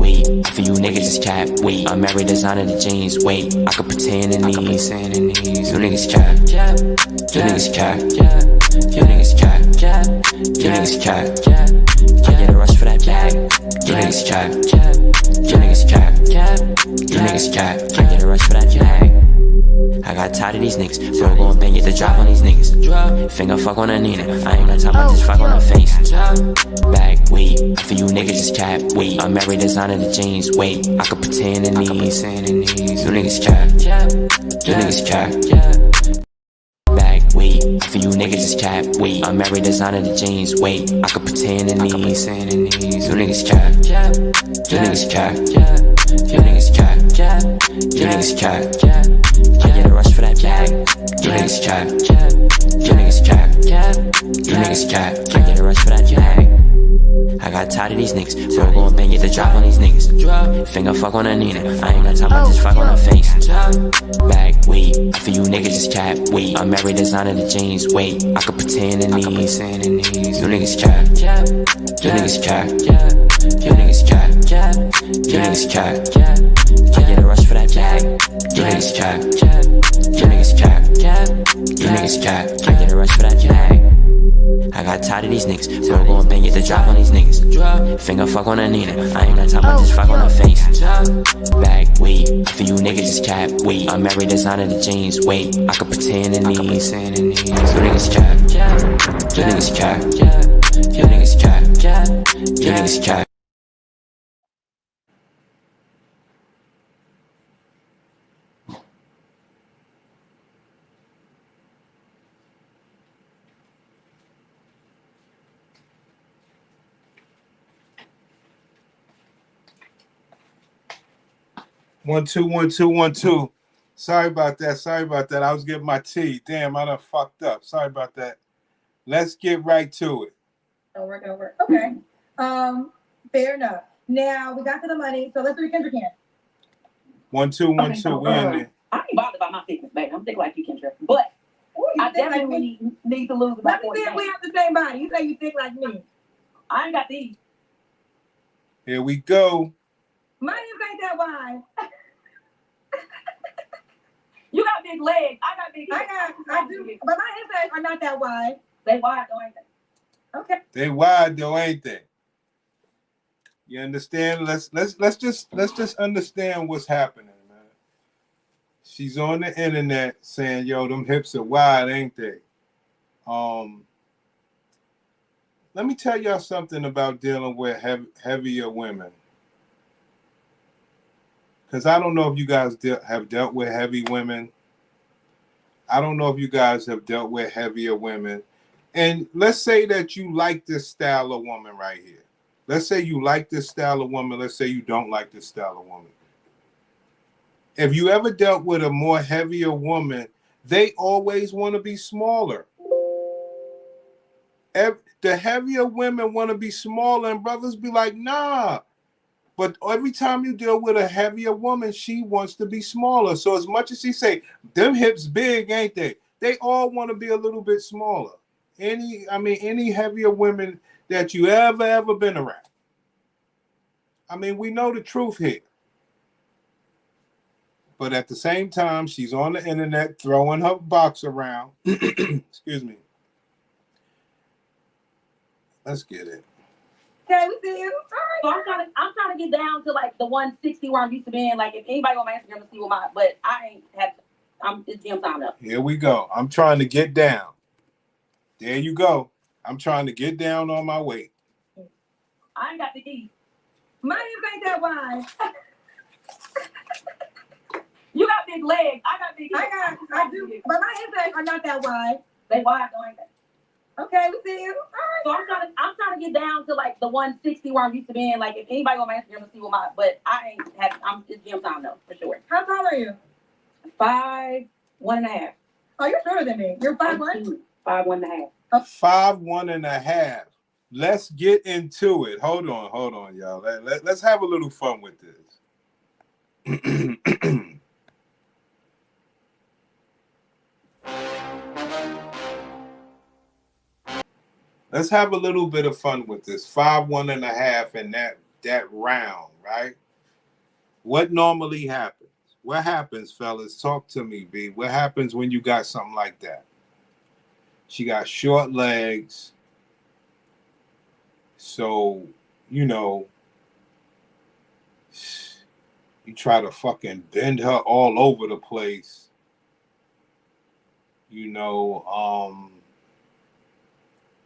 wait. For you niggas just cap, wait. I'm married, designer the jeans, wait. I could pretend in these. You niggas cap, you niggas cap, you niggas cap, you niggas cap. I get a rush for that bag. You niggas cap, you niggas cap, you niggas cap. I get a rush for that bag. I got tired of these niggas. Bro, gon' bang, get the drop on these niggas. Finger fuck on a Nina. I ain't got time, I just fuck on her face. Bag, wait. For you niggas just cap, wait. I'm married, designer the jeans, wait. I could pretend in these. You niggas cap, you niggas cap. Bag, wait. For you niggas just cap, wait. I'm married, designer the jeans, wait. I could pretend in these. You niggas cap, you niggas cap, you niggas cap, you niggas cap. I get a rush for that bag. You niggas cap, you niggas cap, you niggas cap. I get a rush for that bag. I got tired of these niggas. Bro, gon' bang, get the drop on these niggas. Finger fuck on a Nina. I ain't got time, I just fuck on her face. Bag, wait. For you niggas just cap, wait. I'm married, designer the jeans, wait. I could pretend in these. You niggas cap, you niggas cap, you niggas cap, you niggas cap. I get a rush for that bag. You niggas cap, you niggas cap, you niggas cap. I get a rush for that bag. I got tired of these niggas. Bro, gon' bang, get the drop on these niggas. Finger fuck on a Nina. I ain't got time, I just fuck on her face. Bag, wait. For you niggas just cap, wait. I'm married, designer the jeans, wait. I could pretend in these. You niggas cap, you niggas cap, you niggas cap, you niggas cap. One, two, one, two, one, two. Sorry about that. Sorry about that. I was getting my tea. Damn, I done fucked up. Sorry about that. Let's get right to it. It'll work. Okay. Fair enough. Now we got to the money, so let's do Kendra can. 1, 2, 1, 2. So, We in there. I ain't bothered by my thickness, baby. I'm thick like you, Kendra. But I definitely need to lose about 40 pounds. We have the same body. You say you thick like me. I ain't got these. Here we go. My hips ain't that wide. You got big legs. I got big hips. I do. But my hips are not that wide. They wide though, ain't they? Okay. They wide though, ain't they? You understand? Let's just understand what's happening, man. She's on the internet saying, "Yo, them hips are wide, ain't they?" Let me tell y'all something about dealing with heavier women. Because I don't know if you guys have dealt with heavy women. I don't know if you guys have dealt with heavier women. And let's say that you like this style of woman right here. Let's say you like this style of woman. Let's say you don't like this style of woman. If you ever dealt with a more heavier woman, they always want to be smaller. The heavier women want to be smaller, and brothers be like, nah. But every time you deal with a heavier woman, she wants to be smaller. So as much as she say, them hips big, ain't they? They all want to be a little bit smaller. Any heavier women that you ever been around. I mean, we know the truth here. But at the same time, she's on the internet throwing her box around. Excuse me. Let's get it. Okay, we see you. All right. So I'm trying to get down to like the 160 where I'm used to being. Like if anybody on my Instagram to see what my, but I ain't have. It's gym time up. Here we go. I'm trying to get down. There you go. I'm trying to get down on my weight. I ain't got the keys. My hips ain't that wide. You got big legs. I got big hips. I do. But my hips are not that wide. They wide though, ain't they? Okay, we see you. All right. So I'm trying to get down to like the 160 where I'm used to being. Like if anybody on my Instagram to see what my, but I ain't have. It's gym time though for sure. How tall are you? 5'1.5". Oh, you're shorter than me. You're 5'1". 5'1.5". 5'1.5". Let's get into it. Hold on, y'all. Let's have a little fun with this. Let's have a little bit of fun with this. 5'1.5", and that round, right? What normally happens? What happens, fellas? Talk to me, B. What happens when you got something like that? She got short legs. So, you know, you try to fucking bend her all over the place. You know,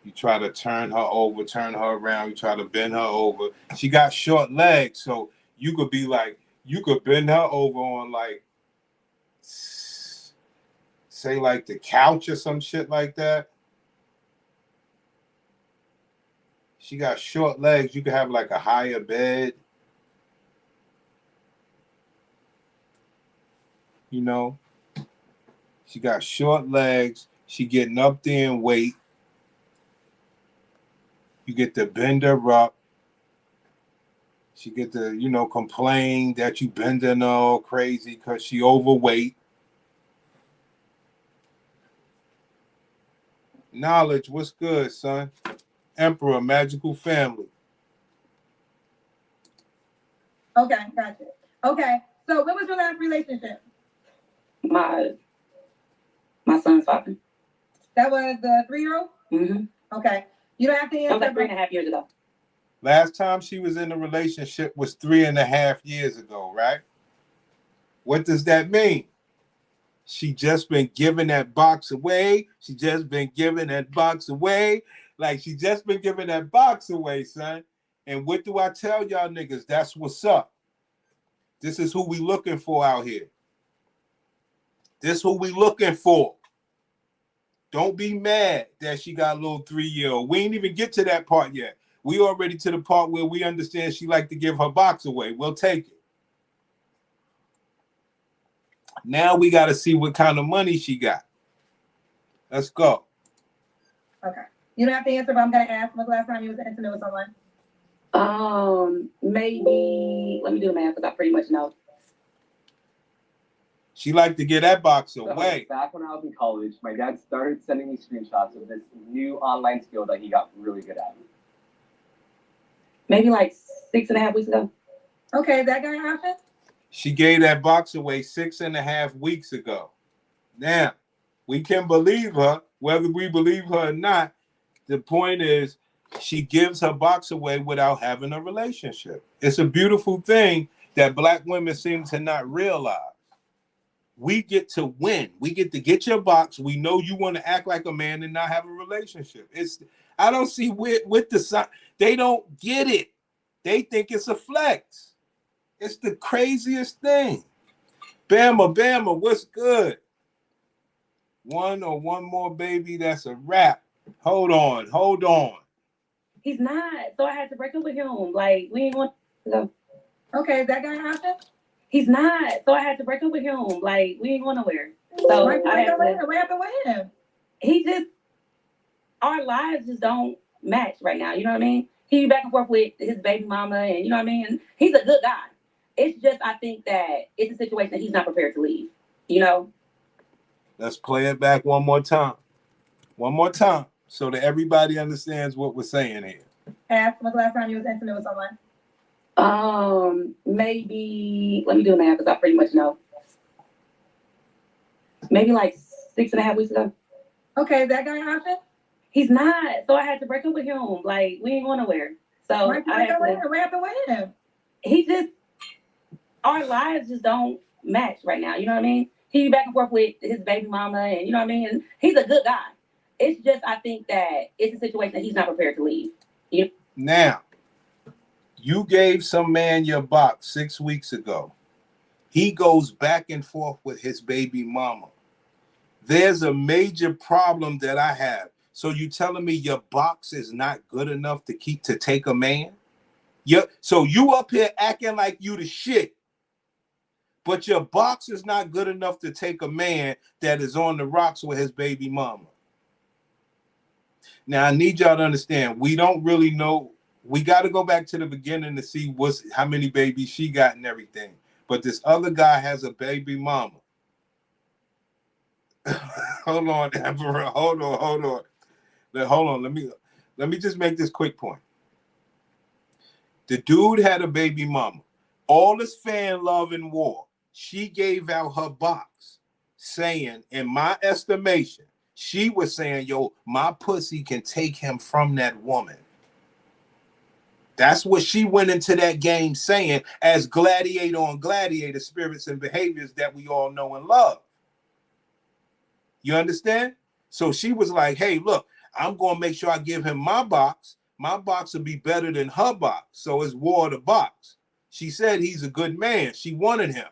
you try to turn her over, turn her around, you try to bend her over. She got short legs, so you could be like, you could bend her over on like, say like the couch or some shit like that. She got short legs, you could have like a higher bed. You know, she got short legs. She getting up there in weight. You get to bend her up. She get to, you know, complain that you bending her all crazy because she overweight. Knowledge, what's good, son? Emperor, magical family. Okay, gotcha. Okay, so what was your last relationship? My son's father. That was the 3-year-old? Mm-hmm. Okay. You don't have to That was answer. like 3.5 years ago. Last time she was in a relationship was 3.5 years ago, right? What does that mean? She just been giving that box away. She just been giving that box away. Like she just been giving that box away, son. And what do I tell y'all niggas? That's what's up. This is who we looking for out here. This who we looking for. Don't be mad that she got a little 3-year-old. We ain't even get to that part yet. We already to the part where we understand she like to give her box away. We'll take it. Now we got to see what kind of money she got. Let's go. Okay. You don't have to answer, but I'm going to ask. When's the last time you was intimate with someone? Maybe, let me do the math because I pretty much know. She like to get that box away. So, back when I was in college, my dad started sending me screenshots of this new online skill that he got really good at. Maybe like 6.5 weeks ago. Okay, is that going to happen? She gave that box away 6.5 weeks ago. Now, we can believe her, whether we believe her or not. The point is, she gives her box away without having a relationship. It's a beautiful thing that Black women seem to not realize. We get to win. We get to get your box. We know you want to act like a man and not have a relationship. I don't see with the side. They don't get it. They think it's a flex. It's the craziest thing. Bama, what's good? One more, baby. That's a wrap. Hold on. He's not. So I had to break up with him. Like, we ain't want to go. Okay, is that going to happen? He's not. So I had to break up with him. Like, we ain't going nowhere. So What I had to. happened with him? He just, our lives just don't match right now. You know what I mean? He back and forth with his baby mama, and you know what I mean? And he's a good guy. It's just, I think that it's a situation that he's not prepared to leave. You know? Let's play it back one more time. So that everybody understands what we're saying here. Ask, when's the last time you was intimate with someone? Maybe, let me do the math because I pretty much know. Maybe like 6.5 weeks ago. Okay, is that going to happen? He's not. So I had to break up with him. Like, we ain't going nowhere. So What happened with him? He just, our lives just don't match right now. You know what I mean? He back and forth with his baby mama, and you know what I mean? And he's a good guy. It's just, I think that it's a situation that he's not prepared to leave. You know? Now, you gave some man your box 6 weeks ago. He goes back and forth with his baby mama. There's a major problem that I have. So you telling me your box is not good enough to take a man? So you up here acting like you the shit, but your box is not good enough to take a man that is on the rocks with his baby mama. Now I need y'all to understand, we don't really know. We got to go back to the beginning to see how many babies she got and everything. But this other guy has a baby mama. Hold on, Emperor. Hold on. Let me just make this quick point. The dude had a baby mama. All this fan love and war. She gave out her box saying, in my estimation, she was saying, yo, my pussy can take him from that woman. That's what she went into that game saying, as gladiator on gladiator, spirits and behaviors that we all know and love. You understand? So she was like, hey, look, I'm going to make sure I give him my box. My box will be better than her box. So it's war of the box. She said he's a good man. She wanted him.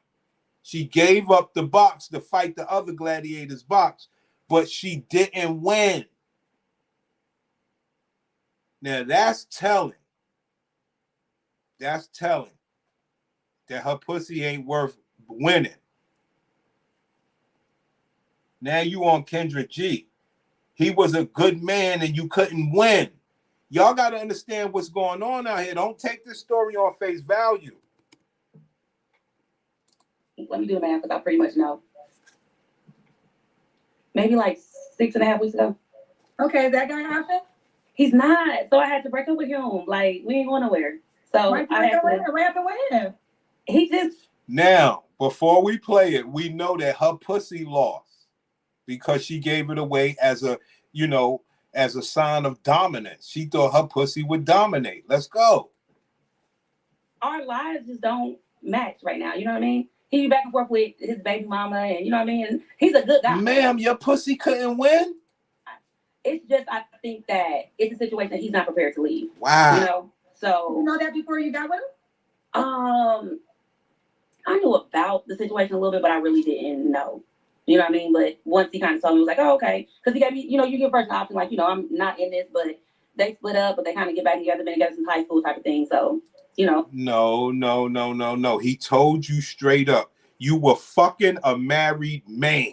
She gave up the box to fight the other gladiator's box, but she didn't win. Now that's telling. That's telling that her pussy ain't worth winning. Now you on Kendra G. He was a good man and you couldn't win. Y'all got to understand what's going on out here. Don't take this story on face value. Let me do the math because I pretty much know. Maybe like 6.5 weeks ago. Okay, is that gonna happen? He's not. So I had to break up with him. Like, we ain't going nowhere. So What I had to. happened with him? He just. Now, before we play it, we know that her pussy lost because she gave it away as a, you know, as a sign of dominance. She thought her pussy would dominate. Let's go. Our lives just don't match right now. You know what I mean? He be back and forth with his baby mama, and you know what I mean? And he's a good guy. Ma'am, your pussy couldn't win? It's just, I think that it's a situation that he's not prepared to leave. Wow. You know? So. You know that before you got with him? I knew about the situation a little bit, but I really didn't know. You know what I mean? But once he kind of told me, it was like, oh, okay. Because he gave me, you know, you give a person an option, like, you know, I'm not in this, but they split up, but they kind of get back together, been together since high school type of thing. So, you know. No. He told you straight up, you were fucking a married man.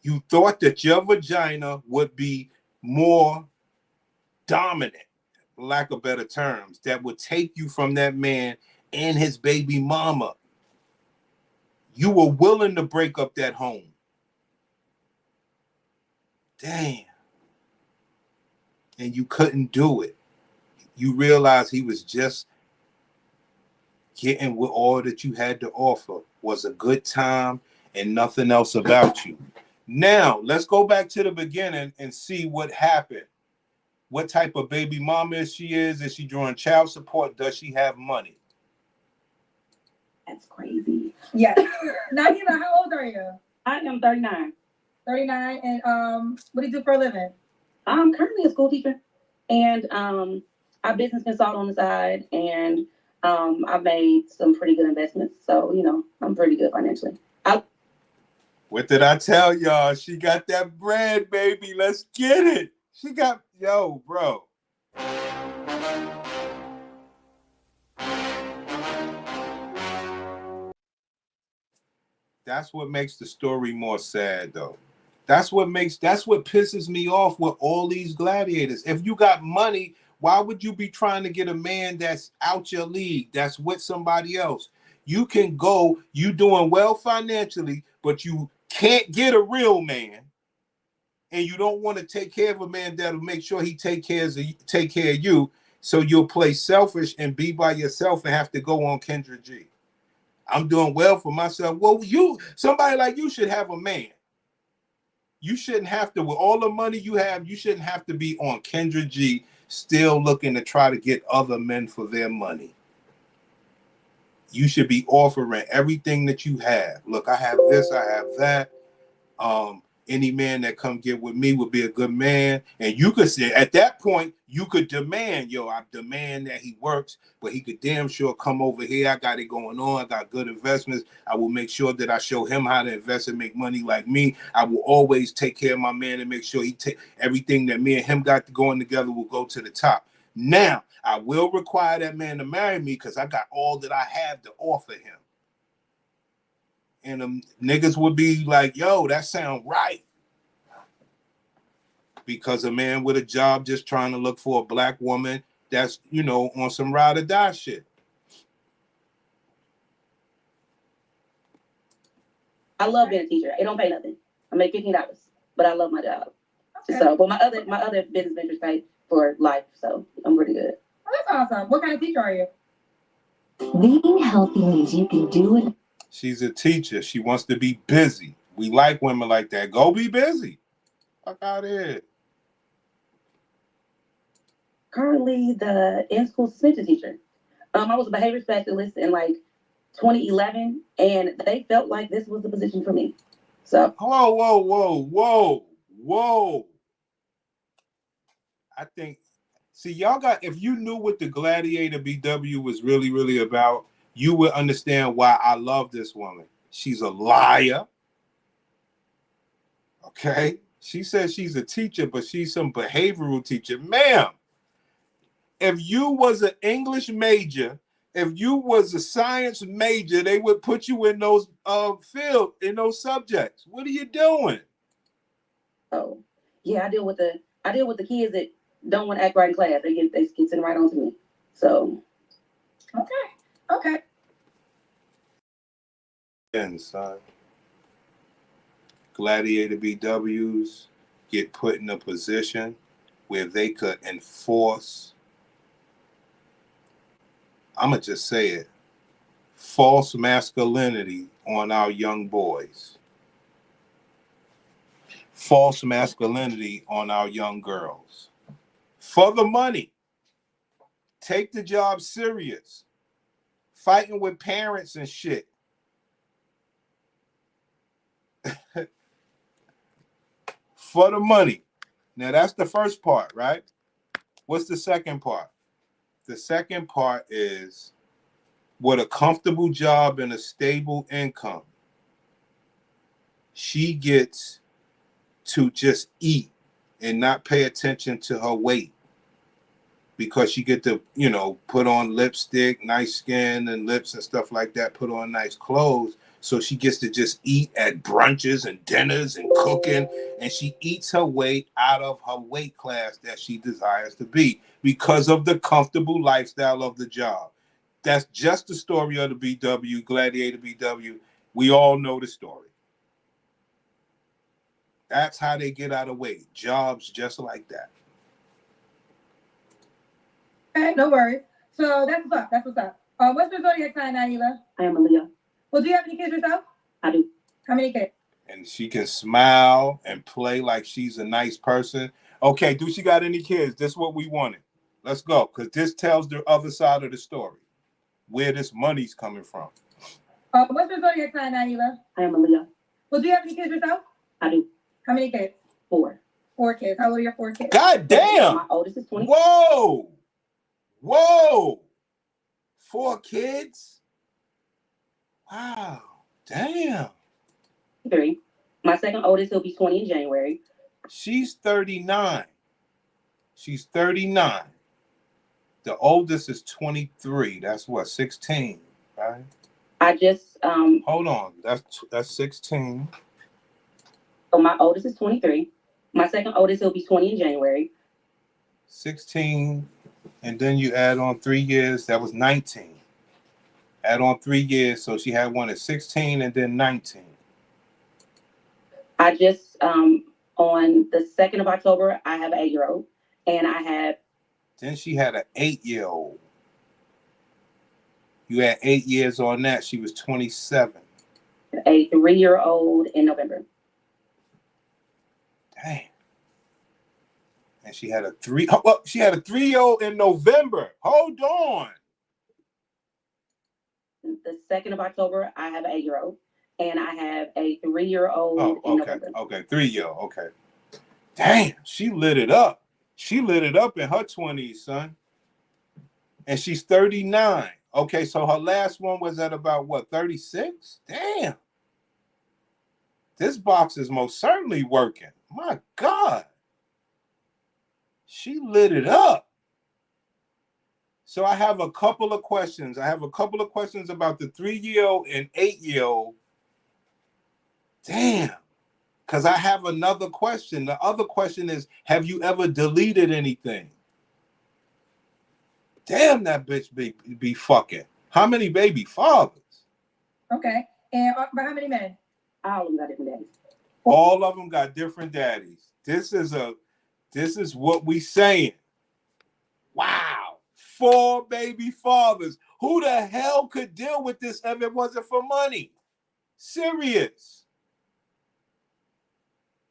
You thought that your vagina would be more dominant, lack of better terms, that would take you from that man and his baby mama. You were willing to break up that home. Damn. And you couldn't do it. You realized he was just getting with all that you had to offer, was a good time and nothing else about you. Now, let's go back to the beginning and see what happened. What type of baby mama she is? Is she drawing child support? Does she have money? That's crazy. Yeah. Now, how old are you? I am 39. 39, and what do you do for a living? I'm currently a school teacher, and I business consult on the side, and I've made some pretty good investments. So, you know, I'm pretty good financially. What did I tell y'all? She got that bread, baby. Let's get it. She got, yo, bro. That's what makes the story more sad, though. That's what pisses me off with all these gladiators. If you got money, why would you be trying to get a man that's out your league, that's with somebody else? You can go, you doing well financially, but you can't get a real man, and you don't want to take care of a man that'll make sure he take care of you. So you'll play selfish and be by yourself and have to go on Kendra G. I'm doing well for myself. Well, somebody like you should have a man. You shouldn't have to, with all the money you have, you shouldn't have to be on Kendra G still looking to try to get other men for their money. You should be offering everything that you have. Look, I have this, I have that. Any man that come get with me would be a good man. And you could say, at that point, you could demand, I demand that he works, but he could damn sure come over here. I got it going on. I got good investments. I will make sure that I show him how to invest and make money like me. I will always take care of my man and make sure he take everything that me and him got going together will go to the top. Now, I will require that man to marry me because I got all that I have to offer him. And niggas would be like, yo, that sound right. Because a man with a job just trying to look for a black woman that's, on some ride or die shit. I love being a teacher. It don't pay nothing. I make $15, but I love my job. Okay. So, but my other business ventures pay for life, so I'm pretty good. Oh, that's awesome. What kind of teacher are you? Being healthy means you can do it. She's a teacher. She wants to be busy. We like women like that. Go be busy. Fuck out of here. Currently, the in-school suspension teacher. I was a behavior specialist in like 2011, and they felt like this was the position for me. So, Whoa. I think, see, y'all got, if you knew what the Gladiator BW was really, really about, you would understand why I love this woman. She's a liar. Okay? She says she's a teacher, but she's some behavioral teacher. Ma'am, if you was an English major, if you was a science major, they would put you in those field, in those subjects. What are you doing? oh, yeah, I deal with the kids that don't want to act right in class. They get sitting right onto me. So, Okay. And son, Gladiator BWs get put in a position where they could enforce, I'm going to just say it, false masculinity on our young boys. False masculinity on our young girls. For the money. Take the job serious. Fighting with parents and shit. For the money. Now that's the first part, right? What's the second part? The second part is with a comfortable job and a stable income, she gets to just eat and not pay attention to her weight because she get to, put on lipstick, nice skin and lips and stuff like that, put on nice clothes. So she gets to just eat at brunches and dinners and cooking, and she eats her way out of her weight class that she desires to be because of the comfortable lifestyle of the job. That's just the story of the BW, Gladiator BW. We all know the story. That's how they get out of weight. Jobs just like that. Okay, no worries. So that's what's up. What's your zodiac sign, Naila? I am a Leo. Well, do you have any kids yourself? I do. How many kids? And she can smile and play like she's a nice person. Okay, do she got any kids? This is what we wanted. Let's go, because this tells the other side of the story, where this money's coming from. What's your zodiac sign, Naila? I am a Leo. Well, do you have any kids yourself? I do. How many kids? 4. 4 kids. How old are your 4 kids? God damn! My oldest is 20. Whoa! 4 kids? Wow. Damn. 3. My second oldest, he'll be 20 in January. She's 39. She's 39. The oldest is 23. That's what, 16, right? I just Hold on. That's 16. so my oldest is 23. My second oldest, he'll be 20 in January. 16, and then you add on 3 years, that was 19. Add on 3 years, so she had one at 16 and then 19. I just on the 2nd of October, I have an 8-year-old, and I have. Then she had an 8-year-old. You had 8 years on that. She was 27. A 3-year-old in November. Dang. And she had a 3-year-old in November. Hold on. The 2nd of October, I have an 8-year-old, and I have a 3-year-old in November. Okay, 3-year-old. Okay. Damn, she lit it up. She lit it up in her 20s, son. And she's 39. Okay, so her last one was at about what, 36? Damn. This box is most certainly working. My God. She lit it up. So I have a couple of questions. I have a couple of questions about the 3-year-old and 8-year-old. Damn. Because I have another question. The other question is, have you ever deleted anything? Damn, that bitch be fucking. How many baby fathers? Okay. And but how many men? All of them got different daddies. All of them got different daddies. This is what we saying. Wow. 4 baby fathers. Who the hell could deal with this if it wasn't for money? Serious.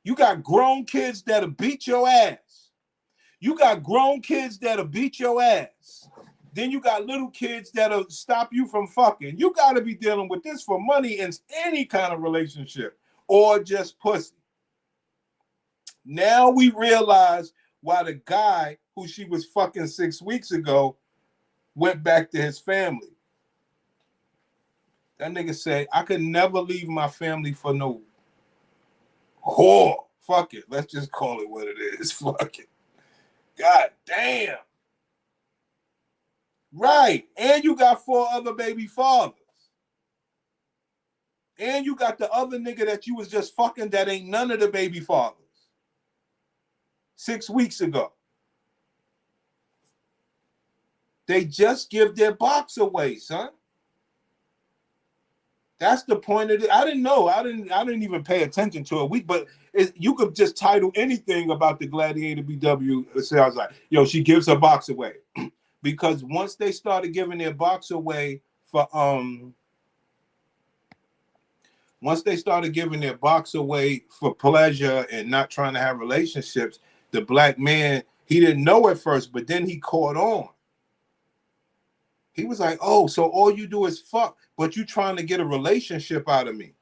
You got grown kids that'll beat your ass. You got grown kids that'll beat your ass. Then you got little kids that'll stop you from fucking. You got to be dealing with this for money in any kind of relationship or just pussy. Now we realize why the guy who she was fucking 6 weeks ago went back to his family. That nigga said, I could never leave my family for no whore. Fuck it. Let's just call it what it is. Fuck it. God damn. Right. And you got 4 other baby fathers. And you got the other nigga that you was just fucking that ain't none of the baby fathers. 6 weeks ago. They just give their box away, son. That's the point of it. I didn't know. I didn't even pay attention to it. But you could just title anything about the Gladiator BW. So I was like, yo, she gives her box away. Because once they started giving their box away for pleasure and not trying to have relationships, the black man, he didn't know at first, but then he caught on. He was like, oh, so all you do is fuck, but you trying to get a relationship out of me.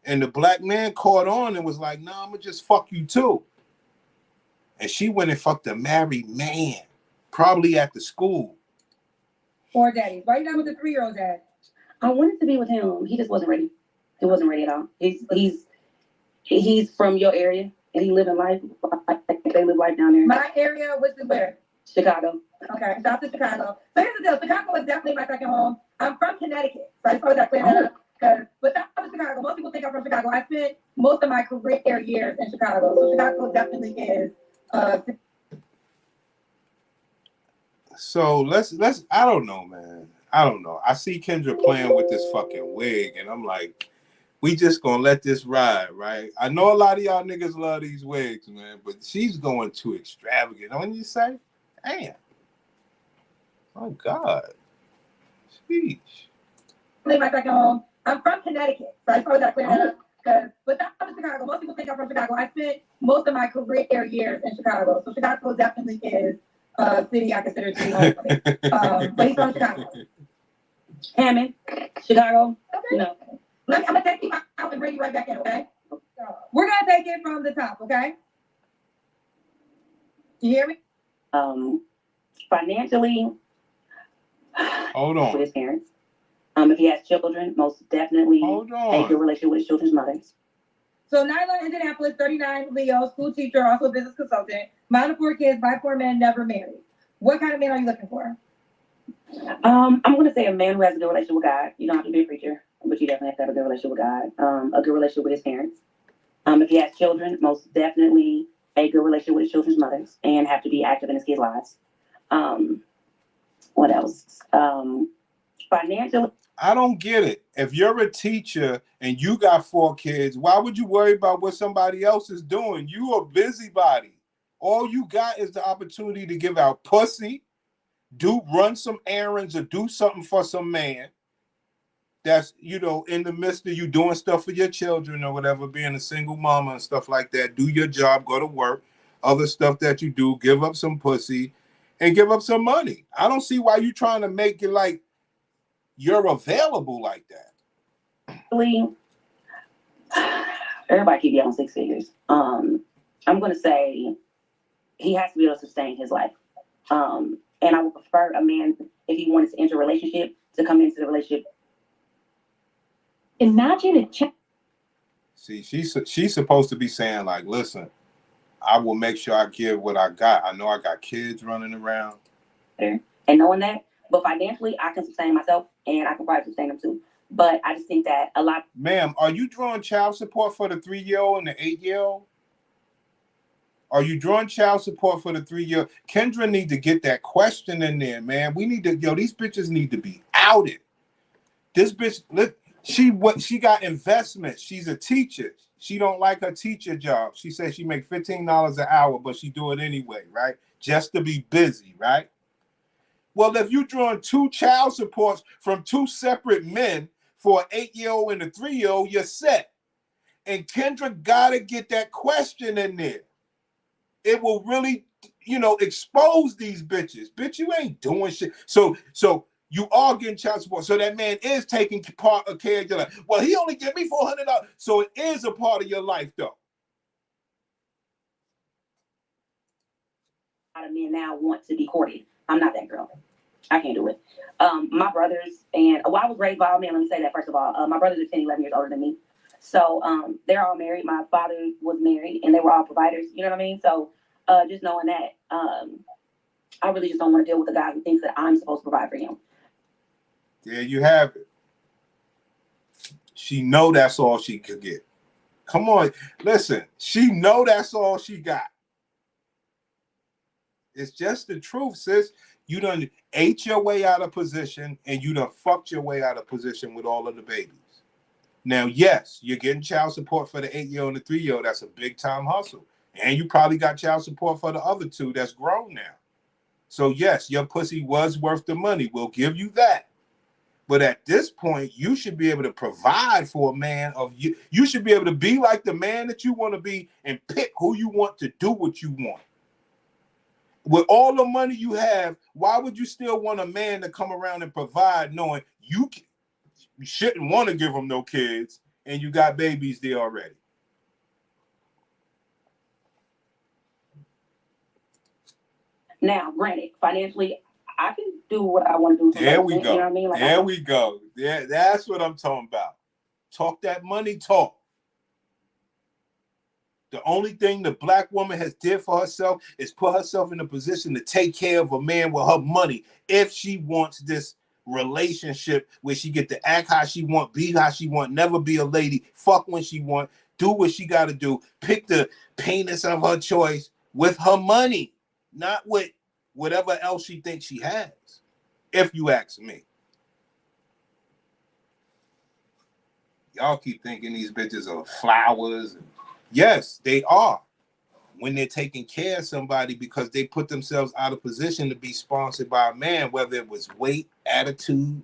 And the black man caught on and was like, nah, I'm gonna just fuck you too. And she went and fucked a married man, probably at the school. Or daddy. Why you not with the 3-year-old dad? I wanted to be with him. He just wasn't ready. He wasn't ready at all. He's from your area and he living life. They live life down there. My area, which is where? Chicago. Okay, shout out to Chicago. So here's the deal. Chicago is definitely my second home. I'm from Connecticut. So I just wanted to clear that up. But that's from Chicago. Most people think I'm from Chicago. I spent most of my career years in Chicago. So Chicago definitely is So let's I don't know, man. I don't know. I see Kendra playing with this fucking wig, and I'm like, we just gonna let this ride, right? I know a lot of y'all niggas love these wigs, man, but she's going too extravagant. Don't you say? Damn. Oh God. Sheesh. my second home. I'm from Connecticut. So I just wanted to clear that up. But that's from Chicago. Most people think I'm from Chicago. I spent most of my career years in Chicago. So Chicago definitely is a city I consider to be home for me. But he's from Chicago. Hammond, Chicago. Okay. No. I'm gonna take you out and bring you right back in, okay? We're gonna take it from the top, okay? You hear me? Financially, Hold on. with his parents. If he has children, most definitely Hold a on. good relationship with his children's mothers. So Nyla, Indianapolis, 39, Leo, school teacher, also a business consultant. Mom of 4 kids, by 4 men, never married. What kind of man are you looking for? I'm going to say a man who has a good relationship with God. You don't have to be a preacher, but you definitely have to have a good relationship with God. A good relationship with his parents. If he has children, most definitely a good relationship with his children's mothers and have to be active in his kids' lives. What else? Financially. I don't get it. If you're a teacher and you got 4 kids, why would you worry about what somebody else is doing? You a busybody. All you got is the opportunity to give out pussy, run some errands or do something for some man that's, in the midst of you doing stuff for your children or whatever, being a single mama and stuff like that. Do your job, go to work, other stuff that you do, give up some pussy and give up some money. I don't see why you trying to make it like you're available like that. Everybody keep yelling 6 figures. I'm going to say he has to be able to sustain his life. And I would prefer a man, if he wanted to enter a relationship, to come into the relationship. Imagine a check. See, she's supposed to be saying like, listen, I will make sure I give what I got. I know I got kids running around. And knowing that, but financially, I can sustain myself and I can probably sustain them too. But I just think that a lot. Ma'am, are you drawing child support for the 3-year-old and the 8-year-old? Are you drawing child support for the 3-year-old? Kendra need to get that question in there, man. We need to, these bitches need to be outed. This bitch, look, she got investments. She's a teacher. She don't like her teacher job. She says she make $15 an hour, but she do it anyway, right? Just to be busy, right? Well, if you're drawing 2 child supports from 2 separate men for an 8-year-old and a 3-year-old, you're set. And Kendra gotta get that question in there. It will really, expose these bitches. Bitch, you ain't doing shit. So you are getting child support. So that man is taking part of care of your life. Well, he only give me $400. So it is a part of your life, though. A lot of men now want to be courted. I'm not that girl. I can't do it. My brothers, and I was raised by all men. Let me say that first of all. My brothers are 10, 11 years older than me. So they're all married. My father was married, and they were all providers. You know what I mean? So just knowing that, I really just don't want to deal with a guy who thinks that I'm supposed to provide for him. There you have it. She know that's all she could get. Come on, listen. She know that's all she got. It's just the truth, sis. You done ate your way out of position, and you done fucked your way out of position with all of the babies. Now, yes, you're getting child support for the 8-year-old and the 3-year-old. That's a big time hustle. And you probably got child support for the other 2 that's grown now. So yes, your pussy was worth the money. We'll give you that. But at this point, you should be able to provide for a man of you. You should be able to be like the man that you want to be and pick who you want to do what you want. With all the money you have, why would you still want a man to come around and provide knowing you shouldn't want to give him no kids and you got babies there already? Now, granted, financially, I can do what I want to do. There we go. You know what I mean? Like, there we go. Yeah, that's what I'm talking about. Talk that money talk. The only thing the black woman has did for herself is put herself in a position to take care of a man with her money if she wants this relationship where she get to act how she want, be how she want, never be a lady, fuck when she want, do what she got to do, pick the penis of her choice with her money, not with whatever else she thinks she has, if you ask me. Y'all keep thinking these bitches are flowers. Yes, they are when they're taking care of somebody because they put themselves out of position to be sponsored by a man, whether it was weight, attitude,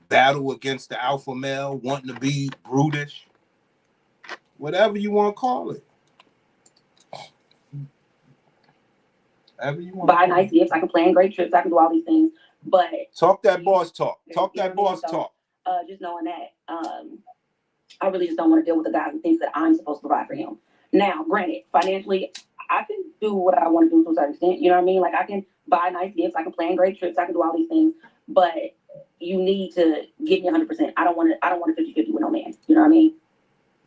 battle against the alpha male, wanting to be brutish, whatever you want to call it. Whatever you want. Buy nice gifts. I can plan great trips. I can do all these things. But talk that boss talk. Talk that boss talk. Just knowing that, I really just don't want to deal with a guy who thinks that I'm supposed to provide for him. Now, granted, financially, I can do what I want to do to a certain extent. You know what I mean? Like, I can buy nice gifts. I can plan great trips. I can do all these things. But you need to give me 100%. I don't want a 50-50 with no man. You know what I mean?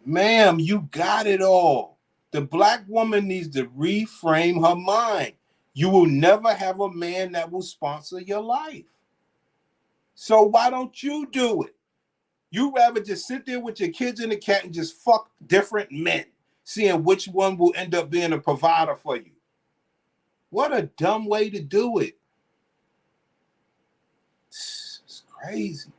Ma'am, you got it all. The black woman needs to reframe her mind. You will never have a man that will sponsor your life. So why don't you do it? You rather just sit there with your kids and the cat and just fuck different men, seeing which one will end up being a provider for you. What a dumb way to do it. It's crazy.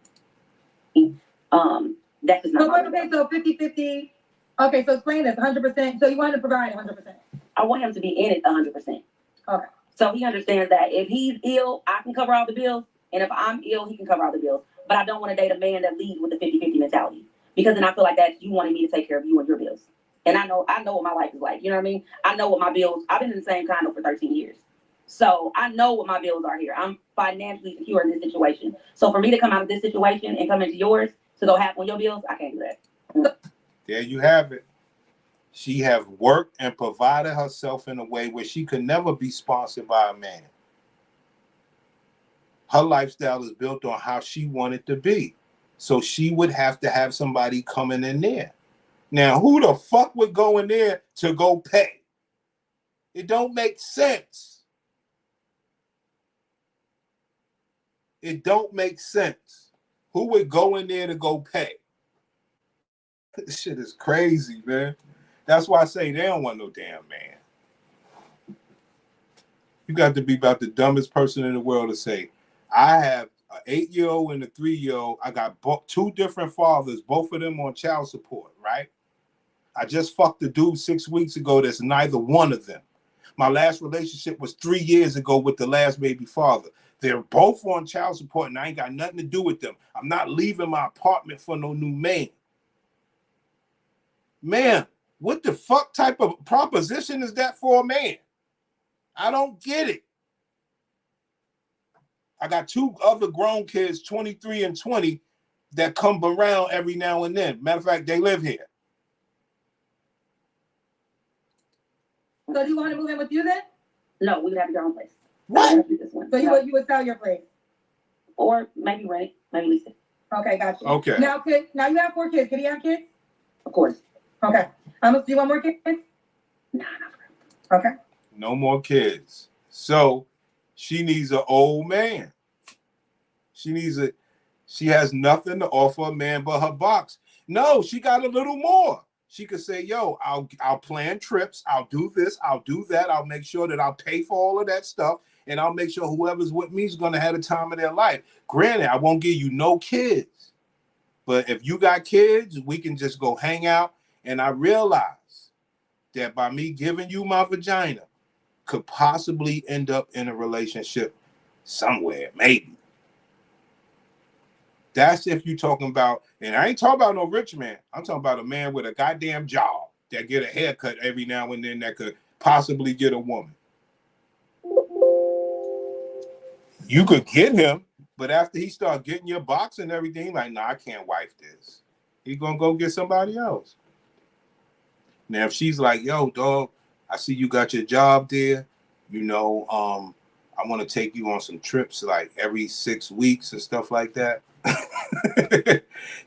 That's just not. Okay, so 50-50. Okay, so explain this 100%. So you want to provide 100%. I want him to be in it 100%. Okay. So he understands that if he's ill, I can cover all the bills. And if I'm ill, he can cover all the bills. But I don't want to date a man that leads with the 50-50 mentality. Because then I feel like that's you wanting me to take care of you and your bills. And I know what my life is like. You know what I mean? I know what my bills, I've been in the same condo for 13 years. So I know what my bills are here. I'm financially secure in this situation. So for me to come out of this situation and come into yours to go half on your bills, I can't do that. There you have it. She have worked and provided herself in a way where she could never be sponsored by a man. Her lifestyle is built on how she wanted to be. So she would have to have somebody coming in there. Now, who the fuck would go in there to go pay? It don't make sense. It don't make sense. Who would go in there to go pay? This shit is crazy, man. That's why I say they don't want no damn man. You got to be about the dumbest person in the world to say, I have an 8-year-old and a 3-year-old. I got 2 different fathers, both of them on child support, right? I just fucked a dude 6 weeks ago that's neither one of them. My last relationship was 3 years ago with the last baby father. They're both on child support, and I ain't got nothing to do with them. I'm not leaving my apartment for no new man. Man, what the fuck type of proposition is that for a man? I don't get it. I got 2 other grown kids, 23 and 20, that come around every now and then. Matter of fact, they live here. So do you want to move in with you then? No, we would have your own place. What? This one. So you would sell your place? Or maybe rent it, maybe lease it. Okay, gotcha. Okay. Now you have 4 kids. Can you have kids? Of course. Okay. Do you want more kids? Nah. Okay. No more kids. So she needs an old man. She has nothing to offer a man but her box. No, she got a little more. She could say, yo, I'll plan trips. I'll do this. I'll do that. I'll make sure that I'll pay for all of that stuff. And I'll make sure whoever's with me is going to have the time of their life. Granted, I won't give you no kids. But if you got kids, we can just go hang out. And I realize that by me giving you my vagina could possibly end up in a relationship somewhere, maybe. That's if you're talking about, and I ain't talking about no rich man. I'm talking about a man with a goddamn job that get a haircut every now and then that could possibly get a woman. You could get him, but after he start getting your box and everything, like, nah, I can't wife this. He gonna go get somebody else. Now, if she's like, yo, dog, I see you got your job there. You know, I want to take you on some trips like every 6 weeks and stuff like that.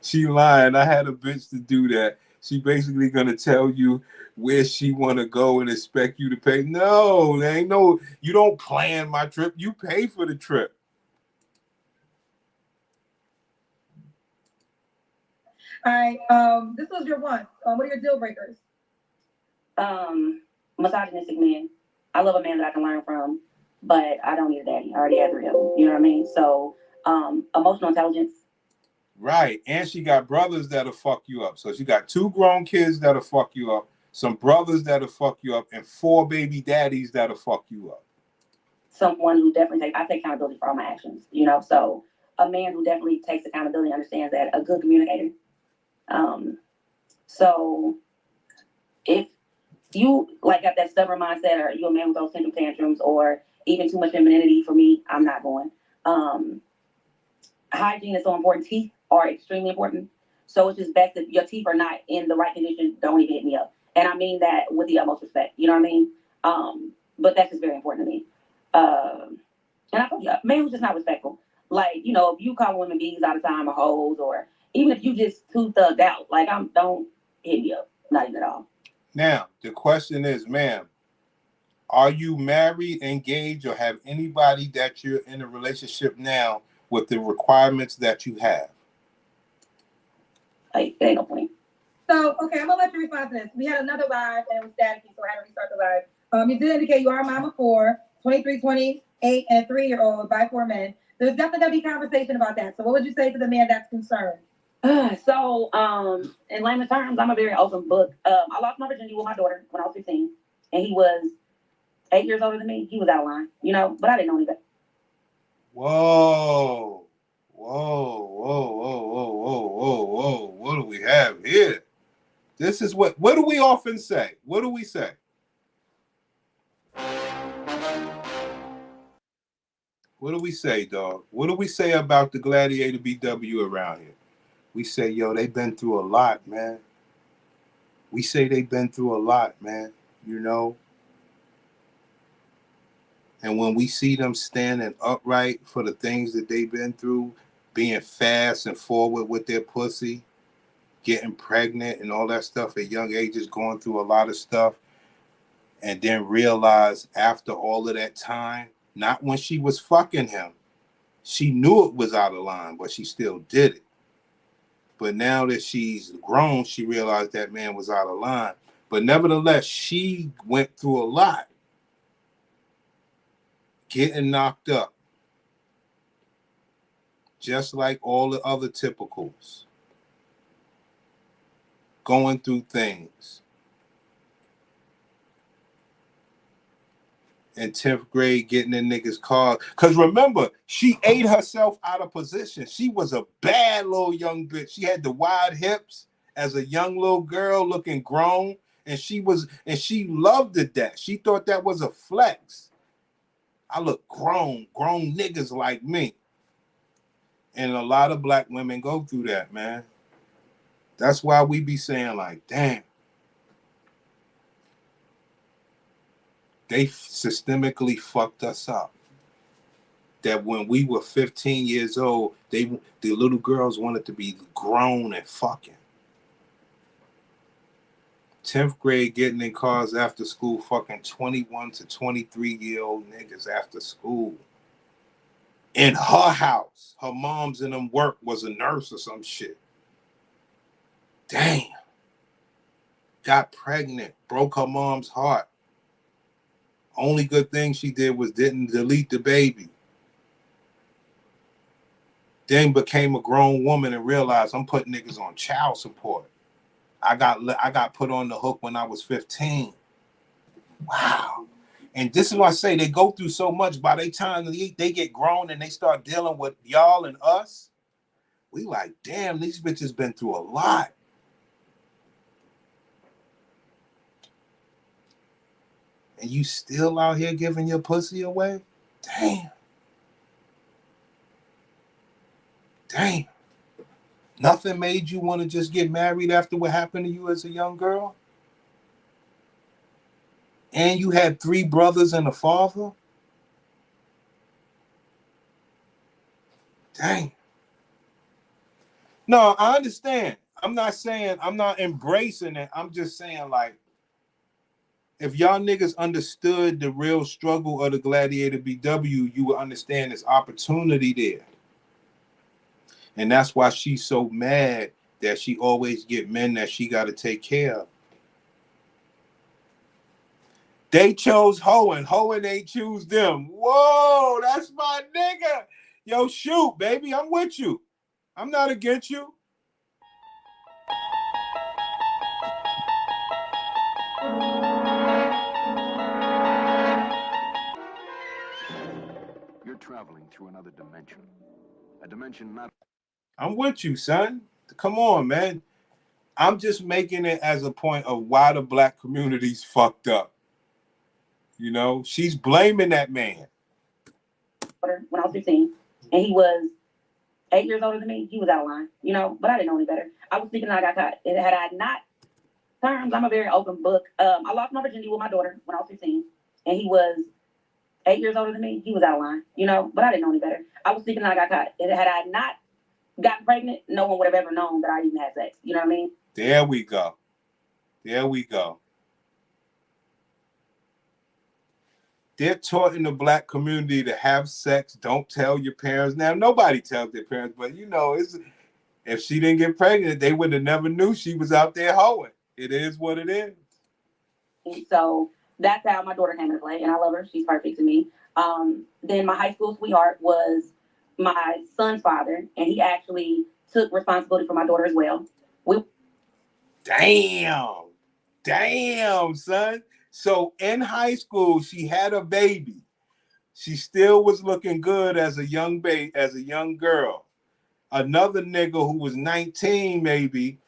She lying. I had a bitch to do that. She basically gonna tell you where she want to go and expect you to pay. No, there ain't no. You don't plan my trip. You pay for the trip. All right. This was your one. What are your deal breakers? Misogynistic men. I love a man that I can learn from, but I don't need a daddy. I already have 3 of them. You know what I mean? So, emotional intelligence. Right. And she got brothers that'll fuck you up. So she got 2 grown kids that'll fuck you up, some brothers that'll fuck you up, and 4 baby daddies that'll fuck you up. Someone who definitely I take accountability for all my actions, you know. So a man who definitely takes accountability, understands that, a good communicator. So if you like got that stubborn mindset, or you a man with those temper tantrums, or even too much femininity, for me, I'm not going. Hygiene is so important. Teeth are extremely important. So it's just best if your teeth are not in the right condition, don't even hit me up. And I mean that with the utmost respect. You know what I mean? But that's just very important to me. And I told you, a man who's just not respectful. Like, you know, if you call women bees all the time or hoes, or even if you just too thugged out, like, don't hit me up. Not even at all. Now, the question is, ma'am, are you married, engaged, or have anybody that you're in a relationship now with the requirements that you have? Like, there ain't no point. So, okay, I'm gonna let you respond to this. We had another live and it was staticky, so I had to restart the live. You did indicate you are a mom of 4, 23, 28, and a 3-year-old by 4 men. There's definitely gonna be conversation about that. So what would you say to the man that's concerned? So, in layman terms, I'm a very open book. I lost my virginity with my daughter when I was 15, and he was 8 years older than me. He was out of line, you know, but I didn't know any better. Whoa. Whoa, whoa, whoa, whoa, whoa, whoa, whoa. What do we have here? This is what do we often say? What do we say? What do we say, dog? What do we say about the Gladiator BW around here? We say, yo, they've been through a lot, man. We say they've been through a lot, man, you know? And when we see them standing upright for the things that they've been through, being fast and forward with their pussy, getting pregnant and all that stuff at young ages, going through a lot of stuff, and then realize after all of that time, not when she was fucking him, she knew it was out of line, but she still did it. But now that she's grown, she realized that man was out of line. But nevertheless, she went through a lot. Getting knocked up. Just like all the other typicals. Going through things. in 10th grade getting in niggas' cars. Because remember, she ate herself out of position. She was a bad little young bitch. She had the wide hips as a young little girl looking grown. And she loved it that. She thought that was a flex. I look grown niggas like me. And a lot of black women go through that, man. That's why we be saying like, damn. They systemically fucked us up. That when we were 15 years old, the little girls wanted to be grown and fucking. 10th grade getting in cars after school, fucking 21 to 23-year-old niggas after school. In her house. Her mom's in them work, was a nurse or some shit. Damn. Got pregnant, broke her mom's heart. Only good thing she did was didn't delete the baby. Then became a grown woman and realized I'm putting niggas on child support. I got put on the hook when I was 15. Wow. And this is why I say they go through so much. By the time they get grown and they start dealing with y'all and us, we like, damn, these bitches been through a lot. And you still out here giving your pussy away? Damn. Damn. Nothing made you want to just get married after what happened to you as a young girl? And you had 3 brothers and a father? Dang. No, I understand. I'm not embracing it. I'm just saying, like, if y'all niggas understood the real struggle of the Gladiator BW, you would understand there's opportunity there. And that's why she's so mad that she always get men that she got to take care of. They chose Hohen. Hohen ain't choose them. Whoa, that's my nigga. Yo, shoot, baby, I'm with you. I'm not against you. You're traveling through another dimension. A dimension not... I'm with you, son. Come on, man. I'm just making it as a point of why the black community's fucked up. You know, she's blaming that man. When I was 15, and he was 8 years older than me, he was out of line, you know, but I didn't know any better. I was thinking I got caught. And had I not terms, I'm a very open book. I lost my virginity with my daughter when I was 15, and he was 8 years older than me. He was out of line, you know, but I didn't know any better. I was thinking I got caught. And had I not gotten pregnant, no one would have ever known that I even had sex. You know what I mean? There we go. There we go. They're taught in the black community to have sex. Don't tell your parents. Now, nobody tells their parents, but you know, if she didn't get pregnant, they would have never knew she was out there hoeing. It is what it is. And so that's how my daughter came into play, and I love her. She's perfect to me. Then my high school sweetheart was my son's father, and he actually took responsibility for my daughter as well. Damn, son. So in high school, she had a baby. She still was looking good as a young girl. Another nigga who was 19 maybe,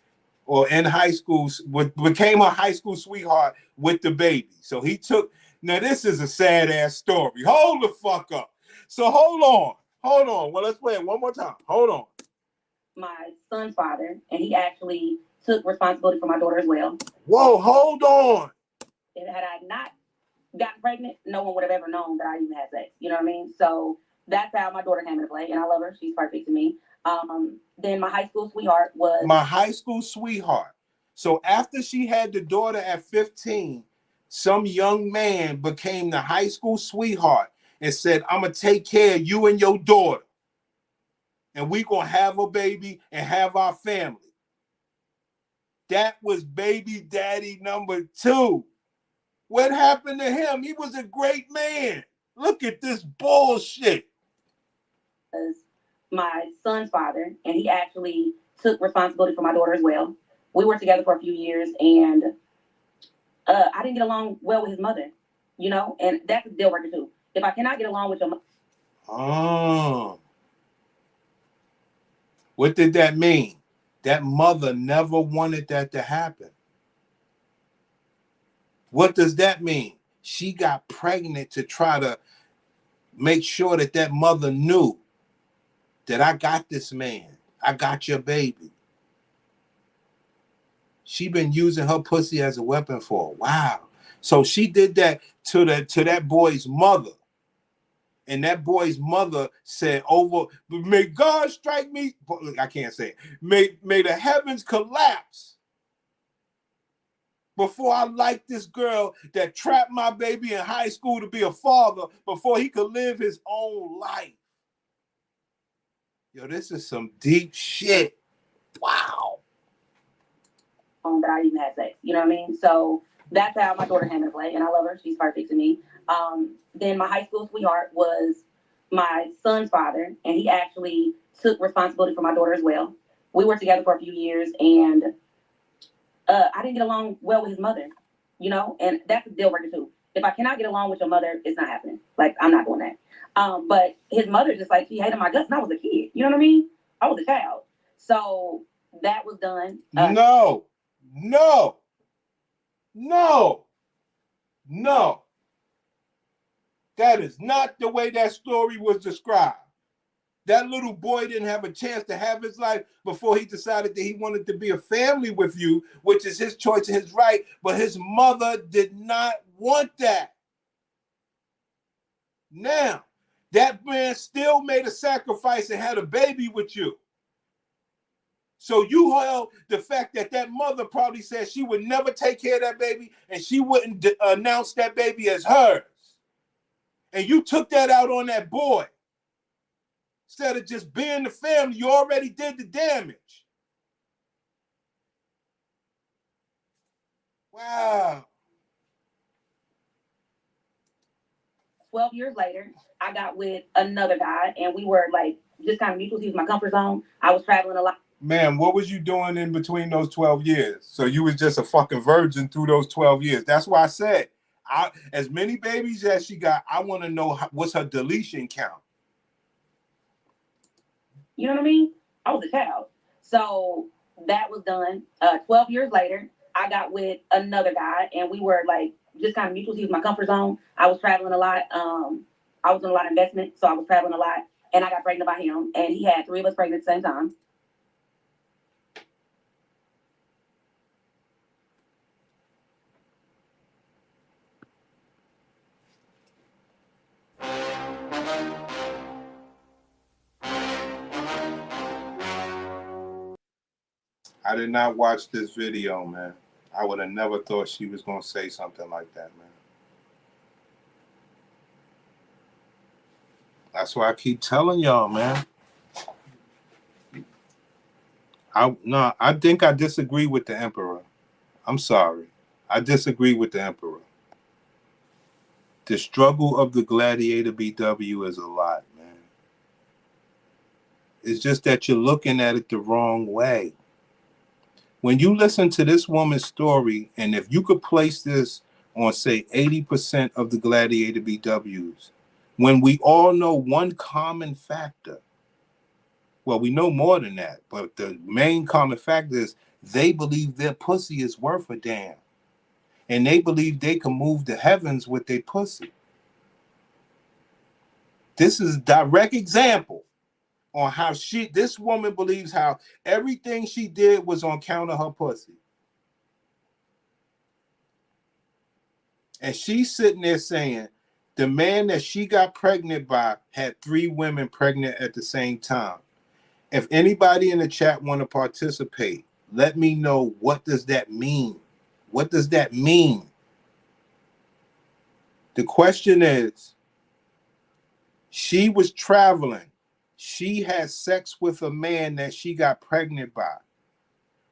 or in high school, became a high school sweetheart with the baby. So he took, now this is a sad ass story. Hold the fuck up. So hold on. Well, let's play it one more time. Hold on. My son's father, and he actually took responsibility for my daughter as well. Whoa, hold on. And had I not gotten pregnant, no one would have ever known that I even had sex. You know what I mean? So that's how my daughter came into play, and I love her. She's perfect to me. Then my high school sweetheart was... My high school sweetheart. So after she had the daughter at 15, some young man became the high school sweetheart and said, I'm going to take care of you and your daughter. And we going to have a baby and have our family. That was baby daddy number 2. What happened to him? He was a great man. Look at this bullshit. My son's father, and he actually took responsibility for my daughter as well. We were together for a few years, and I didn't get along well with his mother. you know, and that's a deal breaker too. If I cannot get along with your mother. Oh. What did that mean? That mother never wanted that to happen. What does that mean? She got pregnant to try to make sure that that mother knew that I got this man. I got your baby. She been using her pussy as a weapon for a while. So she did that to that boy's mother. And that boy's mother said, may God strike me. I can't say it. May the heavens collapse before I like this girl that trapped my baby in high school to be a father before he could live his own life. Yo, this is some deep shit. Wow. That I even had sex. You know what I mean? So that's how my daughter came into play, and I love her. She's perfect to me. Then my high school sweetheart was my son's father, and he actually took responsibility for my daughter as well. We were together for a few years, and I didn't get along well with his mother, you know, and that's a deal breaker too. If I cannot get along with your mother, it's not happening. Like, I'm not doing that. But his mother just like, she hated my guts, and I was a kid. You know what I mean? I was a child. So that was done. No. That is not the way that story was described. That little boy didn't have a chance to have his life before he decided that he wanted to be a family with you, which is his choice and his right. But his mother did not want that. Now, that man still made a sacrifice and had a baby with you. So you held the fact that that mother probably said she would never take care of that baby and she wouldn't announce that baby as hers. And you took that out on that boy. Instead of just being the family, you already did the damage. Wow. 12 years later, I got with another guy, and we were like just kind of mutual. He was my comfort zone. I was traveling a lot. Man, what was you doing in between those 12 years? So you was just a fucking virgin through those 12 years. That's why I said, as many babies as she got, I want to know what's her deletion count. You know what I mean? I was a child. So that was done. 12 years later, I got with another guy, and we were like just kind of mutual. He was my comfort zone. I was traveling a lot. I was doing a lot of investment, so I was traveling a lot, and I got pregnant by him, and he had 3 of us pregnant at the same time. I did not watch this video, man. I would have never thought she was going to say something like that, man. That's why I keep telling y'all, man. I think I disagree with the emperor. I'm sorry. I disagree with the emperor. The struggle of the gladiator BW is a lot, man. It's just that you're looking at it the wrong way. When you listen to this woman's story, and if you could place this on, say, 80% of the gladiator BWs, when we all know one common factor, well, we know more than that, but the main common factor is they believe their pussy is worth a damn. And they believe they can move the heavens with their pussy. This is a direct example on how this woman believes how everything she did was on account of her pussy. And she's sitting there saying the man that she got pregnant by had 3 women pregnant at the same time. If anybody in the chat want to participate, let me know, what does that mean? What does that mean? The question is, she was traveling. She had sex with a man that she got pregnant by.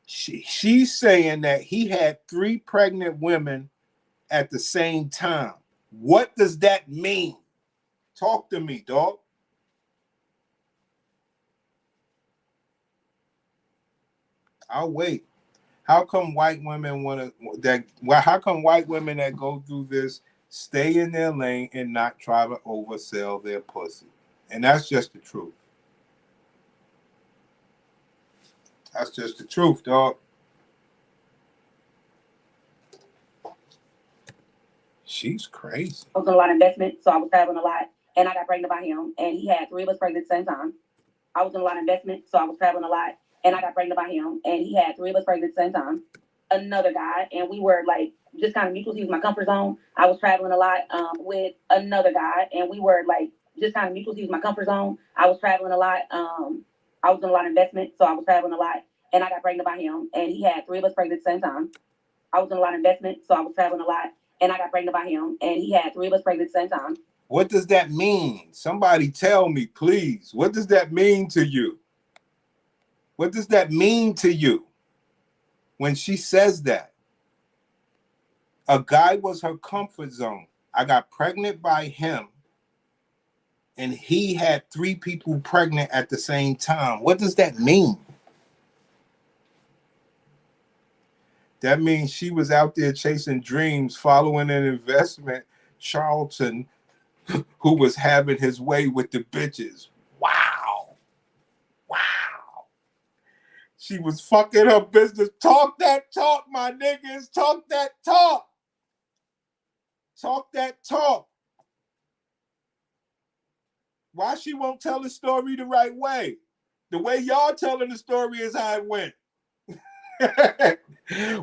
She's saying that he had 3 pregnant women at the same time. What does that mean? Talk to me, dog. I'll wait. How come white women want to that? Well, how come white women that go through this stay in their lane and not try to oversell their pussy. And that's just the truth. That's just the truth, dog. She's crazy. I was doing a lot of investment, so I was traveling a lot, and I got pregnant by him, and he had 3 of us pregnant at the same time. I was doing a lot of investment, so I was traveling a lot, and I got pregnant by him, and he had 3 of us pregnant at the same time. Another guy, and we were like just kind of mutual. He was my comfort zone. I was traveling a lot with another guy, and we were like just kind of mutual. He was my comfort zone. I was traveling a lot. I was doing a lot of investment, so I was traveling a lot, and I got pregnant by him, and he had 3 of us pregnant at the same time. I was doing a lot of investment, so I was traveling a lot, and I got pregnant by him, and he had 3 of us pregnant at the same time. What does that mean? Somebody tell me, please. What does that mean to you? What does that mean to you when she says that? A guy was her comfort zone. I got pregnant by him, and he had 3 people pregnant at the same time. What does that mean? That means she was out there chasing dreams, following an investment Charlton who was having his way with the bitches. Wow. Wow. She was fucking her business. Talk that talk, my niggas. Talk that talk. Talk that talk. Why she won't tell the story the right way? The way y'all telling the story is how it went.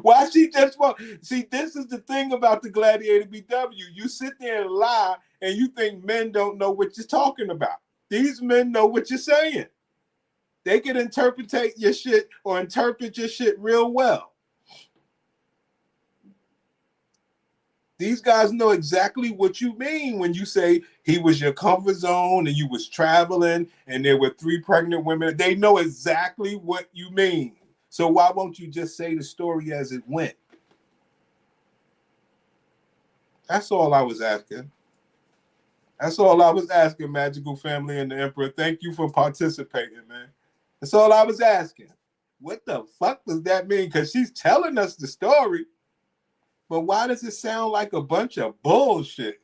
Why she just won't? See, this is the thing about the Gladiator BW. You sit there and lie, and you think men don't know what you're talking about. These men know what you're saying. They can interpret your shit or interpret your shit real well. These guys know exactly what you mean when you say he was your comfort zone and you was traveling and there were 3 pregnant women. They know exactly what you mean. So why won't you just say the story as it went? That's all I was asking. That's all I was asking, Magical Family and the Emperor. Thank you for participating, man. That's all I was asking. What the fuck does that mean? Because she's telling us the story. But why does it sound like a bunch of bullshit?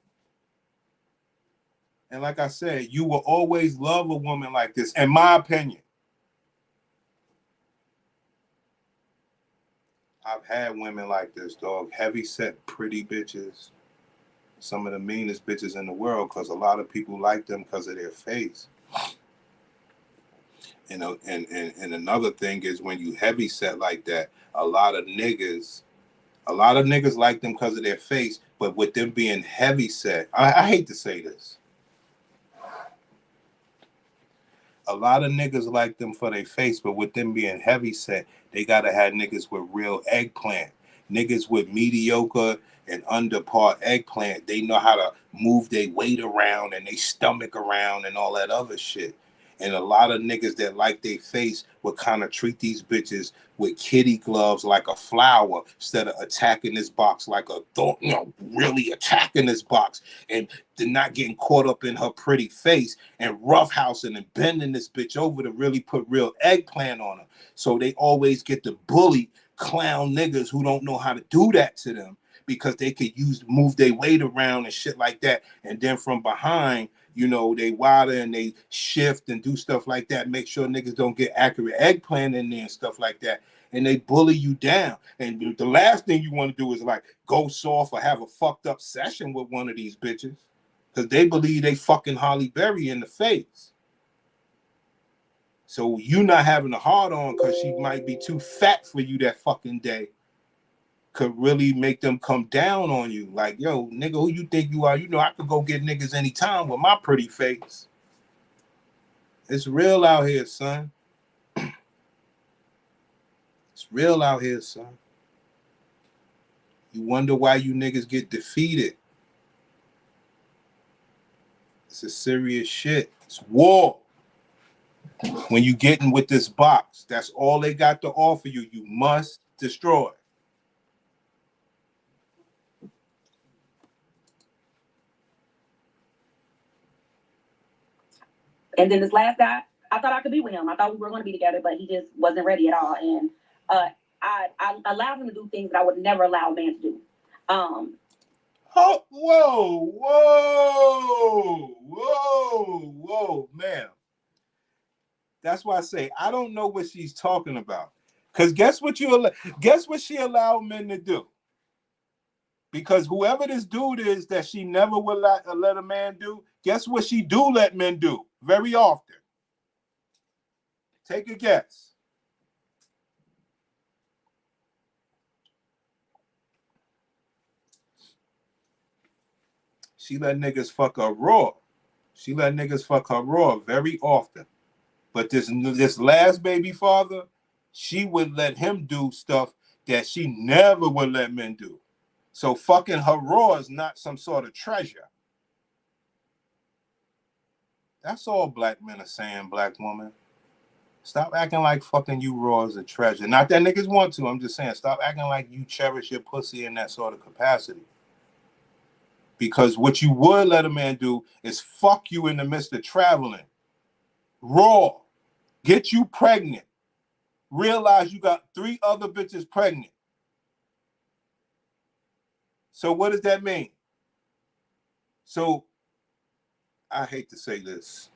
And like I said, you will always love a woman like this, in my opinion. I've had women like this, dog. Heavy set, pretty bitches. Some of the meanest bitches in the world, because a lot of people like them because of their face. And another thing is when you heavy set like that, a lot of niggas like them because of their face, but with them being heavy set, I hate to say this. A lot of niggas like them for their face, but with them being heavy set, they gotta have niggas with real eggplant. Niggas with mediocre and under par eggplant, they know how to move their weight around and their stomach around and all that other shit. And a lot of niggas that like their face would kind of treat these bitches with kitty gloves like a flower instead of attacking this box like a thorn, really attacking this box and not getting caught up in her pretty face and roughhousing and bending this bitch over to really put real eggplant on her. So they always get the bully clown niggas who don't know how to do that to them because they could move their weight around and shit like that. And then from behind, they wider and they shift and do stuff like that. Make sure niggas don't get accurate eggplant in there and stuff like that. And they bully you down. And the last thing you want to do is like go soft or have a fucked up session with one of these bitches because they believe they fucking Holly Berry in the face. So you not having a hard on because she might be too fat for you that fucking day could really make them come down on you. Like, yo, nigga, who you think you are? I could go get niggas anytime with my pretty face. It's real out here, son. It's real out here, son. You wonder why you niggas get defeated. It's a serious shit. It's war. When you get in with this box, that's all they got to offer you. You must destroy. And then this last guy, I thought I could be with him. I thought we were going to be together, but he just wasn't ready at all. And I allowed him to do things that I would never allow a man to do. Oh, whoa, ma'am. That's why I say I don't know what she's talking about. Cause guess what she allowed men to do? Because whoever this dude is that she never will let a man do, guess what she do let men do very often? Take a guess. She let niggas fuck her raw. She let niggas fuck her raw very often. But this last baby father, she would let him do stuff that she never would let men do. So fucking her raw is not some sort of treasure. That's all black men are saying, black woman. Stop acting like fucking you raw is a treasure. Not that niggas want to. I'm just saying, stop acting like you cherish your pussy in that sort of capacity. Because what you would let a man do is fuck you in the midst of traveling. Raw. Get you pregnant. Realize you got 3 other bitches pregnant. So what does that mean? So I hate to say this.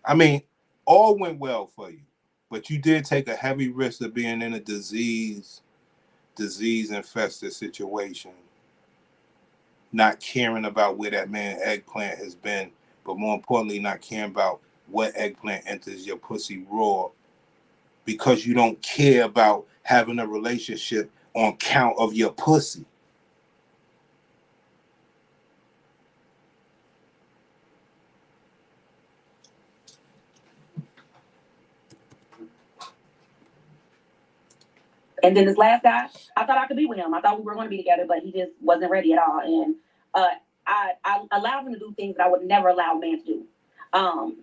I mean, all went well for you, but you did take a heavy risk of being in a disease-infested situation, not caring about where that man eggplant has been, but more importantly, not caring about what eggplant enters your pussy raw, because you don't care about having a relationship on count of your pussy. And then this last guy, I thought I could be with him. I thought we were going to be together, but he just wasn't ready at all. And I allowed him to do things that I would never allow a man to do. All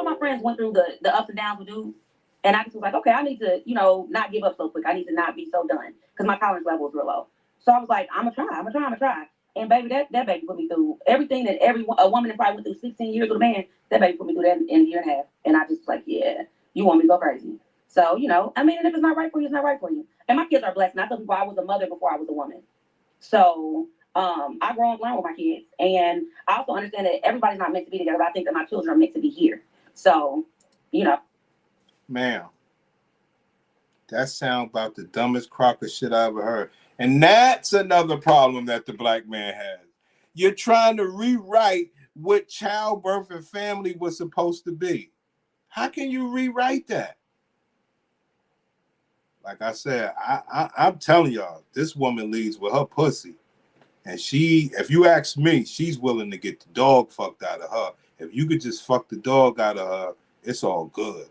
my friends went through the ups and downs with dudes. And I just was like, okay, I need to, not give up so quick. I need to not be so done because my tolerance level was real low. So I was like, I'm going to try. And baby, that baby put me through everything that a woman that probably went through 16 years with a man, that baby put me through that in a year and a half. And I just was like, yeah, you want me to go crazy. So, and if it's not right for you, it's not right for you. And my kids are blessed. And I tell people I was a mother before I was a woman. So I grow and learn with my kids. And I also understand that everybody's not meant to be together, but I think that my children are meant to be here. So, Ma'am, that sounds about the dumbest crock of shit I ever heard. And that's another problem that the black man has. You're trying to rewrite what childbirth and family was supposed to be. How can you rewrite that? Like I said, I'm telling y'all, this woman leads with her pussy. And if you ask me, she's willing to get the dog fucked out of her. If you could just fuck the dog out of her, it's all good.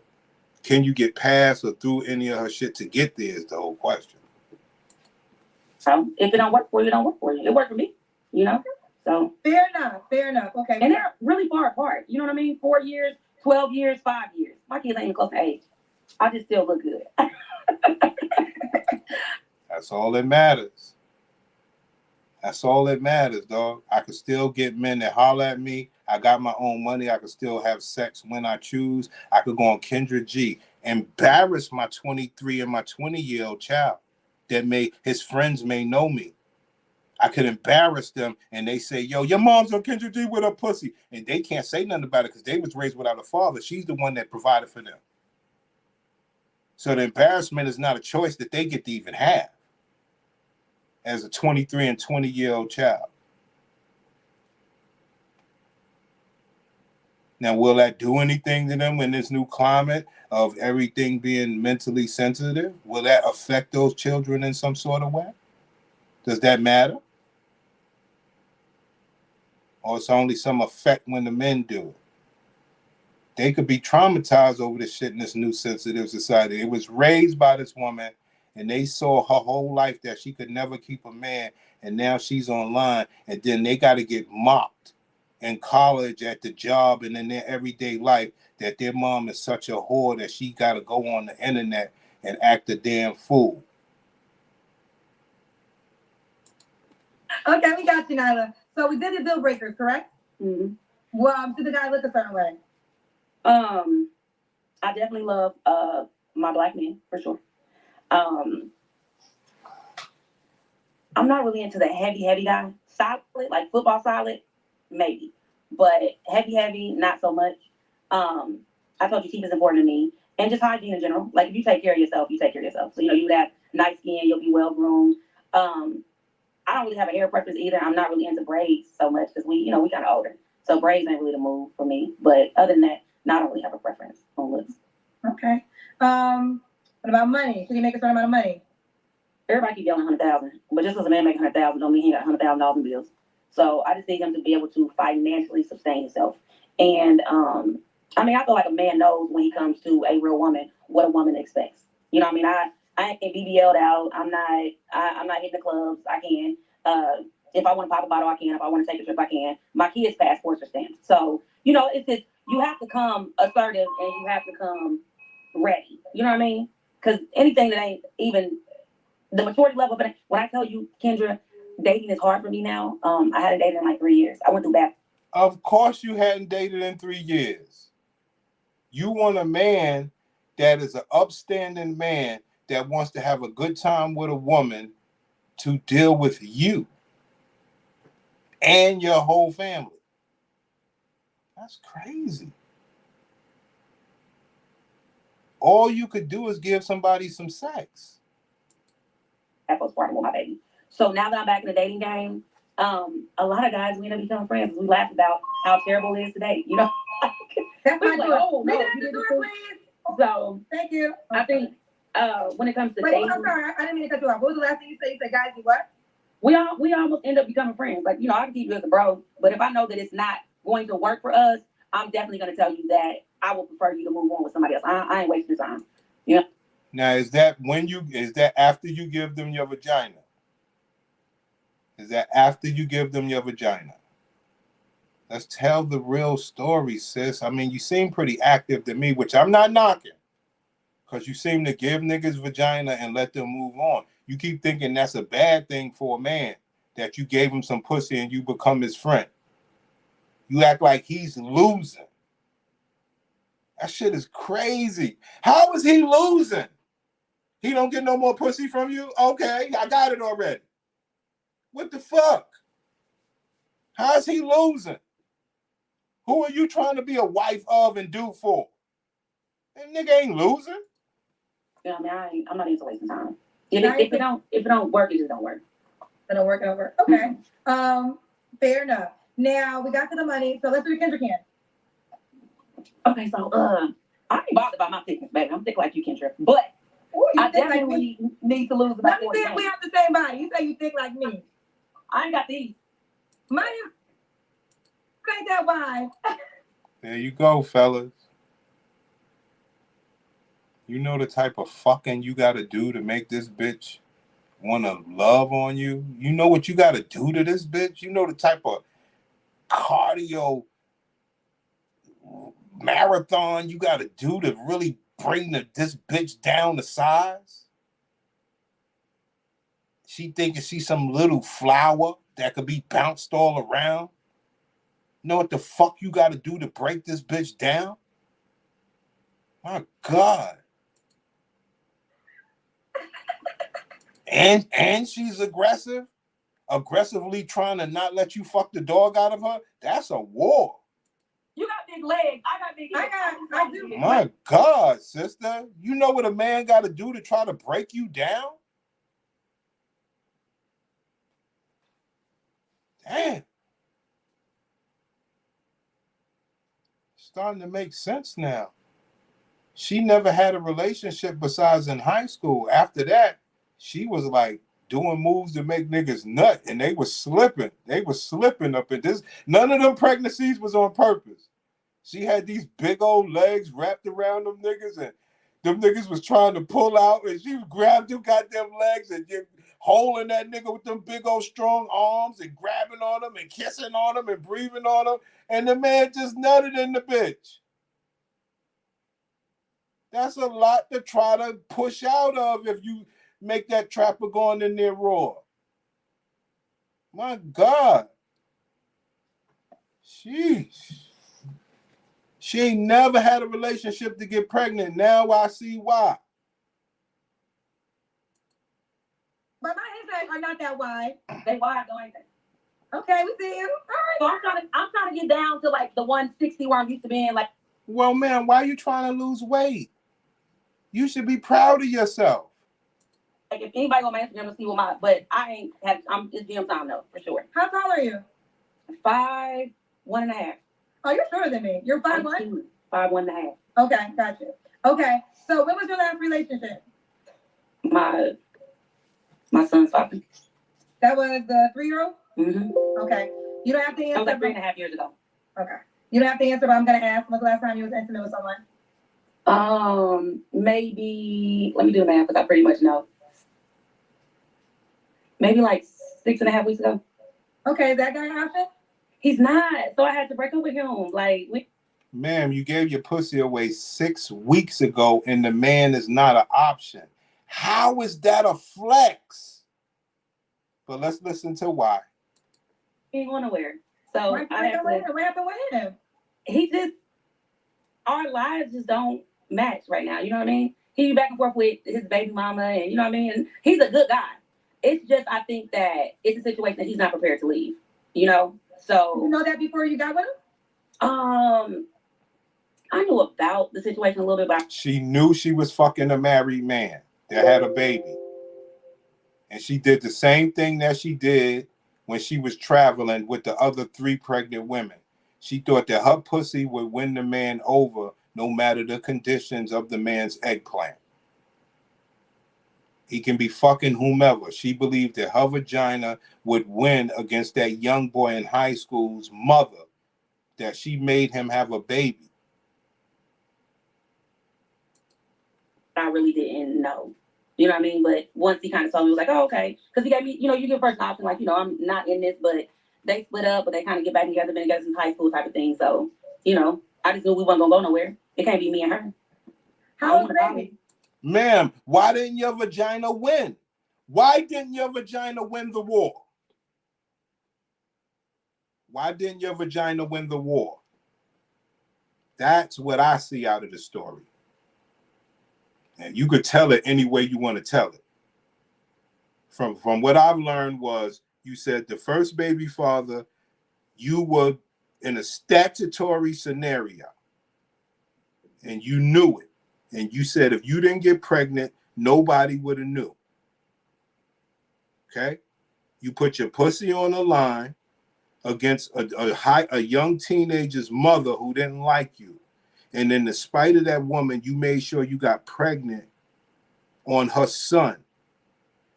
Can you get past or through any of her shit to get there is the whole question. So if it don't work for you, it don't work for you. It worked for me, So fair enough. Okay. And they're really far apart. You know what I mean? 4 years, 12 years, 5 years. My kids ain't even close to age. I just still look good. That's all that matters. That's all that matters, dog. I could still get men that holler at me. I got my own money. I could still have sex when I choose. I could go on Kendra G, embarrass my 23 and my 20-year-old child that his friends may know me. I could embarrass them and they say, yo, your mom's on Kendra G with her pussy. And they can't say nothing about it because they was raised without a father. She's the one that provided for them. So the embarrassment is not a choice that they get to even have as a 23 and 20-year-old child. Now, will that do anything to them in this new climate of everything being mentally sensitive? Will that affect those children in some sort of way? Does that matter? Or it's only some effect when the men do it? They could be traumatized over this shit in this new sensitive society. It was raised by this woman, and they saw her whole life that she could never keep a man, and now she's online, and then they got to get mocked in college, at the job, and in their everyday life that their mom is such a whore that she got to go on the internet and act a damn fool. Okay, we got you, Nyla. So we did the deal breakers, correct? Mm-hmm. Well, did the guy look a certain way? I definitely love my black men for sure. I'm not really into the heavy guy. Solid, like football solid, maybe. But heavy, not so much. I told you sleep is important to me. And just hygiene in general. Like if you take care of yourself, you take care of yourself. So, you have nice skin, you'll be well groomed. I don't really have a hair preference either. I'm not really into braids so much because we kind of older. So braids ain't really the move for me. But other than that, I don't really have a preference on looks. Okay. What about money? Should he make a certain amount of money? Everybody keep yelling 100,000, but just because a man make 100,000 don't mean he got $100,000 in bills. So I just need him to be able to financially sustain himself. And I feel like a man knows when he comes to a real woman what a woman expects. You know what I mean? I ain't BBL'd out. I'm not hitting the clubs. I can. If I want to pop a bottle, I can. If I want to take a trip, I can. My kids' passports are stamped. So it's just you have to come assertive and you have to come ready. You know what I mean? Because anything that ain't even the maturity level of it. When I tell you, Kendra, dating is hard for me now. I hadn't dated in like 3 years. I went through that. Of course you hadn't dated in 3 years. You want a man that is an upstanding man that wants to have a good time with a woman to deal with you and your whole family. That's crazy. All you could do is give somebody some sex. That was part of my baby. So now that I'm back in the dating game, a lot of guys we end up becoming friends. We laugh about how terrible it is today. That's my like, oh, no, you did please. So thank you. I think when it comes to Wait, dating, I'm sorry, I didn't mean to cut you off. What was the last thing you said? You said guys do what? We almost end up becoming friends. Like I can keep you as a bro, but if I know that it's not going to work for us, I'm definitely going to tell you that I would prefer you to move on with somebody else. I ain't wasting time. Yeah. Now, is that after you give them your vagina? Is that after you give them your vagina? Let's tell the real story, sis. I mean, you seem pretty active to me, which I'm not knocking. Because you seem to give niggas vagina and let them move on. You keep thinking that's a bad thing for a man, that you gave him some pussy and you become his friend. You act like he's losing. That shit is crazy. How is he losing? He don't get no more pussy from you? Okay, I got it already. What the fuck? How's he losing? Who are you trying to be a wife of and do for? That nigga ain't losing. Yeah, I'm not into wasting time. If it don't work, it just don't work. It don't work over. Okay. Fair enough. Now we got to the money, so let's do the Kendra can. Okay, so I ain't bothered by my thickness, baby. I'm thick like you, Kendra. But I definitely need to lose about 40 pounds. We have the same body. You say you thick like me. I ain't got these. Mine ain't that wide. There you go, fellas. You know the type of fucking you gotta do to make this bitch wanna love on you? You know what you gotta do to this bitch? You know the type of cardio marathon you gotta do to really bring this bitch down to size? She thinking she's some little flower that could be bounced all around. You know what the fuck you gotta do to break this bitch down? My God. And she's aggressively trying to not let you fuck the dog out of her. That's a war. You got big legs. I got big legs. I do. My God, sister. You know what a man got to do to try to break you down? Damn. Starting to make sense now. She never had a relationship besides in high school. After that, she was like doing moves to make niggas nut, and they were slipping. They were slipping up in this. None of them pregnancies was on purpose. She had these big old legs wrapped around them niggas, and them niggas was trying to pull out, and she grabbed them goddamn legs and holding that nigga with them big old strong arms and grabbing on him and kissing on him and breathing on him, and the man just nutted in the bitch. That's a lot to try to push out of if you make that trapper going in there raw. My God. Sheesh. She ain't never had a relationship to get pregnant. Now I see why. But my are not that wide. They wide though, ain't they? Okay, we see you. All right. So I'm trying to get down to like the 160 where I'm used to being. Like, Well, man, why are you trying to lose weight? You should be proud of yourself. if anybody on my Instagram to see what my, but I ain't have. It's gym time though for sure. How tall are you? 5'1.5". Oh, you're shorter than me. You're 5'1"? 5'1.5". Okay, gotcha. Okay, so when was your last relationship? My son's father. That was the 3-year-old? Mm-hmm. Okay. You don't have to answer. That was like 3.5 years ago. Okay. You don't have to answer, but I'm going to ask, when's the last time you was intimate with someone? Maybe, let me do the math because I pretty much know. Maybe like 6.5 weeks ago. Okay, is that guy an option? He's not, so I had to break up with him. Like, Ma'am, you gave your pussy away 6 weeks ago, and the man is not an option. How is that a flex? But let's listen to why. he ain't going nowhere. So What I have to. happened with him? He just, our lives just don't match right now. You know what I mean? He be back and forth with his baby mama, and you know what I mean? And he's a good guy. It's just, I think that it's a situation that he's not prepared to leave, you know? So. Did you know that before you got with him? I knew about the situation a little bit, but She knew she was fucking a married man that had a baby. And she did the same thing that she did when she was traveling with the other 3 pregnant women. She thought that her pussy would win the man over no matter the conditions of the man's eggplant. He can be fucking whomever. She believed that her vagina would win against that young boy in high school's mother, that she made him have a baby. I really didn't know. You know what I mean? But once he kind of told me, it was like, oh, okay. Because he gave me, you give first option, like, I'm not in this, but they split up, but they kind of get back together, been together since high school type of thing. So, I just knew we wasn't going to go nowhere. It can't be me and her. How old is the baby? Ma'am, why didn't your vagina win? Why didn't your vagina win the war? Why didn't your vagina win the war? That's what I see out of the story. And you could tell it any way you want to tell it. From what I've learned was, you said the first baby father, you were in a statutory scenario. And you knew it. And you said if you didn't get pregnant, nobody would have knew. Okay? You put your pussy on the line against a young teenager's mother who didn't like you. And in the spite of that woman, you made sure you got pregnant on her son.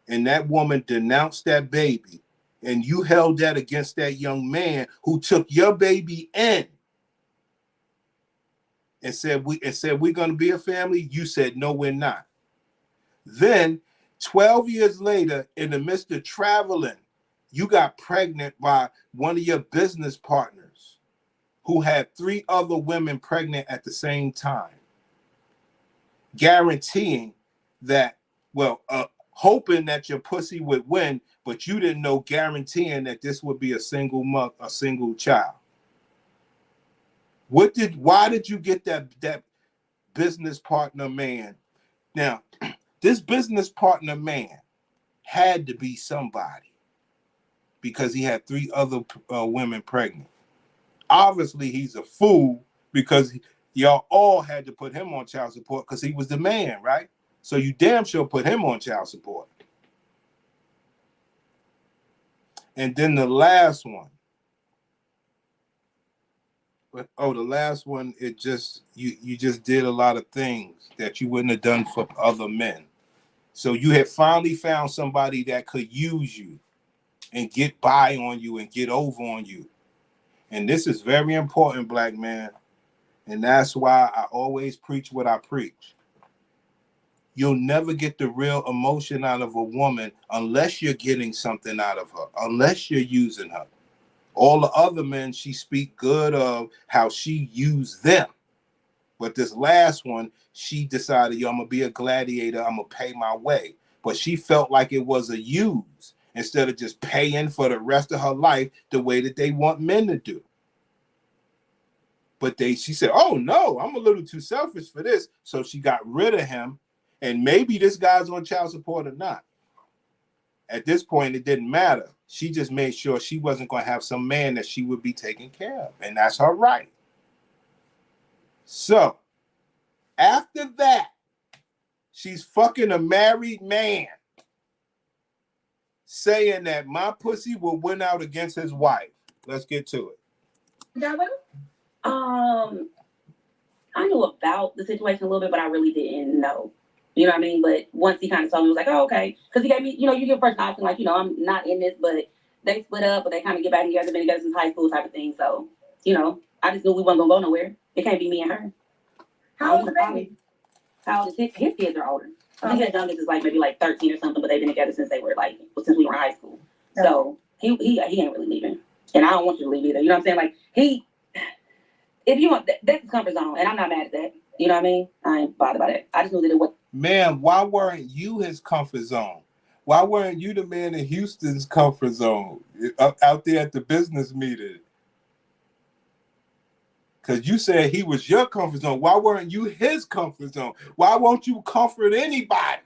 And that woman denounced that baby. And you held that against that young man who took your baby in and said, we're going to be a family. You said, no, we're not. Then 12 years later, in the midst of traveling, you got pregnant by one of your business partners who had 3 other women pregnant at the same time, guaranteeing that, hoping that your pussy would win, but you didn't know, guaranteeing that this would be a single child. Why did you get that business partner man? Now, this business partner man had to be somebody because he had 3 other women pregnant. Obviously, he's a fool because y'all all had to put him on child support because he was the man, right? So you damn sure put him on child support. And then the last one. The last one, it just, you just did a lot of things that you wouldn't have done for other men. So you had finally found somebody that could use you and get by on you and get over on you. And this is very important, black man. And that's why I always preach what I preach. You'll never get the real emotion out of a woman unless you're getting something out of her, unless you're using her. All the other men, she speak good of how she used them. But this last one, she decided, I'm going to be a gladiator. I'm going to pay my way. But she felt like it was a use instead of just paying for the rest of her life the way that they want men to do. But she said, oh, no, I'm a little too selfish for this. So she got rid of him. And maybe this guy's on child support or not. At this point, it didn't matter. She just made sure she wasn't going to have some man that she would be taking care of. And that's her right. So, after that, she's fucking a married man, saying that my pussy will win out against his wife. Let's get to it. Got one? I knew about the situation a little bit, but I really didn't know. You know what I mean? But once he kind of told me, it was like, oh, okay. Because he gave me, you give first option, like, I'm not in this, but they split up, but they kind of get back together, been together since high school type of thing. So, I just knew we wasn't going to go nowhere. It can't be me and her. How old is the baby? How old is his kids are older. I think his youngest is maybe 13 or something, but they've been together since since we were in high school. Okay. So he ain't really leaving. And I don't want you to leave either. You know what I'm saying? Like if you want, that's his comfort zone, and I'm not mad at that. You know what I mean? I ain't bothered by that. I just knew that it was. Man, why weren't you his comfort zone? Why weren't you the man in Houston's comfort zone out there at the business meeting? Because you said he was your comfort zone. Why weren't you his comfort zone? Why won't you comfort anybody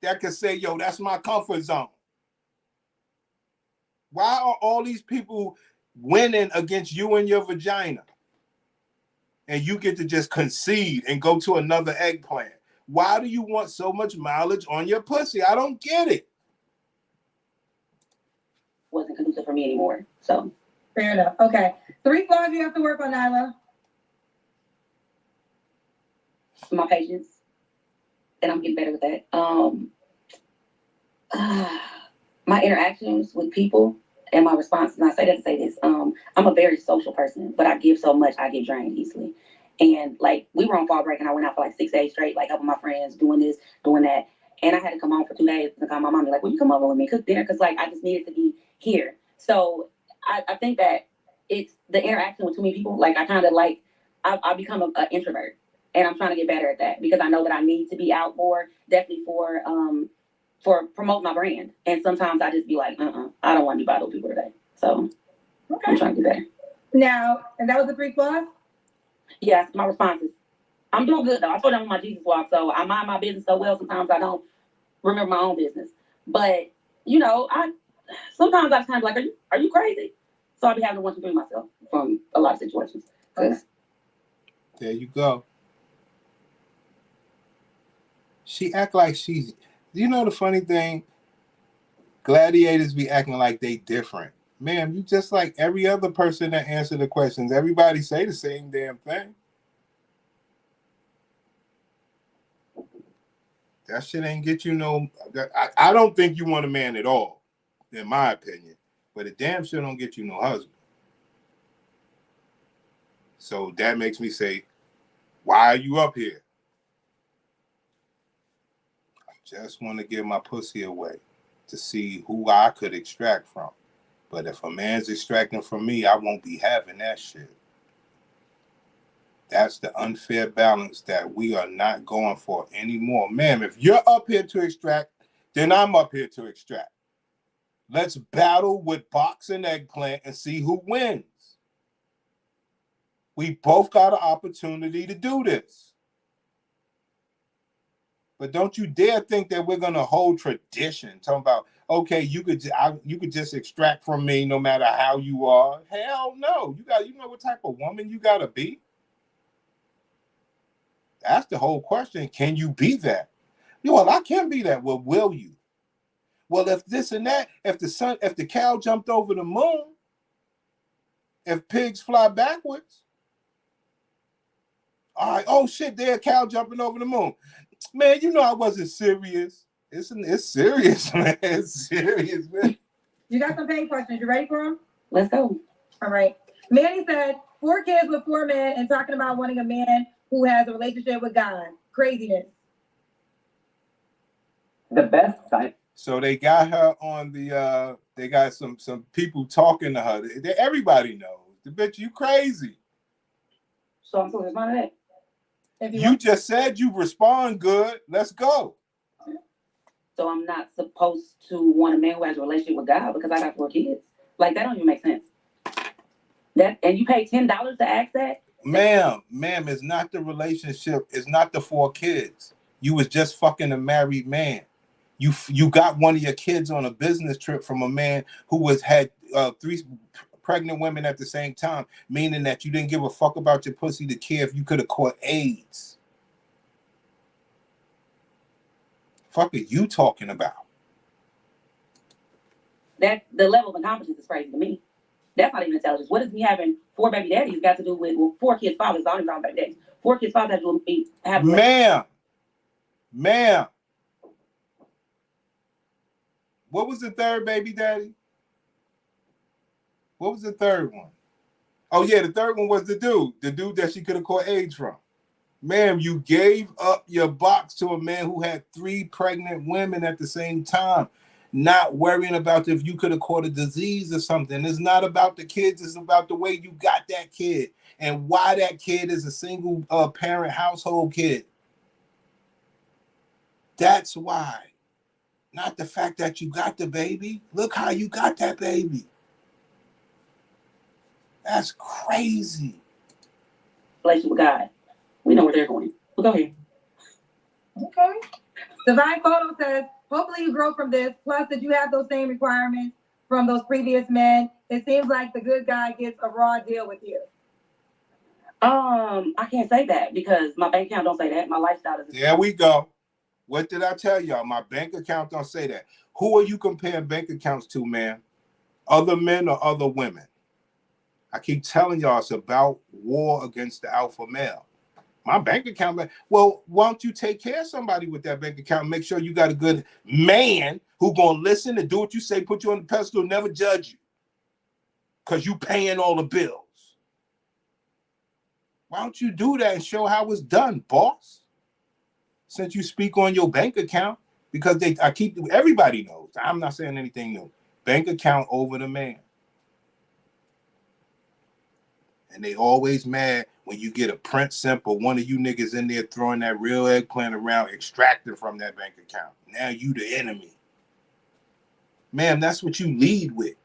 that could say, yo, that's my comfort zone? Why are all these people winning against you and your vagina? And you get to just concede and go to another eggplant. Why do you want so much mileage on your pussy? I don't get it. Wasn't conducive for me anymore. So fair enough. Okay. 3 flaws you have to work on, Nyla. My patience. And I'm getting better with that. My interactions with people and my responses, and I say that to say this, I'm a very social person, but I give so much, I get drained easily. And we were on fall break and I went out for 6 days straight, helping my friends, doing this, doing that. And I had to come home for 2 days and call my mom and be like, will you come over with me, cook dinner? Because I just needed to be here. So I think that it's the interaction with too many people. I kind of I become an introvert, and I'm trying to get better at that because I know that I need to be out more, definitely for promote my brand. And sometimes I just be like, I don't want to be by those people today. So okay. I'm trying to get better. Now, and that was the 3 flaws? Yes, my responses. I'm doing good though. I told them on my Jesus walk, so I mind my business so well. Sometimes I don't remember my own business. But sometimes I just kind of are you crazy? So I'll be having to want to bring myself from a lot of situations. Okay. There you go. She act like she's. The funny thing? Gladiators be acting like they different. Ma'am, you just like every other person that answer the questions. Everybody say the same damn thing. That shit ain't get you no. I don't think you want a man at all, in my opinion. But it damn sure don't get you no husband. So that makes me say, why are you up here? I just want to give my pussy away to see who I could extract from. But if a man's extracting from me, I won't be having that shit. That's the unfair balance that we are not going for anymore. Ma'am, if you're up here to extract, then I'm up here to extract. Let's battle with box and eggplant and see who wins. We both got an opportunity to do this. But don't you dare think that we're going to hold tradition. Talking about, okay, you could just extract from me no matter how you are. Hell no. You know what type of woman you got to be? That's the whole question. Can you be that? Well, I can be that. Well, will you? Well, if this and that, if the cow jumped over the moon, if pigs fly backwards, all right, oh shit, there's a cow jumping over the moon. Man, I wasn't serious. It's serious, man. It's serious, man. You got some paid questions. You ready for them? Let's go. All right. Manny said, 4 kids with 4 men and talking about wanting a man who has a relationship with God. Craziness. The best sign. So they got her on the they got some people talking to her. Everybody knows. The bitch, you crazy. So I'm supposed to respond to that? You just said you respond good. Let's go. So I'm not supposed to want a man who has a relationship with God because I got 4 kids. That don't even make sense. And you pay $10 to ask that? Ma'am, it's not the relationship. It's not the 4 kids. You was just fucking a married man. You got one of your kids on a business trip from a man who had 3 pregnant women at the same time, meaning that you didn't give a fuck about your pussy to care if you could have caught AIDS. Fuck are you talking about? That the level of incompetence is crazy to me. That's not even intelligence. What does me having 4 baby daddies got to do with 4 kids' fathers? I don't even know baby daddies. 4 kids' fathers have to do with me having. Ma'am. What was the third baby daddy? What was the third one? Oh yeah, the third one was the dude that she could have caught AIDS from. Ma'am, you gave up your box to a man who had 3 pregnant women at the same time, not worrying about if you could have caught a disease or something. It's not about the kids, it's about the way you got that kid and why that kid is a single parent household kid. That's why. Not the fact that you got the baby. Look how you got that baby. That's crazy. Relationship with God. We know where they're going. Well, go ahead. Okay. Divine Photo says, hopefully you grow from this. Plus, that you have those same requirements from those previous men. It seems like the good guy gets a raw deal with you. I can't say that because my bank account don't say that. My lifestyle doesn't. There we go. What did I tell y'all? My bank account don't say that. Who are you comparing bank accounts to, man? Other men or other women? I keep telling y'all it's about war against the alpha male. My bank account, well, why don't you take care of somebody with that bank account? Make sure you got a good man who gonna listen and do what you say, put you on the pedestal, never judge you. Because you paying all the bills. Why don't you do that and show how it's done, boss? Since you speak on your bank account, because everybody knows. I'm not saying anything new. Bank account over the man. And they always mad when you get a print simple, one of you niggas in there throwing that real eggplant around, extracting from that bank account. Now you the enemy. Ma'am, that's what you lead with.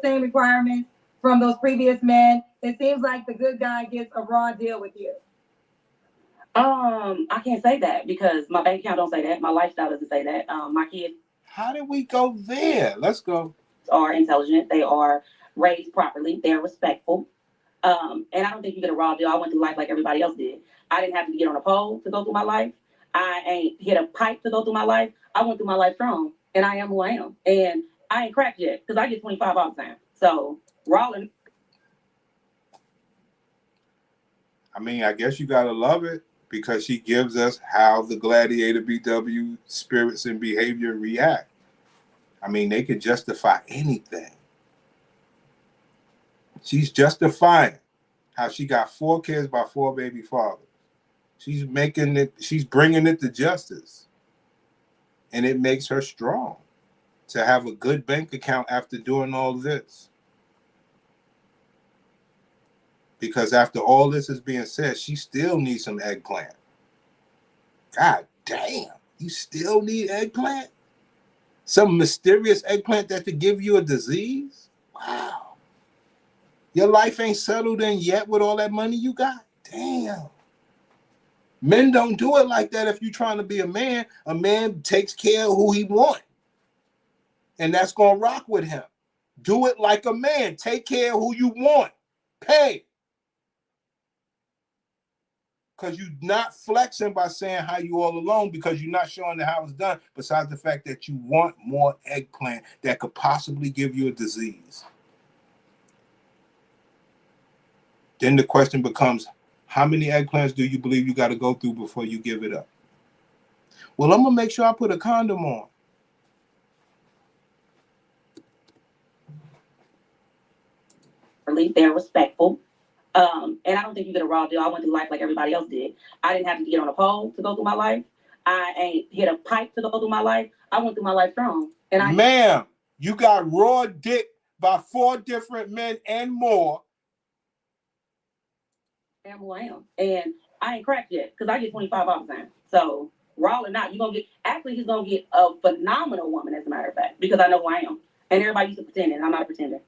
Same requirements from those previous men. It seems like the good guy gets a raw deal with you. I can't say that because my bank account don't say that. My lifestyle doesn't say that. My kids. How did we go there? Let's go. Are intelligent. They are raised properly. They're respectful. And I don't think you get a raw deal. I went through life like everybody else did. I didn't have to get on a pole to go through my life. I ain't hit a pipe to go through my life. I went through my life strong, and I am who I am. And I ain't cracked yet because I get 25 all the time. So Rollin. I mean, I guess you gotta love it because she gives us how the Gladiator BW spirits and behavior react. I mean, they could justify anything. She's justifying how she got 4 kids by 4 baby fathers. She's bringing it to justice. And it makes her strong to have a good bank account after doing all this. Because after all this is being said, she still needs some eggplant. God damn, you still need eggplant? Some mysterious eggplant that could give you a disease? Wow. Your life ain't settled in yet with all that money you got? Damn. Men don't do it like that if you're trying to be a man. A man takes care of who he wants. And that's going to rock with him. Do it like a man. Take care of who you want. Pay. Because you're not flexing by saying how you all alone because you're not showing how it's done, besides the fact that you want more eggplant that could possibly give you a disease. Then the question becomes, how many eggplants do you believe you got to go through before you give it up? Well, I'm going to make sure I put a condom on. They're respectful. And I don't think you get a raw deal. I went through life like everybody else did. I didn't have to get on a pole to go through my life. I ain't hit a pipe to go through my life. I went through my life strong. And Ma'am, you got raw dick by 4 different men and more. I am who I am. And I ain't cracked yet because I get 25 all the time. So raw or not, he's going to get a phenomenal woman, as a matter of fact, because I know who I am. And everybody used to pretend, and I'm not a pretender.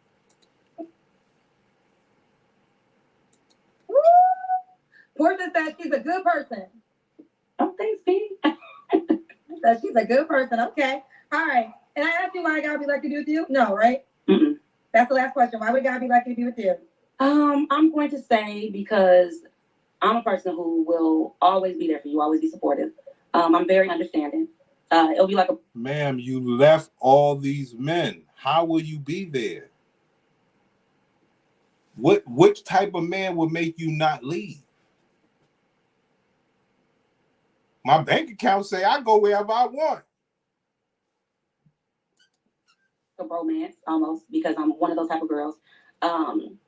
Portia says she's a good person. Oh, thanks, P. So she's a good person. Okay. All right. And I asked you why God be lucky to be with you? No, right? Mm-mm. That's the last question. Why would God be lucky to be with you? I'm going to say because I'm a person who will always be there for you, always be supportive. I'm very understanding. It'll be like a Ma'am, you left all these men. How will you be there? Which type of man would make you not leave? My bank account say I go wherever I want. romance almost because I'm one of those type of girls. I'm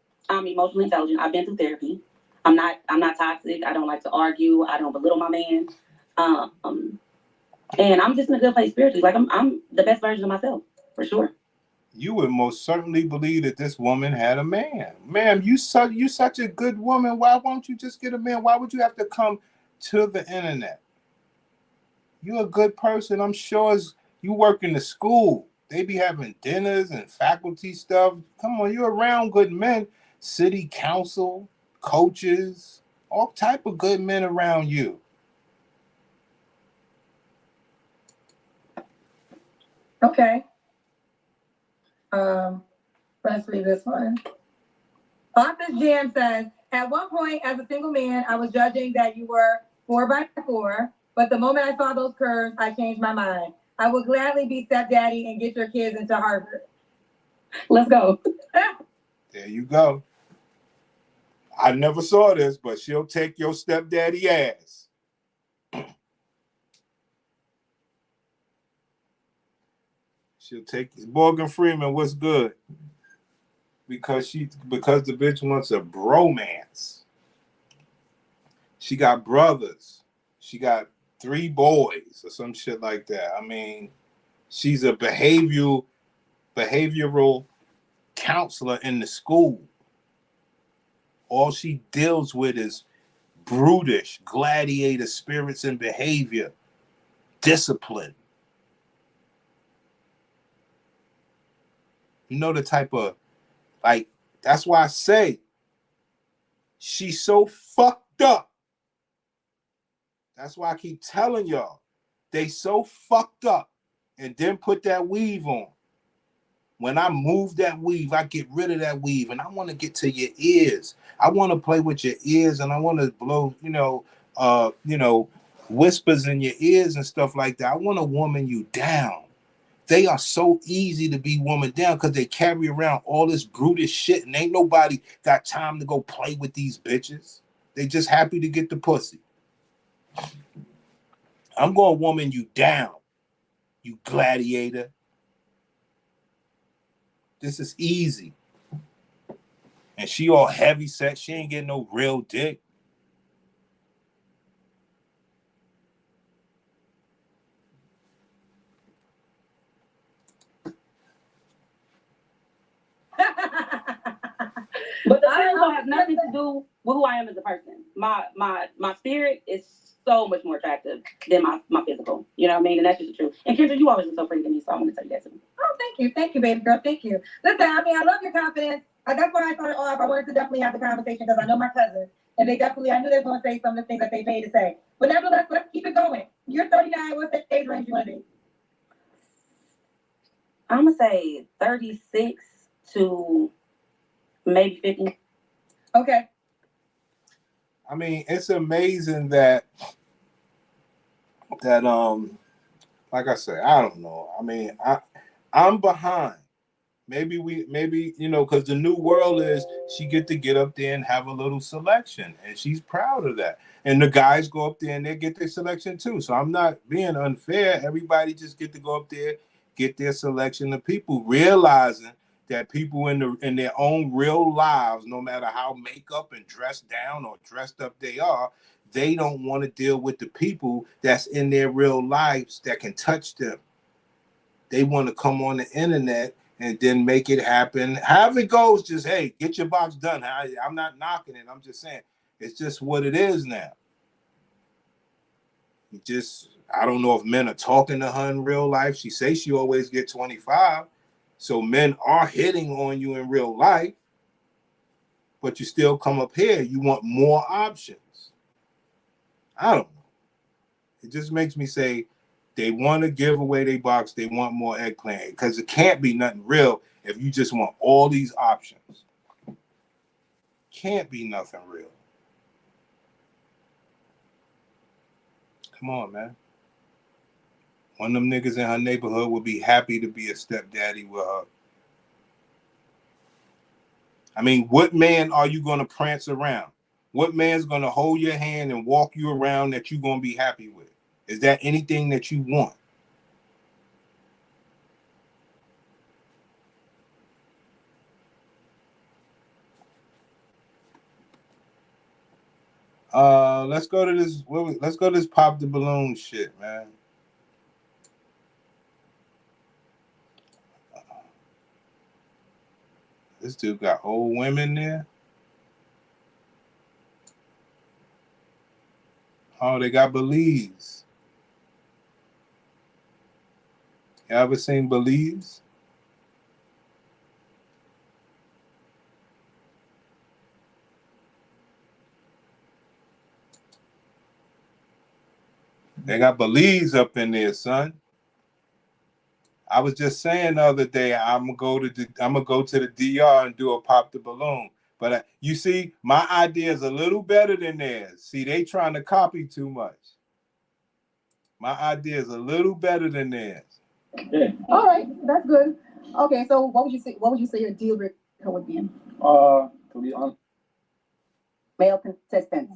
emotionally intelligent. I've been through therapy. I'm not toxic. I don't like to argue. I don't belittle my man. And I'm just in a good place spiritually. Like I'm the best version of myself for sure. You would most certainly believe that this woman had a man. Ma'am, you such a good woman. Why won't you just get a man? Why would you have to come to the internet? You're a good person. I'm sure you work in the school. They be having dinners and faculty stuff. Come on, you're around good men. City council, coaches, all type of good men around you. Okay. Let's read this one. Office Jam says, at one point as a single man, I was judging that you were 4x4, but the moment I saw those curves, I changed my mind. I would gladly be stepdaddy and get your kids into Harvard. Let's go. There you go. I never saw this, but she'll take your stepdaddy ass. She'll take Morgan Freeman. What's good? Because the bitch wants a bromance. She got brothers. She got 3 boys or some shit like that. I mean, she's a behavioral counselor in the school. All she deals with is brutish gladiator spirits and behavior, discipline. You know the type of, like, that's why I say she's so fucked up. That's why I keep telling y'all, they so fucked up. And then put that weave on. When I move that weave, I get rid of that weave, and I want to get to your ears. I want to play with your ears, and I want to blow, whispers in your ears and stuff like that. I want to woman you down. They are so easy to be woman down because they carry around all this brutish shit, and ain't nobody got time to go play with these bitches. They just happy to get the pussy. I'm going to woman you down, you gladiator. This is easy. And she all heavy set. She ain't getting no real dick. But the physical has nothing to do with who I am as a person. My spirit is so much more attractive than my physical. You know what I mean? And that's just the truth. And Kendra, you always look so pretty to me, so I want to tell you that too. Oh, thank you, baby girl, thank you. Listen, I mean, I love your confidence. That's why I started off. I wanted to definitely have the conversation because I know my cousins, and I knew they were going to say some of the things that they paid to say. But nevertheless, let's keep it going. You're 39. What's the age range you want to be? I'm gonna say 36 to maybe 50. Okay. I mean, it's amazing that like I said, I don't know. I mean, I'm behind. Maybe because the new world is she get up there and have a little selection, and she's proud of that. And the guys go up there and they get their selection too. So I'm not being unfair. Everybody just get to go up there, get their selection of people, realizing that people in their own real lives, no matter how makeup and dressed down or dressed up they are, they don't want to deal with the people that's in their real lives that can touch them. They want to come on the internet and then make it happen. However it goes, just, hey, get your box done. I'm not knocking it. I'm just saying it's just what it is now. I don't know if men are talking to her in real life. She says she always get 25. So men are hitting on you in real life, but you still come up here. You want more options. I don't know. It just makes me say they want to give away their box. They want more eggplant because it can't be nothing real if you just want all these options. Can't be nothing real. Come on, man. One of them niggas in her neighborhood would be happy to be a stepdaddy with her. I mean, what man are you going to prance around? What man's going to hold your hand and walk you around that you're going to be happy with? Is that anything that you want? Let's go to this. Let's go to this pop the balloon shit, man. This dude got old women there. Oh, they got Belize. You ever seen Belize? They got Belize up in there, son. I was just saying the other day I'm gonna go to the DR and do a pop the balloon. But you see, my idea is a little better than theirs. See, they trying to copy too much. My idea is a little better than theirs. Yeah. All right, that's good. Okay, so what would you say? What would you say your deal breaker would be? To be honest, Male contestants.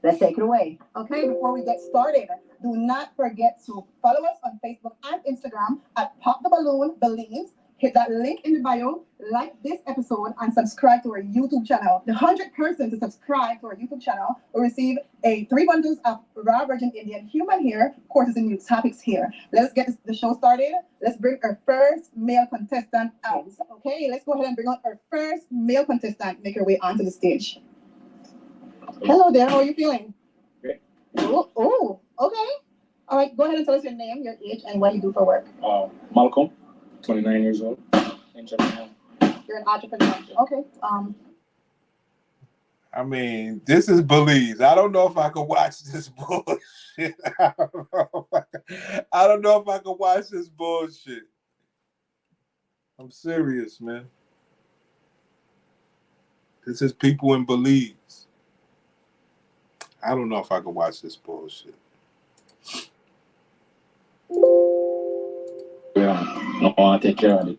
Let's take it away. Okay, before we get started, do not forget to follow us on Facebook and Instagram at Pop the Balloon Believes. Hit that link in the bio, like this episode, and subscribe to our YouTube channel. The 100th person to subscribe to our YouTube channel will receive 3 bundles of raw virgin Indian human hair, courses and new topics here. Let's get the show started. Let's bring our first male contestant out. Okay, let's go ahead and bring out our first male contestant. Make your way onto the stage. Hello there, how are you feeling? Great. Oh, okay. All right, go ahead and tell us your name, your age, and what you do for work. Malcolm, 29 years old. Entrepreneur. You're an entrepreneur. Okay. I mean, this is Belize. I don't know if I can watch this bullshit. I don't know if I can watch this bullshit. I'm serious, man. This is people in Belize. I don't know if I can watch this bullshit. Yeah, no, I want to take care of it.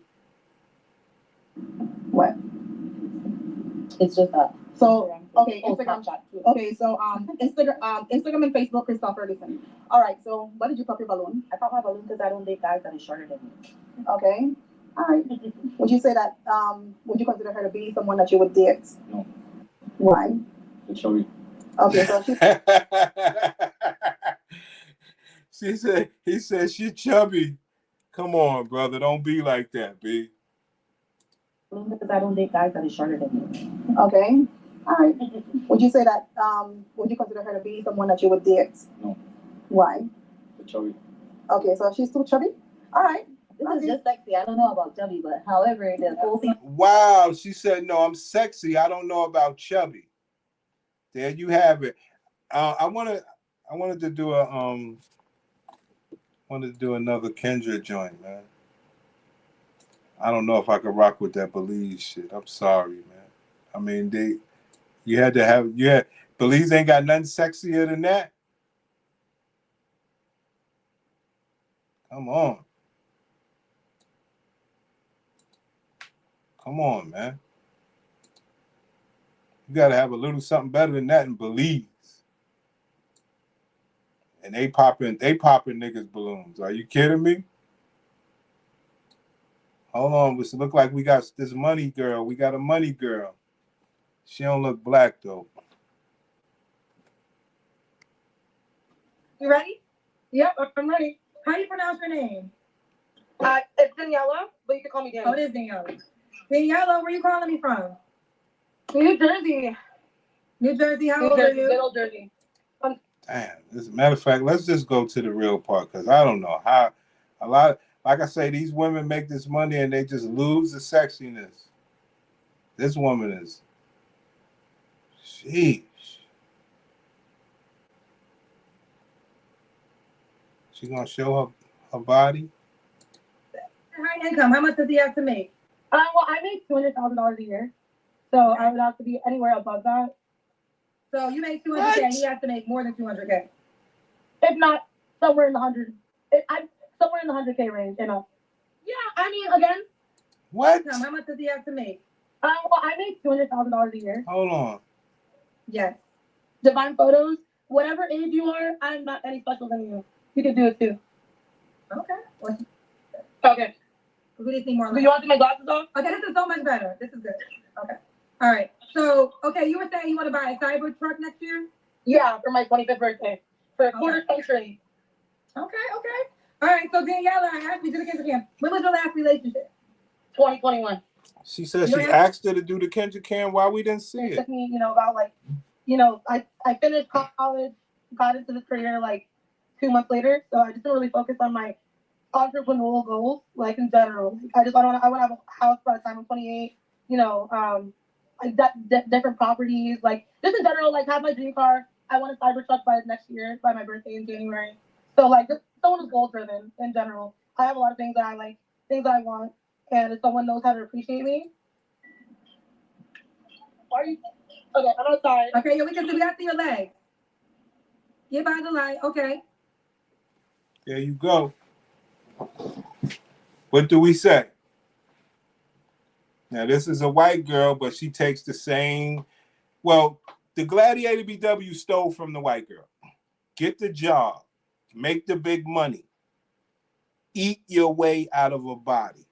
What? It's just that. So, okay, Instagram chat. Okay, so Instagram and Facebook, Christopher, listen. All right, so what did you pop your balloon? I pop my balloon because I don't date guys that are shorter than me. Okay. All right. Would you say that, would you consider her to be someone that you would date? No. Why? It's showy. Okay, so he said she chubby. Come on, brother. Don't be like that, B. Because I don't date guys that are shorter than me. Okay. All right. Would you say that, would you consider her to be someone that you would date? No. Why? It's showy. Okay, so she's too chubby? All right. This is just sexy. I don't know about chubby, but however, the whole thing. Wow, she said, no, I'm sexy. I don't know about chubby. There you have it. I wanted to do another Kendra joint, man. I don't know if I could rock with that Belize shit. I'm sorry, man. I mean, Belize ain't got nothing sexier than that. Come on. Come on, man. You gotta have a little something better than that in Belize. And they popping niggas balloons. Are you kidding me? Hold on, it look like we got this money girl. We got a money girl. She don't look black though. You ready? Yep, I'm ready. How do you pronounce your name? It's Daniela, but you can call me Daniela. Oh, it is Daniela. Daniela, where you calling me from? New Jersey. New Jersey, how old are you? Good old Jersey. Damn. As a matter of fact, let's just go to the real part because I don't know how like I say, these women make this money and they just lose the sexiness. This woman is, sheesh. She gonna show her body. High income. How much does he have to make? Well, I make $200,000 a year, so I would have to be anywhere above that. So you make 200K. He has to make more than 200K. If not, somewhere in the hundred. I'm somewhere in the 100K range, you know. Yeah, I mean, again. What? How much does he have to make? Well, I make $200,000 a year. Hold on. Yes. Divine Photos. Whatever age you are, I'm not any special than you. You can do it too. Okay. Okay. We need to see more. Do you want to take my glasses off? Okay, this is so much better. This is good. Okay. All right. So, okay, you were saying you want to buy a cyber truck next year? Yeah, for my 25th birthday. For a quarter century. Okay. All right. So, Daniela, I asked you to the Kendra Cam. When was your last relationship? 2021. She said she asked her to do the Kendra Cam. Why we didn't see it? It took me, about I finished college, got into this career like 2 months later. So I just didn't really focus on my entrepreneurial goals, like in general. I want to have a house by the time I'm 28. Different properties, like just in general, like have my dream car. I want a cyber truck by next year, by my birthday in January. So like, just someone who's goal driven in general. I have a lot of things that I like, things that I want, and if someone knows how to appreciate me. Why are you? Okay, I'm outside. Okay, yeah, we got to see your legs. Get by the light. Okay. There you go. What do we say? Now, this is a white girl, but she takes the same. Well, the Gladiator BW stole from the white girl. Get the job. Make the big money. Eat your way out of a body.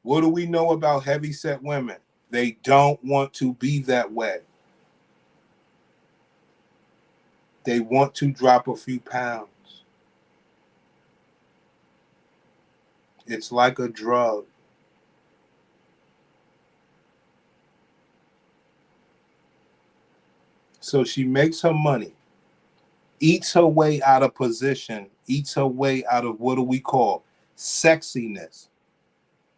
What do we know about heavyset women? They don't want to be that way. They want to drop a few pounds. It's like a drug. So she makes her money, eats her way out of position, eats her way out of what do we call sexiness.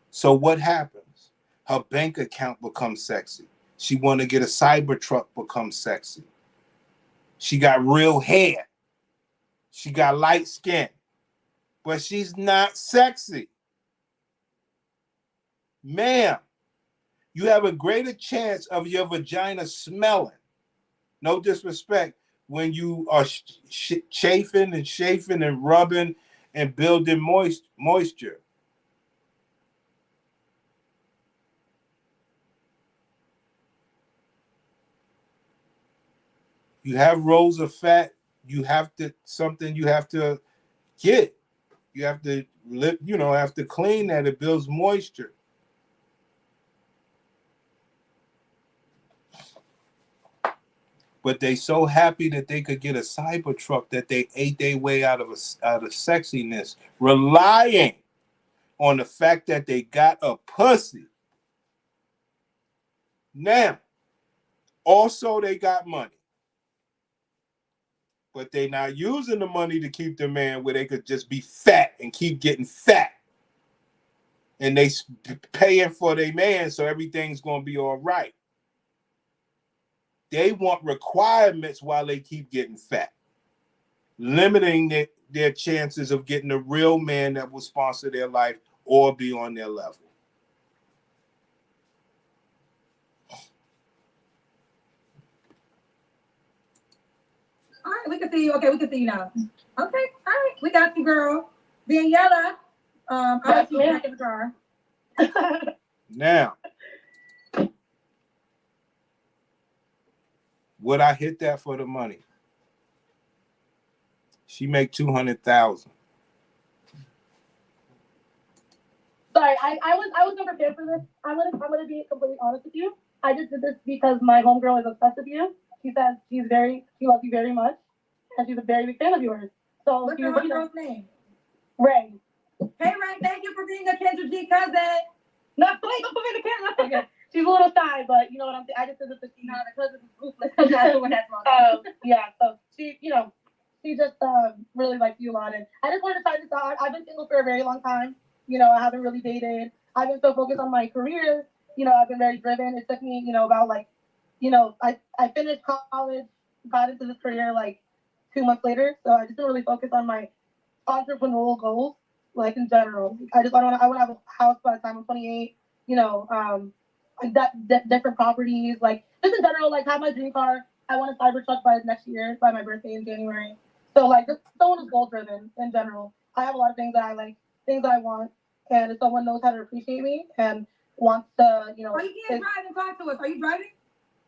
So what happens? Her bank account becomes sexy. She want to get a cyber truck, becomes sexy. She got real hair. She got light skin, but she's not sexy. Ma'am, you have a greater chance of your vagina smelling. No disrespect, when you are chafing and rubbing and building moisture. You have rolls of fat, you have to get. You have to have to clean that. It builds moisture. But they so happy that they could get a cyber truck that they ate their way out of sexiness, relying on the fact that they got a pussy. Now, also they got money, but they not using the money to keep the man where they could just be fat and keep getting fat, and they paying for their man, so everything's gonna be all right. They want requirements while they keep getting fat, limiting their chances of getting a real man that will sponsor their life or be on their level. All right, we can see you. Okay, we can see you now. Okay, all right, we got you, girl. Daniela, I'll let you back in the car. Now, would I hit that for the money? She make $200,000. Sorry, I was not prepared for this. I'm gonna be completely honest with you. I just did this because my homegirl is obsessed with you. She says she loves you very much, and she's a very big fan of yours. So what's your homegirl's name? Ray. Hey Ray, thank you for being a Kendra G cousin. No, please don't put me in the camera. Okay. She's a little shy, but you know what I'm saying. I just did this to see. The cousin is ruthless. That's when that's wrong. Yeah. So she just really likes you a lot, and I just wanted to try this out. I've been single for a very long time. I haven't really dated. I've been so focused on my career. I've been very driven. It took me, about I finished college, got into this career like 2 months later. So I just been really focused on my entrepreneurial goals, like in general. I want to have a house by the time I'm 28. You know, like different properties, like just in general, like have my dream car. I want a cyber truck by next year, by my birthday in January. So like just someone who's goal driven in general. I have a lot of things that I like, things that I want, and if someone knows how to appreciate me and wants to, you know. Oh, you can't drive and talk to us. Are you driving?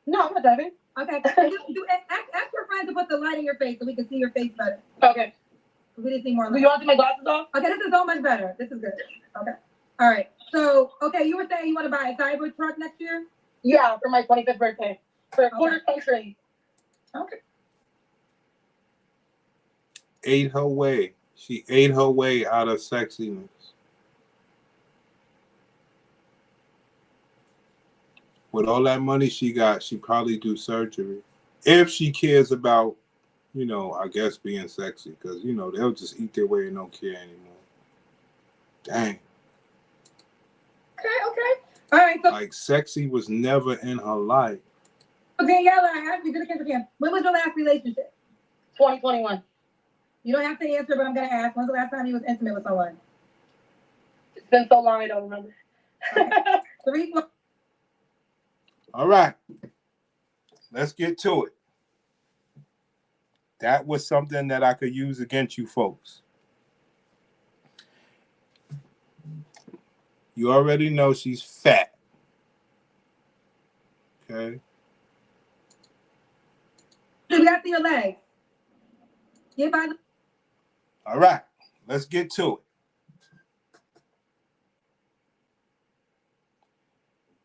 No, I'm not driving. Okay. Ask your friend to put the light in your face so we can see your face better. Okay. We didn't see more light. Do you want to take my glasses off? Okay, this is so much better. This is good. Okay. All right. So, okay, you were saying you want to buy a cyber truck next year? Yeah, for my 25th birthday. For a quarter century. Okay. Ate her way. She ate her way out of sexiness. With all that money she got, she probably do surgery. If she cares about, you know, I guess being sexy. Because, you know, they'll just eat their way and don't care anymore. Dang. Okay. All right. So, like, sexy was never in her life. Daniela, I asked you, just again, when was your last relationship? 2021. You don't have to answer, but I'm going to ask. When's the last time you was intimate with someone? It's been so long, I don't remember. Okay. 3, 4. All right. Let's get to it. That was something that I could use against you folks. You already know she's fat. Okay. You got to your legs. Get by the. All right. Let's get to it.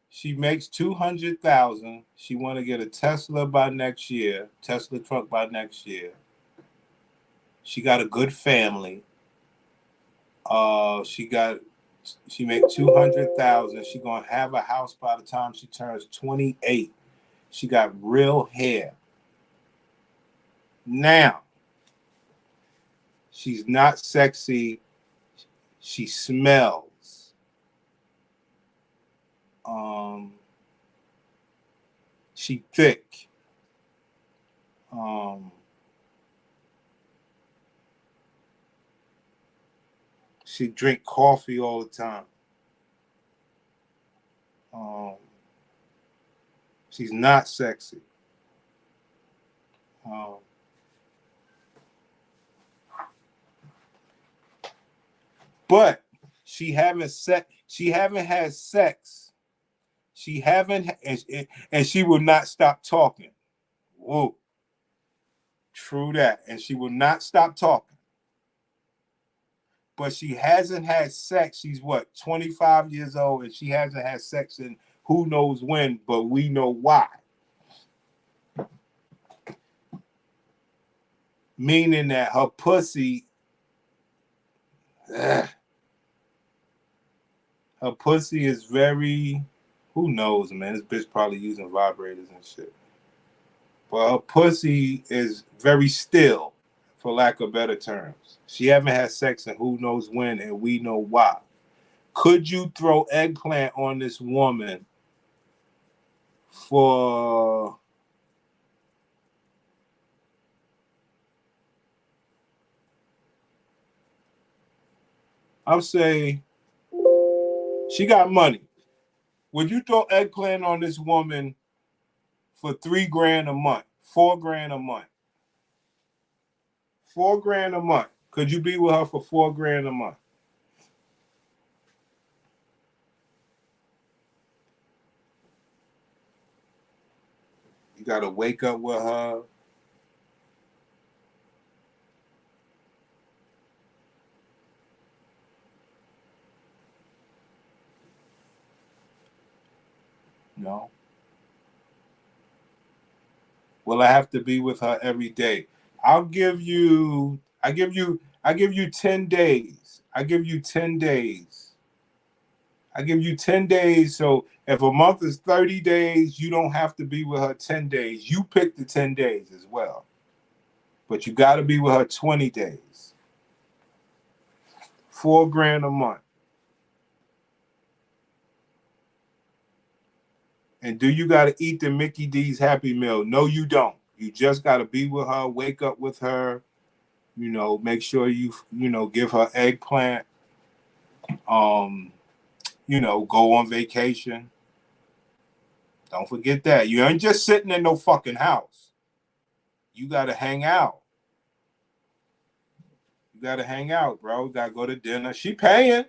She makes $200,000. She want to get a Tesla by next year, Tesla truck by next year. She got a good family. She make $200,000. She gonna have a house by the time she turns 28. She got real hair. Now, she's not sexy. She smells. She thick. She drink coffee all the time. She's not sexy. But she haven't had sex. She haven't, and she will not stop talking. Whoa. True that. And she will not stop talking. But she hasn't had sex. She's what, 25 years old, and she hasn't had sex in who knows when, but we know why. Meaning that her pussy, her pussy is very, who knows, man? This bitch probably using vibrators and shit. But her pussy is very still, for lack of better terms. She haven't had sex in who knows when, and we know why. Could you throw eggplant on this woman for I'll say she got money. Would you throw eggplant on this woman for $3,000 a month, $4,000 a month? $4,000 a month. Could you be with her for $4,000 a month? You gotta wake up with her. No. Will I have to be with her every day? I give you 10 days. I give you 10 days. I give you 10 days. So if a month is 30 days, you don't have to be with her 10 days. You pick the 10 days as well. But you got to be with her 20 days. $4,000 a month. And do you got to eat the Mickey D's Happy Meal? No, you don't. You just got to be with her, wake up with her, you know, make sure you know, give her eggplant, you know, go on vacation. Don't forget that. You ain't just sitting in no fucking house. You got to hang out. You got to hang out, bro. You got to go to dinner. She paying.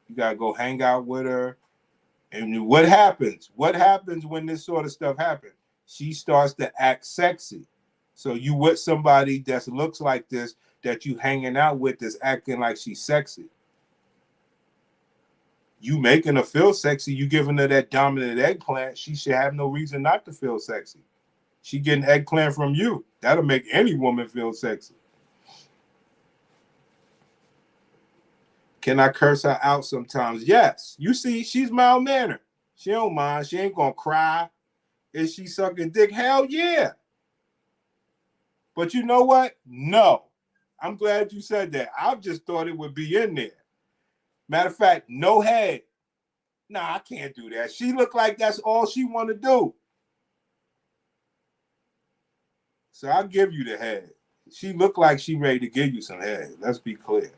You got to go hang out with her. And what happens? What happens when this sort of stuff happens? She starts to act sexy. So you with somebody that looks like this, that you hanging out with, is acting like she's sexy. You making her feel sexy. You giving her that dominant eggplant. She should have no reason not to feel sexy. She getting eggplant from you. That'll make any woman feel sexy. Can I curse her out sometimes? Yes. You see, she's mild-mannered. She don't mind. She ain't gonna cry. Is she sucking dick? Hell yeah. But you know what? No. I'm glad you said that. I just thought it would be in there. Matter of fact, no head. Nah, I can't do that. She look like that's all she want to do. So I'll give you the head. She look like she ready to give you some head. Let's be clear.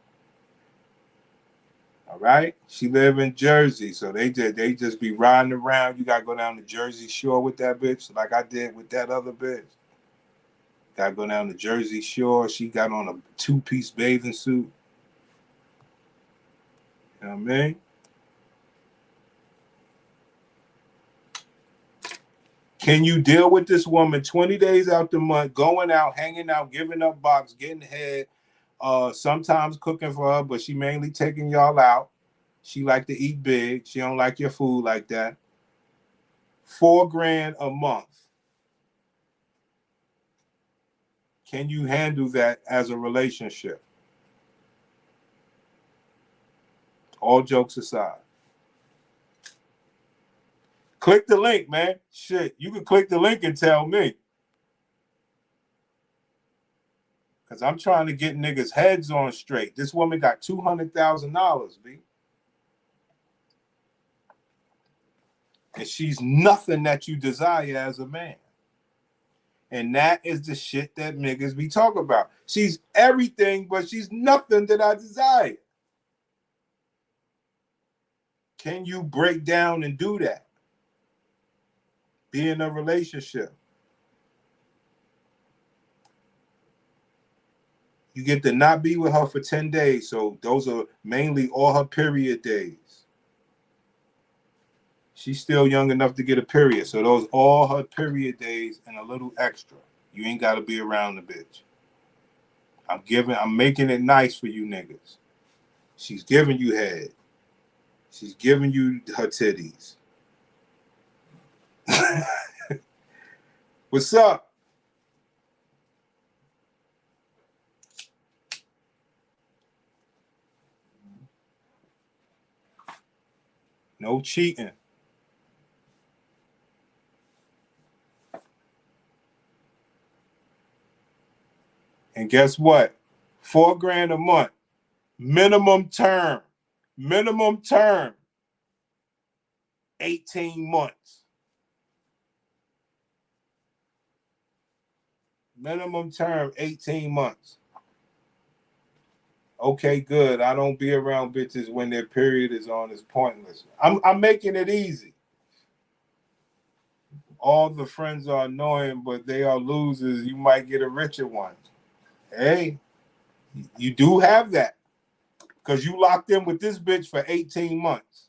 All right? She live in Jersey, so they just be riding around. You got to go down to Jersey Shore with that bitch, like I did with that other bitch. Got to go down to Jersey Shore. She got on a two-piece bathing suit. You know what I mean? Can you deal with this woman 20 days out the month, going out, hanging out, giving up box, getting head, sometimes cooking for her, but she mainly taking y'all out. She like to eat big. She don't like your food like that. $4,000 a month. Can you handle that as a relationship? All jokes aside. Click the link, man. Shit, you can click the link and tell me. Because I'm trying to get niggas' heads on straight. This woman got $200,000, B. And she's nothing that you desire as a man. And that is the shit that niggas be talking about. She's everything, but she's nothing that I desire. Can you break down and do that? Be in a relationship. You get to not be with her for 10 days. So those are mainly all her period days. She's still young enough to get a period. So those all her period days and a little extra. You ain't got to be around the bitch. I'm making it nice for you niggas. She's giving you head. She's giving you her titties. What's up? No cheating. And guess what? $4,000 a month. Minimum term. 18 months. Minimum term, 18 months. Okay, good. I don't be around bitches when their period is on. It's pointless. I'm making it easy. All the friends are annoying, but they are losers. You might get a richer one. Hey, you do have that. Because you locked in with this bitch for 18 months.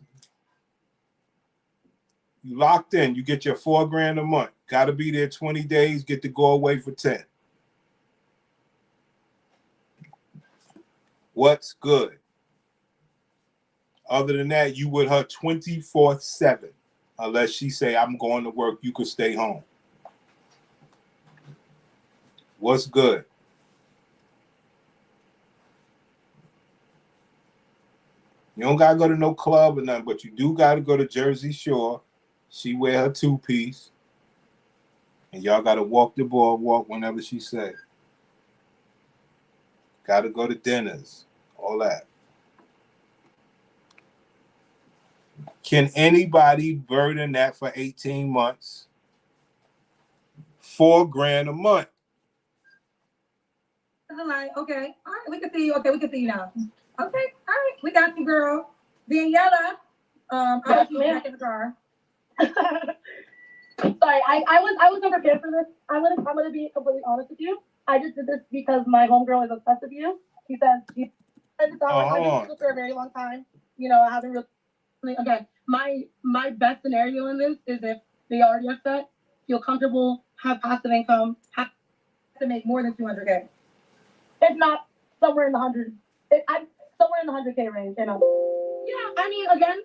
You locked in. You get your $4,000 a month. Got to be there 20 days. Get to go away for 10. What's good? Other than that, you with her 24/7. Unless she say, I'm going to work, you could stay home. What's good? You don't got to go to no club or nothing, but you do got to go to Jersey Shore. She wear her two-piece. And y'all got to walk the boardwalk whenever she say. Got to go to dinners. All that. Can anybody burden that for 18 months? $4 grand a month. Like, okay, all right, we can see you. Okay, we can see you now. Okay, all right, we got you, girl. Daniela, I was back in the car. Sorry, I was not prepared for this. I'm gonna be completely honest with you. I just did this because my homegirl is obsessed with you. She said I've been single for a very long time. You know, I haven't really again. My best scenario in this is if they already are set, feel comfortable, have passive income, have to make more than 200K. If not somewhere in the hundred, I'm somewhere in the 100K range. You know. Yeah, I mean, again,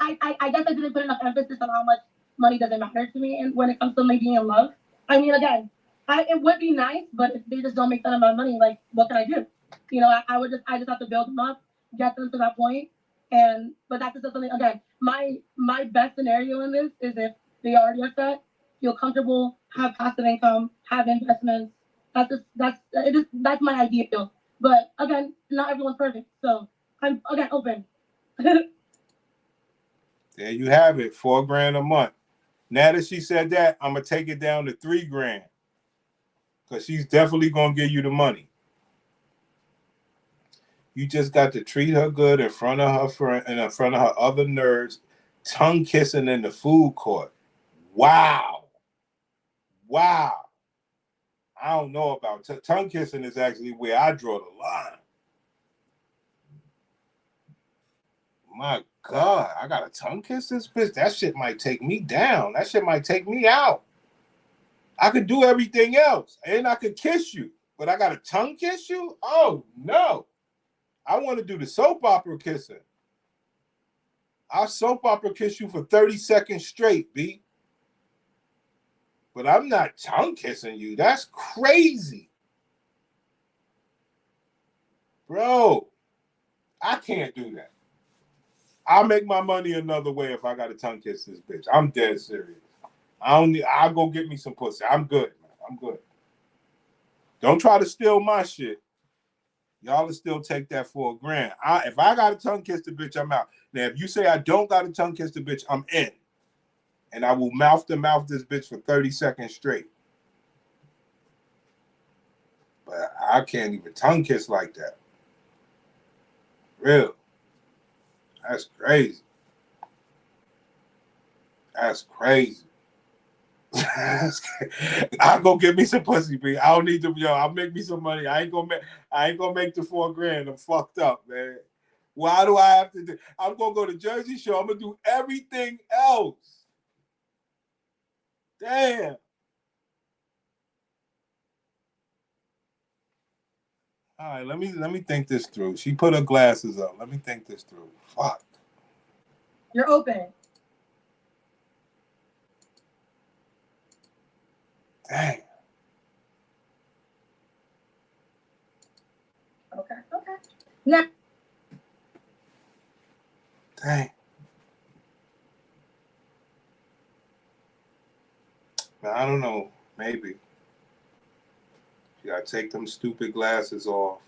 I guess I didn't put enough emphasis on how much money doesn't matter to me, and when it comes to me being in love, I mean, again, it would be nice, but if they just don't make that amount of money, like, what can I do? You know, I just have to build them up, get them to that point, but that's just something. Again, my best scenario in this is if they already are set, feel comfortable, have passive income, have investments. That's my ideal. But again, not everyone's perfect, so I'm again open. There you have it, $4 grand a month. Now that she said that, I'm gonna take it down to $3 grand, because she's definitely gonna give you the money. You just got to treat her good in front of her friend and in front of her other nerds, tongue kissing in the food court. Wow. I don't know about tongue kissing is actually where I draw the line. My God, I gotta tongue kiss this bitch. That shit might take me down. That shit might take me out. I could do everything else, and I could kiss you, but I gotta tongue kiss you? Oh no. I want to do the soap opera kissing. I'll soap opera kiss you for 30 seconds straight, B. But I'm not tongue kissing you. That's crazy. Bro, I can't do that. I'll make my money another way if I got to tongue kiss this bitch. I'm dead serious. I'll go get me some pussy. I'm good, man. I'm good. Don't try to steal my shit. Y'all will still take that $4 grand. If I got to tongue kiss the bitch, I'm out. Now, if you say I don't got to tongue kiss the bitch, I'm in. And I will mouth to mouth this bitch for 30 seconds straight. But I can't even tongue kiss like that. Real. That's crazy. That's crazy. I'll go get me some pussy, B. I don't need to, I'll make me some money. I ain't gonna make the $4 grand. I'm fucked up, man. Why do I have to do? I'm gonna go to Jersey Shore. I'm gonna do everything else. Damn. All right, let me think this through. She put her glasses up. Let me think this through. Fuck. You're open. Dang. Okay. Now. Dang. Now, I don't know. Maybe. She got to take them stupid glasses off.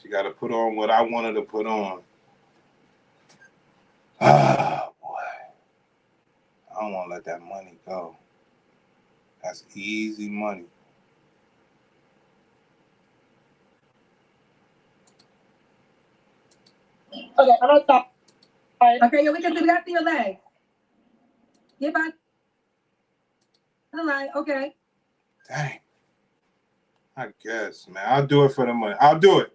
She got to put on what I want her to put on. Ah, boy. I don't want to let that money go. That's easy money. Okay, I'm gonna stop. Okay, we can see your legs. Get by the line. Okay. Dang. I guess, man. I'll do it for the money. I'll do it.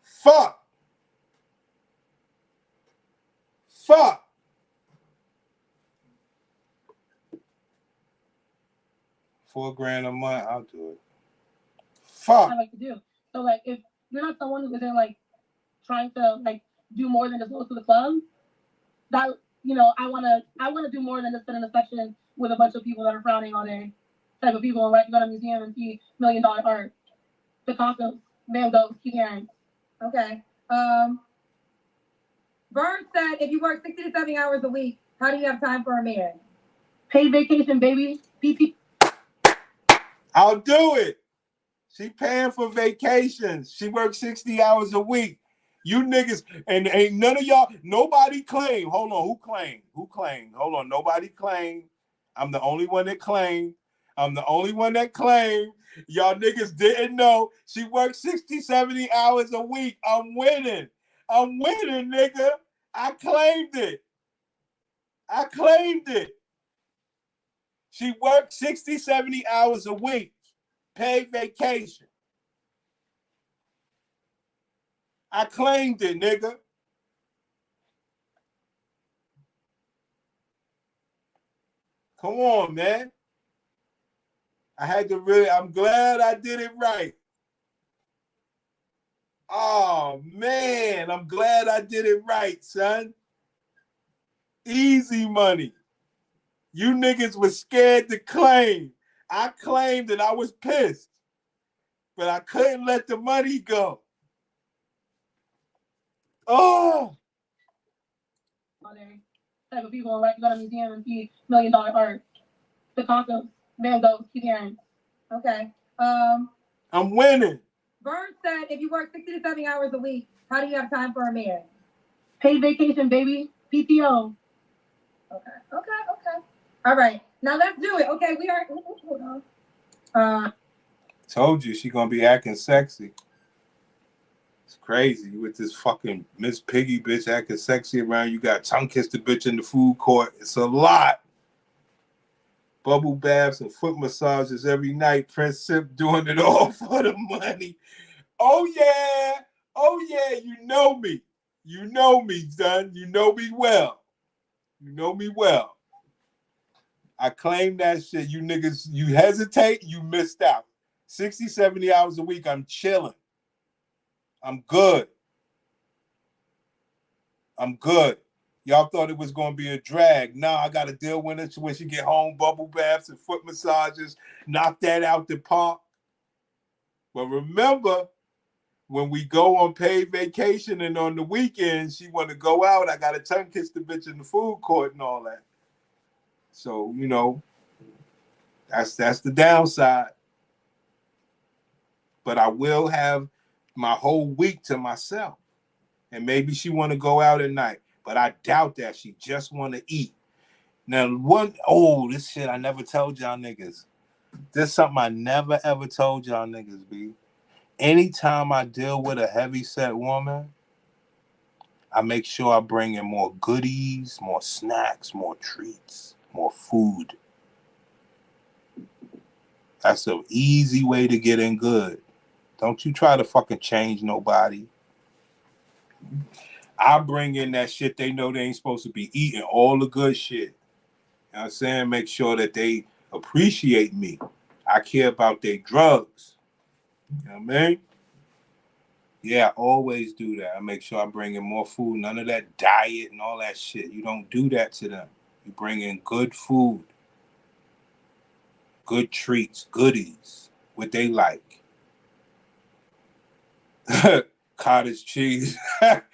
Fuck. $4 grand a month, I'll do it. Fuck. I like to do. So like, if you're not someone who isn't like trying to like do more than just go to the club, that I wanna do more than just sit in a section with a bunch of people that are frowning on a type of people and like go to a museum and see $1 million art. Picasso's, Van Gogh's, Keith Haring's. Okay. Vern said if you work 60 to 70 hours a week, how do you have time for a man? Paid vacation, baby. PT. I'll do it. She paying for vacations. She works 60 hours a week. You niggas, and ain't none of y'all, nobody claim. Hold on, who claimed? Who claimed? Hold on, nobody claimed. I'm the only one that claimed. I'm the only one that claimed. Y'all niggas didn't know. She worked 60, 70 hours a week. I'm winning. I'm winning, nigga. I claimed it. I claimed it. She worked 60, 70 hours a week. Paid vacation. I claimed it, nigga. Come on, man. I had to really, I'm glad I did it right. Oh, man, I'm glad I did it right, son. Easy money. You niggas was scared to claim. I claimed and I was pissed. But I couldn't let the money go. Oh. Type of people like to go to a museum and see $1 million art. The concept, Van Gogh, keep hearing. Okay. I'm winning. Vern said if you work 60 to 70 hours a week, how do you have time for a man? Paid vacation, baby. PTO. Okay. All right. Now let's do it. Okay, we are. Hold on. Told you she gonna be acting sexy. It's crazy with this fucking Miss Piggy bitch acting sexy around. You got tongue kissed the bitch in the food court. It's a lot. Bubble baths and foot massages every night. Prince Sip doing it all for the money. Oh yeah. Oh yeah. You know me. You know me, son. You know me well. You know me well. I claim that shit. You niggas, you hesitate, you missed out. 60, 70 hours a week, I'm chilling. I'm good. I'm good. Y'all thought it was going to be a drag. Nah, I got to deal with it when she get home, bubble baths and foot massages, knock that out the park. But remember, when we go on paid vacation and on the weekends, she want to go out, I got to tongue kiss the bitch in the food court and all that. So, you know, that's the downside. But I will have my whole week to myself. And maybe she want to go out at night. But I doubt that. She just want to eat. Now, this shit I never told y'all niggas. This is something I never, ever told y'all niggas, B. Anytime I deal with a heavy-set woman, I make sure I bring in more goodies, more snacks, more treats, more food. That's an easy way to get in good. Don't you try to fucking change nobody. I bring in that shit they know they ain't supposed to be eating, all the good shit. You know what I'm saying? Make sure that they appreciate me. I care about their drugs. You know what I mean? Yeah, I always do that. I make sure I bring in more food. None of that diet and all that shit. You don't do that to them. You bring in good food, good treats, goodies, what they like. Cottage cheese. Hey,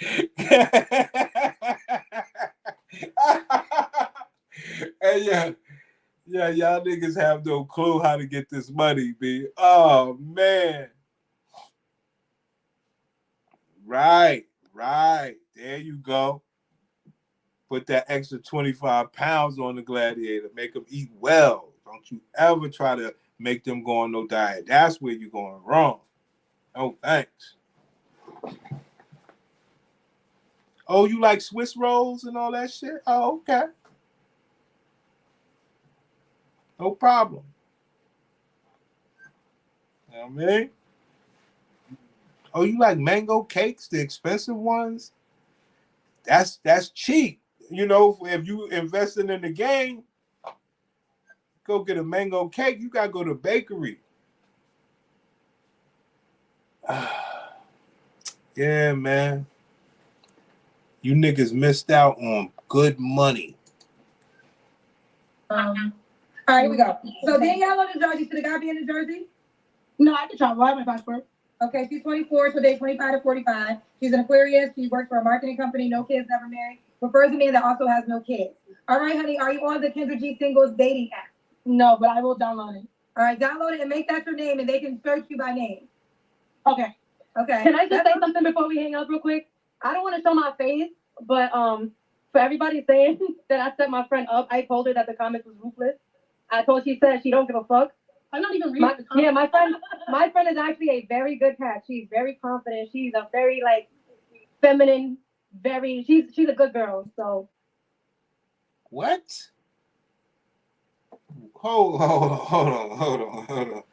yeah, y'all niggas have no clue how to get this money, B. Oh, man. Right. There you go. Put that extra 25 pounds on the gladiator. Make them eat well. Don't you ever try to make them go on no diet. That's where you're going wrong. Oh, thanks. Oh, you like Swiss rolls and all that shit? Oh, okay. No problem. You know what I mean? Oh, you like mango cakes, the expensive ones? That's cheap. You know, if you investing in the game, go get a mango cake. You gotta go to the bakery. Yeah, man. You niggas missed out on good money. All right, here we go. So Danielle in New Jersey. Should the guy be in New Jersey? No, I can travel. I have my passport. Okay, she's 24, so they're 25 to 45. She's an Aquarius. She works for a marketing company. No kids, never married. Prefers a man that also has no kids. All right, honey, are you on the Kendra G Singles dating app? No, but I will download it. All right, download it and make that your name, and they can search you by name. Okay. Okay. Can I just say something before we hang up real quick? I don't want to show my face, but for everybody saying that I set my friend up, I told her that the comments was ruthless. She said she don't give a fuck. I'm not even reading the comments. Yeah, my friend is actually a very good cat. She's very confident. She's a very like feminine, she's a good girl. So what? Hold on.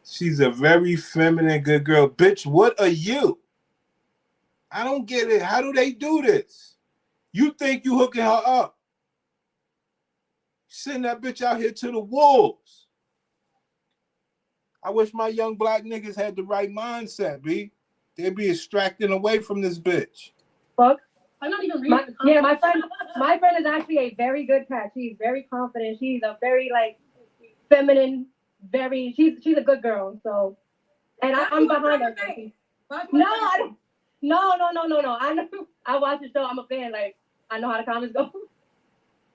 She's a very feminine, good girl. Bitch, what are you? I don't get it. How do they do this? You think you hooking her up? Send that bitch out here to the wolves. I wish my young black niggas had the right mindset, B. They'd be extracting away from this bitch. Fuck. I'm not even reading the comments. Yeah, my friend is actually a very good cat. She's very confident. She's a very like feminine, she's a good girl. So, and I'm behind her. No, I don't. No. I watch the show. I'm a fan. Like I know how the comments go.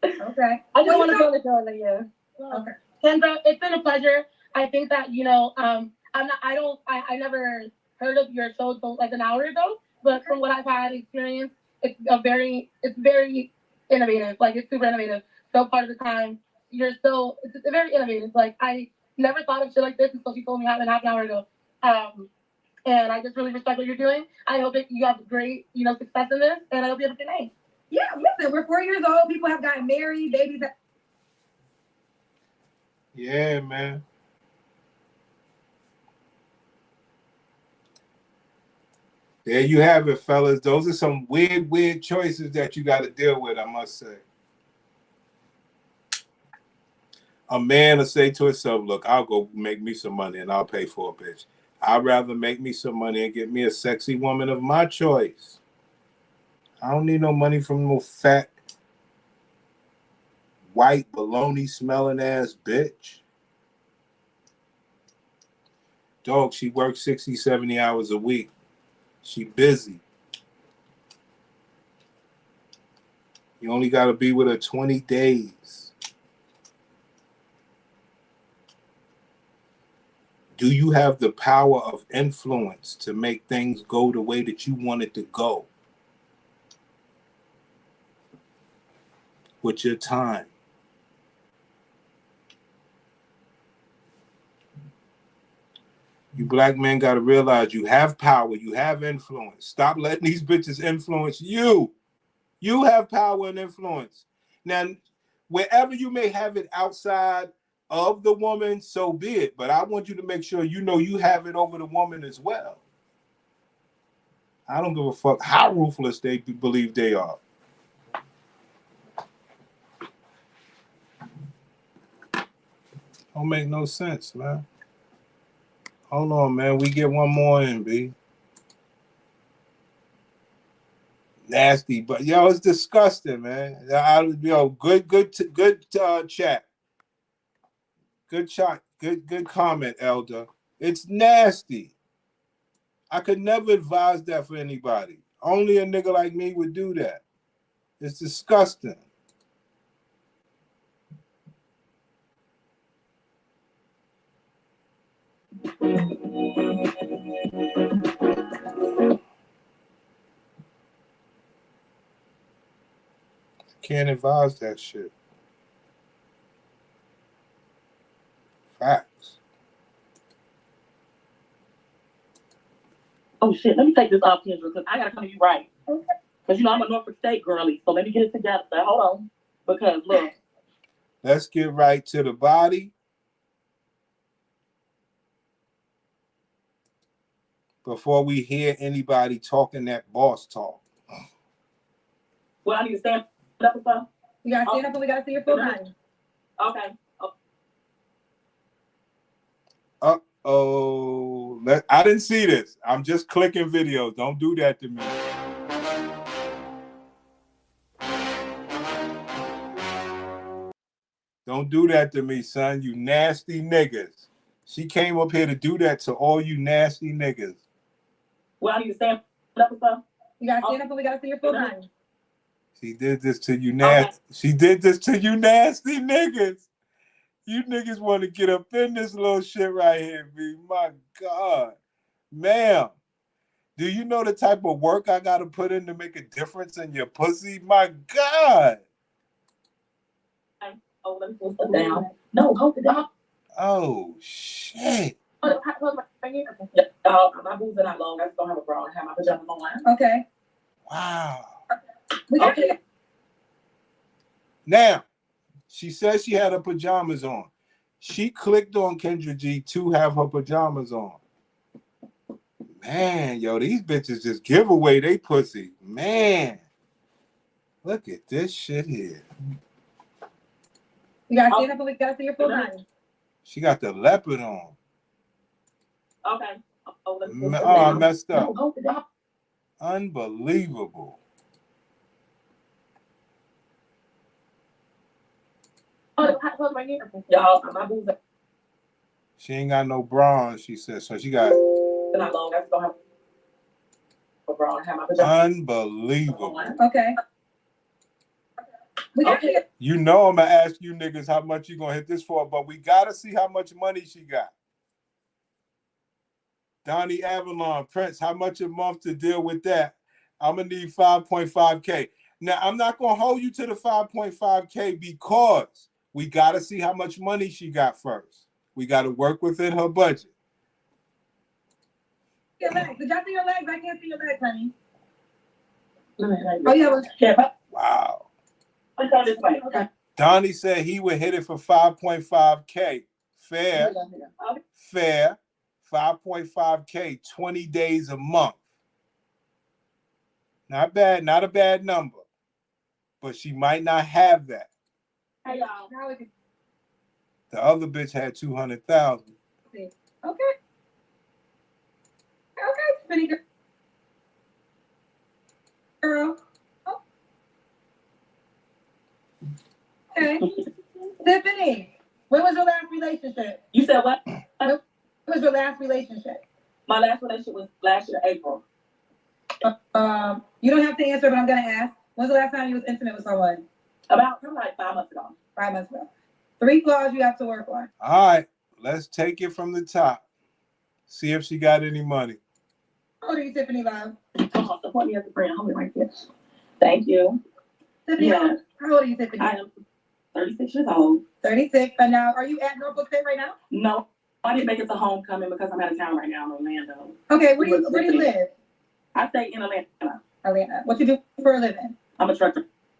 Okay. I just want to go to the show. Like yeah. Okay. Kendra, it's been a pleasure. I think that I never heard of your show till like an hour ago, but from what I've had experience, it's very innovative. Like it's super innovative. So part of the time, it's very innovative. Like I never thought of shit like this until you told me half an hour ago. And I just really respect what you're doing. I hope that you have great, success in this, and I hope you have a good night. Yeah, listen, we're 4 years old. People have gotten married, babies. Yeah, man. There you have it, fellas. Those are some weird choices that you got to deal with, I must say. A man will say to himself, look, I'll go make me some money and I'll pay for a bitch. I'd rather make me some money and get me a sexy woman of my choice. I don't need no money from no fat, white, baloney smelling ass bitch. Dog, she works 60, 70 hours a week. She busy. You only got to be with her 20 days. Do you have the power of influence to make things go the way that you want it to go? With your time. You black men got to realize you have power, you have influence. Stop letting these bitches influence you. You have power and influence. Now, wherever you may have it outside of the woman, so be it. But I want you to make sure you know you have it over the woman as well. I don't give a fuck how ruthless they believe they are. Don't make no sense, man. Hold on, man. We get one more in, B. Nasty, but yo, it's disgusting, man. Good chat. Good shot. Good comment, Elder. It's nasty. I could never advise that for anybody. Only a nigga like me would do that. It's disgusting. Can't advise that shit. Facts. Oh shit, let me take this off, Kendra, because I gotta come to you right. Okay. Because I'm a Norfolk State girly, so let me get it together. Hold on. Because look. Let's get right to the body. Before we hear anybody talking that boss talk. Well, I need to stand up or something? You gotta stand up and we gotta see your full body. Okay. Uh-oh. I didn't see this. I'm just clicking videos. Don't do that to me. Don't do that to me, son. You nasty niggas. She came up here to do that to all you nasty niggas. Well, I need to stand up or something? You gotta stand up and we gotta see your full body. She did this to you nasty. Okay. She did this to you nasty niggas. You niggas want to get up in this little shit right here, B. My God. Ma'am, Do you know the type of work I got to put in to make a difference in your pussy? My God. Oh, let me pull stuff down. No, hold it down. Oh, shit. My boobs are not long. I just don't have a bra. I have my pajamas on. Okay. Wow. Okay. Now, she says she had her pajamas on. She clicked on Kendra G to have her pajamas on. Man, yo, these bitches just give away they pussy. Man. Look at this shit here. You gotta stand up and we gotta see your full body. She got the leopard on. Okay. Oh, I messed up. Unbelievable. Y'all, my boobs are She ain't got no bra on, she said. So she got not long. I just don't have a bra. I have my pajamas. unbelievable. Okay. We got you. You know I'm gonna ask you niggas how much you gonna hit this for, but we gotta see how much money she got. Donnie Avalon, Prince, how much a month to deal with that? I'm gonna need 5.5K. Now I'm not gonna hold you to the 5.5K because we gotta see how much money she got first. We gotta work within her budget. Your legs. Did y'all see your legs? I can't see your legs, honey. Oh, yeah. Wow. This way. Okay. Donnie said he would hit it for 5.5K. Fair. Fair. 5.5K, 20 days a month. Not bad, not a bad number. But she might not have that. Hey, y'all. The other bitch had 200,000. Okay. Okay, pretty good. Girl. Oh. Okay. Tiffany, when was your last relationship? You said what? When was your last relationship? My last relationship was last year, April. You don't have to answer, but I'm gonna ask. When's the last time you was intimate with someone? About like 5 months ago. 5 months ago. 3 flaws you have to work on. All right, let's take it from the top. See if she got any money. How old are you, Tiffany Love? Oh, support me as a friend. Hold it right there. Thank you. Tiffany, Yeah. how old are you, Tiffany? I am 36 years old. 36. And now, are you at Norfolk State right now? No, I didn't make it to homecoming because I'm out of town right now in Orlando. Okay, where do you live? I stay in Atlanta. Atlanta. What you do for a living? I'm a truck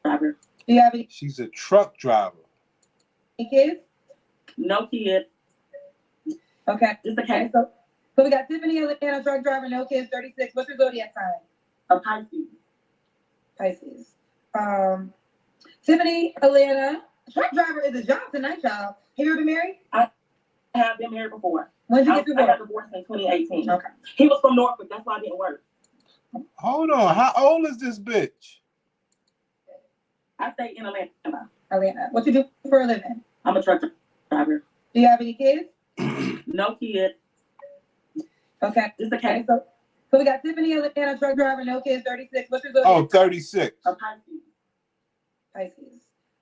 driver. Do you have any She's a truck driver. kids? No kids. Okay. Just a cat. So we got Tiffany, Atlanta, truck driver, no kids, 36. What's your zodiac sign? A Pisces. Pisces. Tiffany, Atlanta, truck driver is a job tonight, y'all. Have you ever been married? I have been married before. When did you get I got divorced? divorced in 2018. Okay. He was from Norfolk. That's why I didn't work. Hold on, how old is this bitch? I stay in Atlanta. Atlanta. What you do for a living? I'm a truck driver. Do you have any kids? No kids. Okay. Just a cat. So we got Tiffany, Atlanta, truck driver, no kids, 36. What's your zodiac? Oh, 36. A Pisces.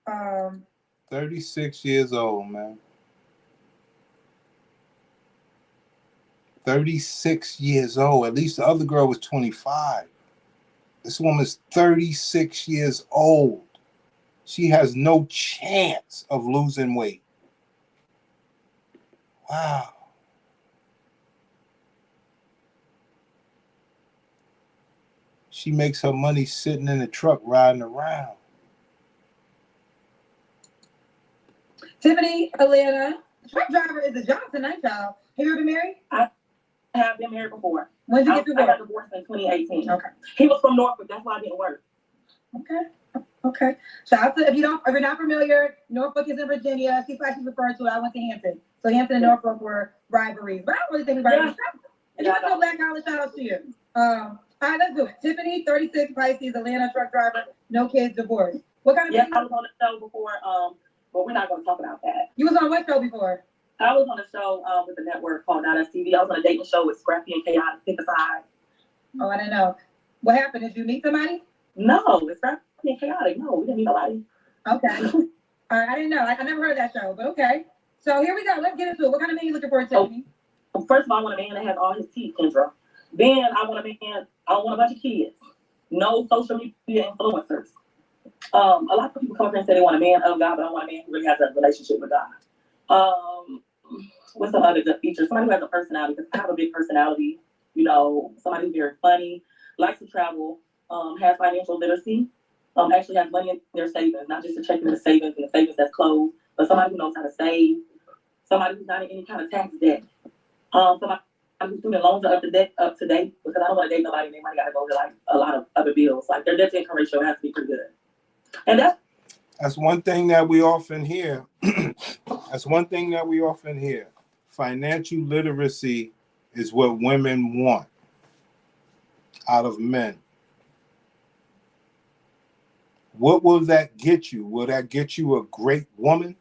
Pisces. 36 years old, man. 36 years old. At least the other girl was 25. This woman's 36 years old. She has no chance of losing weight. Wow. She makes her money sitting in the truck riding around. Tiffany, Atlanta, truck driver is a job tonight, y'all. Have you ever been married? I have been married before. When did you get I got divorced? divorced in 2018. Okay. He was from Norfolk. That's why I didn't work. Okay. Shout out to, if you're not familiar, Norfolk is in Virginia. She's actually referred to it. I went to Hampton. So Hampton and Norfolk were rivalries. But I don't really think we rivalries. And you went to a Black College, shout out to you. All right, let's do it. Tiffany, 36, Pisces, Atlanta, truck driver, no kids, divorced. What kind of I was on the show before, but we're not going to talk about that. You was on what show before? I was on a show with the network called .TV. I was on a dating show with Scrappy and Chaotic. Pick a side. Oh, I didn't know. What happened? Did you meet somebody? No, it's Scrappy and Chaotic. No, we didn't meet nobody. Okay. All right, I didn't know. I never heard of that show, but okay. So here we go. Let's get into it. What kind of man you looking for, Tiffany? First of all, I want a man that has all his teeth, Kendra. Then I want a man, I don't want a bunch of kids. No social media influencers. A lot of people come up here and say they want a man of God, but I want a man who really has a relationship with God. Um, what's some other good features? Somebody who has a personality, because I have a big personality. You know, somebody who's very funny, likes to travel, has financial literacy, actually has money in their savings, not just a check in the savings and the savings that's closed, but somebody who knows how to save, somebody who's not in any kind of tax debt, somebody whose student loans are up to date, because I don't want to date nobody and they might gotta go to like a lot of other bills. Like their debt to income ratio has to be pretty good. And That's one thing that we often hear. That's one thing that we often hear. Financial literacy is what women want out of men. What will that get you? Will that get you a great woman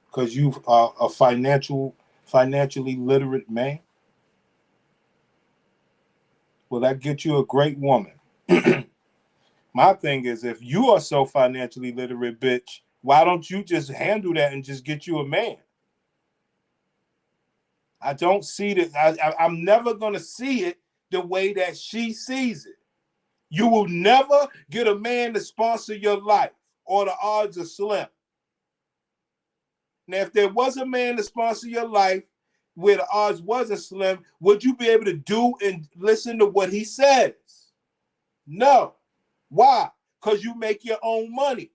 because you are a financially literate man? Will that get you a great woman? My thing is, if you are so financially literate, bitch, why don't you just handle that and just get you a man? I don't see that. I'm never going to see it the way that she sees it. You will never get a man to sponsor your life, or the odds are slim. Now, if there was a man to sponsor your life where the odds wasn't slim, would you be able to do and listen to what he says? No. Why? Because you make your own money.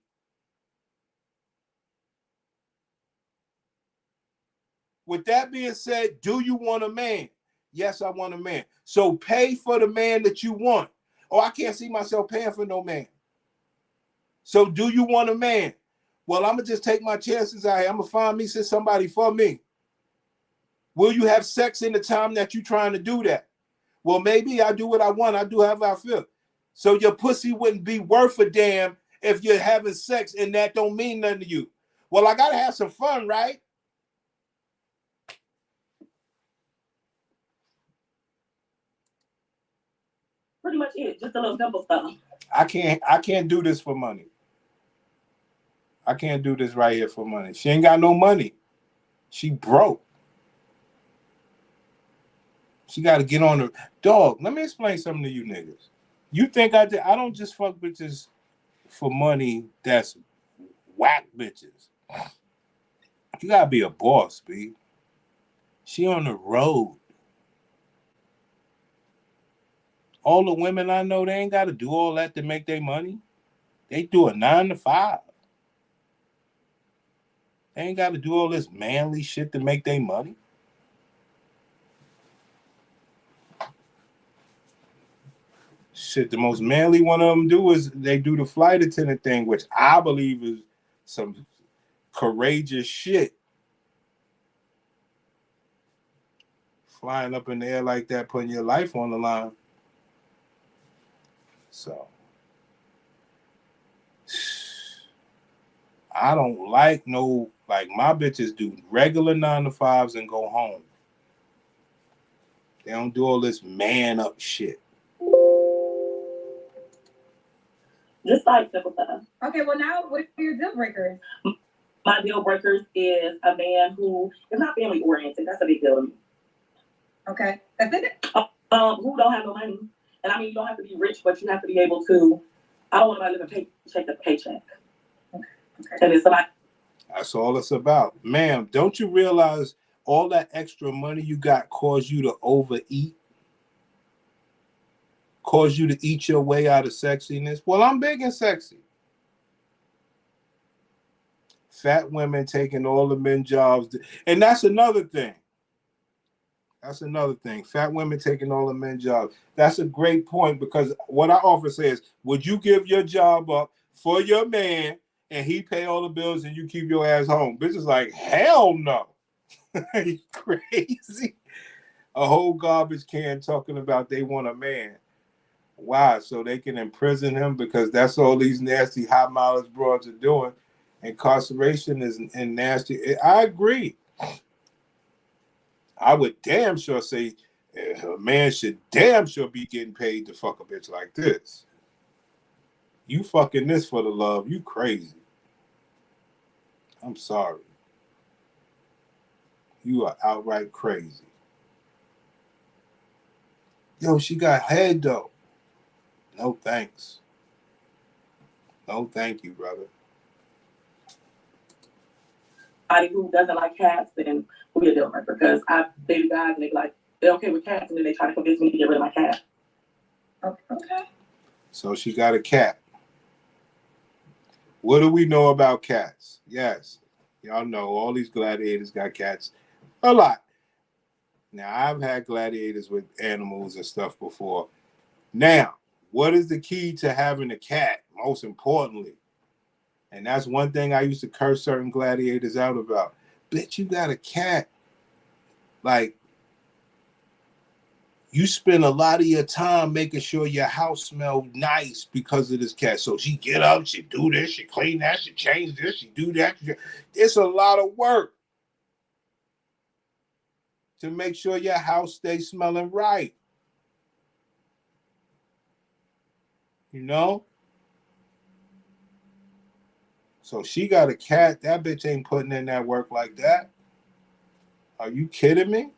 With that being said, do you want a man? Yes, I want a man. So pay for the man that you want. Oh, I can't see myself paying for no man. So do you want a man? Well, I'm going to just take my chances out here. I'm going to find me somebody for me. Will you have sex in the time that you're trying to do that? Well, maybe I do what I want. I do however I feel. So your pussy wouldn't be worth a damn if you're having sex and that don't mean nothing to you. Well, I got to have some fun, right? pretty much it. Just a little simple stuff. I can't do this for money. I can't do this right here for money. She ain't got no money. She broke. She got to get on the dog. Let me explain something to you niggas. You think I don't just fuck bitches for money that's whack bitches. You got to be a boss, B. She on the road. All the women I know, they ain't got to do all that to make their money. They do a 9 to 5. They ain't got to do all this manly shit to make their money. Shit, the most manly one of them do is they do the flight attendant thing, which I believe is some courageous shit. Flying up in the air like that, putting your life on the line. So, I don't like my bitches do regular 9 to 5s and go home. They don't do all this man up shit. Just like simple stuff. Okay, well now what are your deal breakers? My deal breakers is a man who is not family oriented. That's a big deal to me. Okay, that's it. Who don't have no money. And I mean, you don't have to be rich, but you have to be able to. I don't want to live paycheck to paycheck. Okay. And it's somebody. That's all it's about. Ma'am, don't you realize all that extra money you got caused you to overeat? Caused you to eat your way out of sexiness? Well, I'm big and sexy. Fat women taking all the men jobs. And that's another thing. Fat women taking all the men jobs. That's a great point, because what I often say is, would you give your job up for your man and he pay all the bills and you keep your ass home? Bitch is like, hell no. You crazy. A whole garbage can talking about they want a man. Why? So they can imprison him, because that's all these nasty high mileage broads are doing. Incarceration is nasty. I agree. I would damn sure say a man should damn sure be getting paid to fuck a bitch like this. You fucking this for the love, you crazy. I'm sorry. You are outright crazy. Yo, she got head though. No thanks. No thank you, brother. Anybody who doesn't like cats, then will be a deal breaker. Because I've dated guys and they be like, they're okay with cats, and then they try to convince me to get rid of my cat. Okay. So she got a cat. What do we know about cats? Yes, y'all know all these gladiators got cats. A lot. Now, I've had gladiators with animals and stuff before. Now, what is the key to having a cat, most importantly? And that's one thing I used to curse certain gladiators out about. Bitch, you got a cat. Like, you spend a lot of your time making sure your house smells nice because of this cat. So she get up, she do this, she clean that, she change this, she do that. It's a lot of work to make sure your house stays smelling right. You know? So she got a cat. That bitch ain't putting in that work like that. Are you kidding me?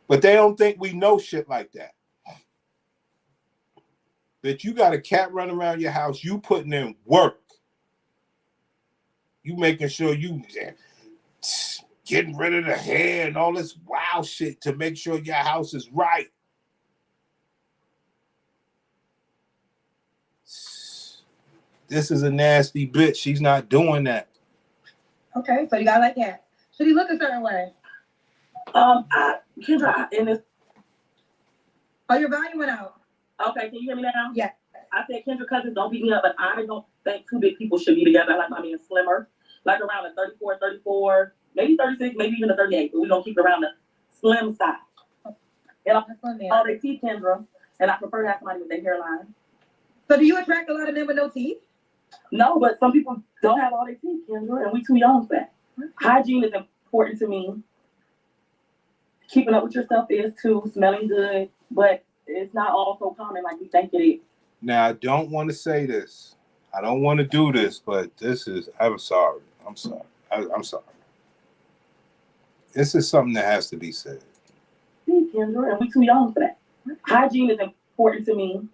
But they don't think we know shit like that. Bitch, you got a cat running around your house. You putting in work. You making sure you getting rid of the hair and all this wild shit to make sure your house is right. This is a nasty bitch. She's not doing that. Okay, so you got like that. Should he look a certain way? Kendra, in this. Oh, your volume went out. Okay, can you hear me now? Yeah. I said, Kendra, cousins, don't beat me up, but I don't think two big people should be together. I like my man slimmer, like around the 34, 34, maybe 36, maybe even the 38, but we don't keep it around the slim side. And all their teeth, Kendra, and I prefer to have somebody with their hairline. So do you attract a lot of men with no teeth? No, but some people don't have all their teeth, Kendra, and we too young for that. Hygiene is important to me. Keeping up with yourself is too, smelling good, but it's not all so common like we think it is. Now, I don't want to say this. I don't want to do this, but this is, I'm sorry. I'm sorry. I'm sorry. This is something that has to be said. See, Kendra, and we too young for that. Hygiene is important to me.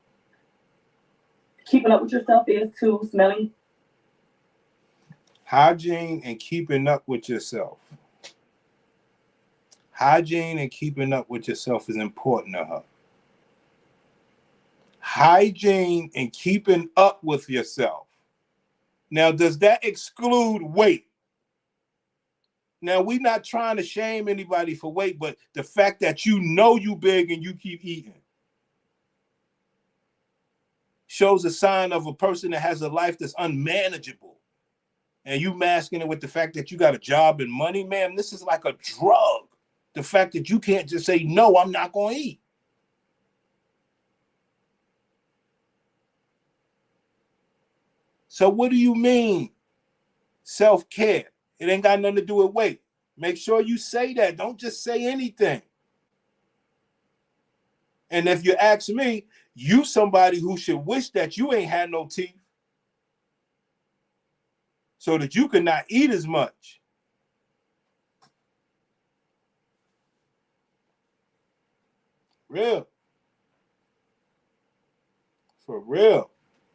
Keeping up with yourself is too, smelling. Hygiene and keeping up with yourself. Hygiene and keeping up with yourself is important to her. Hygiene and keeping up with yourself. Now, does that exclude weight? Now, we're not trying to shame anybody for weight, but the fact that you know you big and you keep eating shows a sign of a person that has a life that's unmanageable. And you masking it with the fact that you got a job and money, man, this is like a drug. The fact that you can't just say, no, I'm not going to eat. So what do you mean? Self-care. It ain't got nothing to do with weight. Make sure you say that. Don't just say anything. And if you ask me, you somebody who should wish that you ain't had no teeth so that you could not eat as much. Real. For real.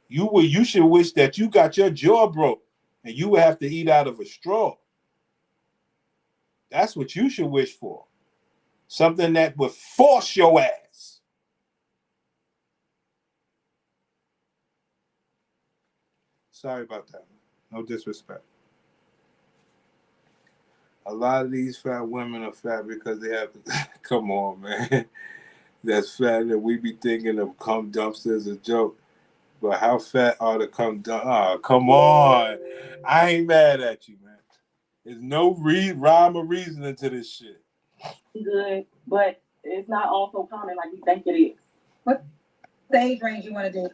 You should wish that you got your jaw broke and you would have to eat out of a straw. That's what you should wish for. Something that would force your ass. Sorry about that. No disrespect. A lot of these fat women are fat because they have to, come on, man. That's fat that we be thinking of cum dumpsters a joke. But how fat are the cum dumpsters? Oh, come on. I ain't mad at you, man. There's no rhyme or reasoning to this shit. Good, but it's not all so common like we think it is. What's the age range you want to date?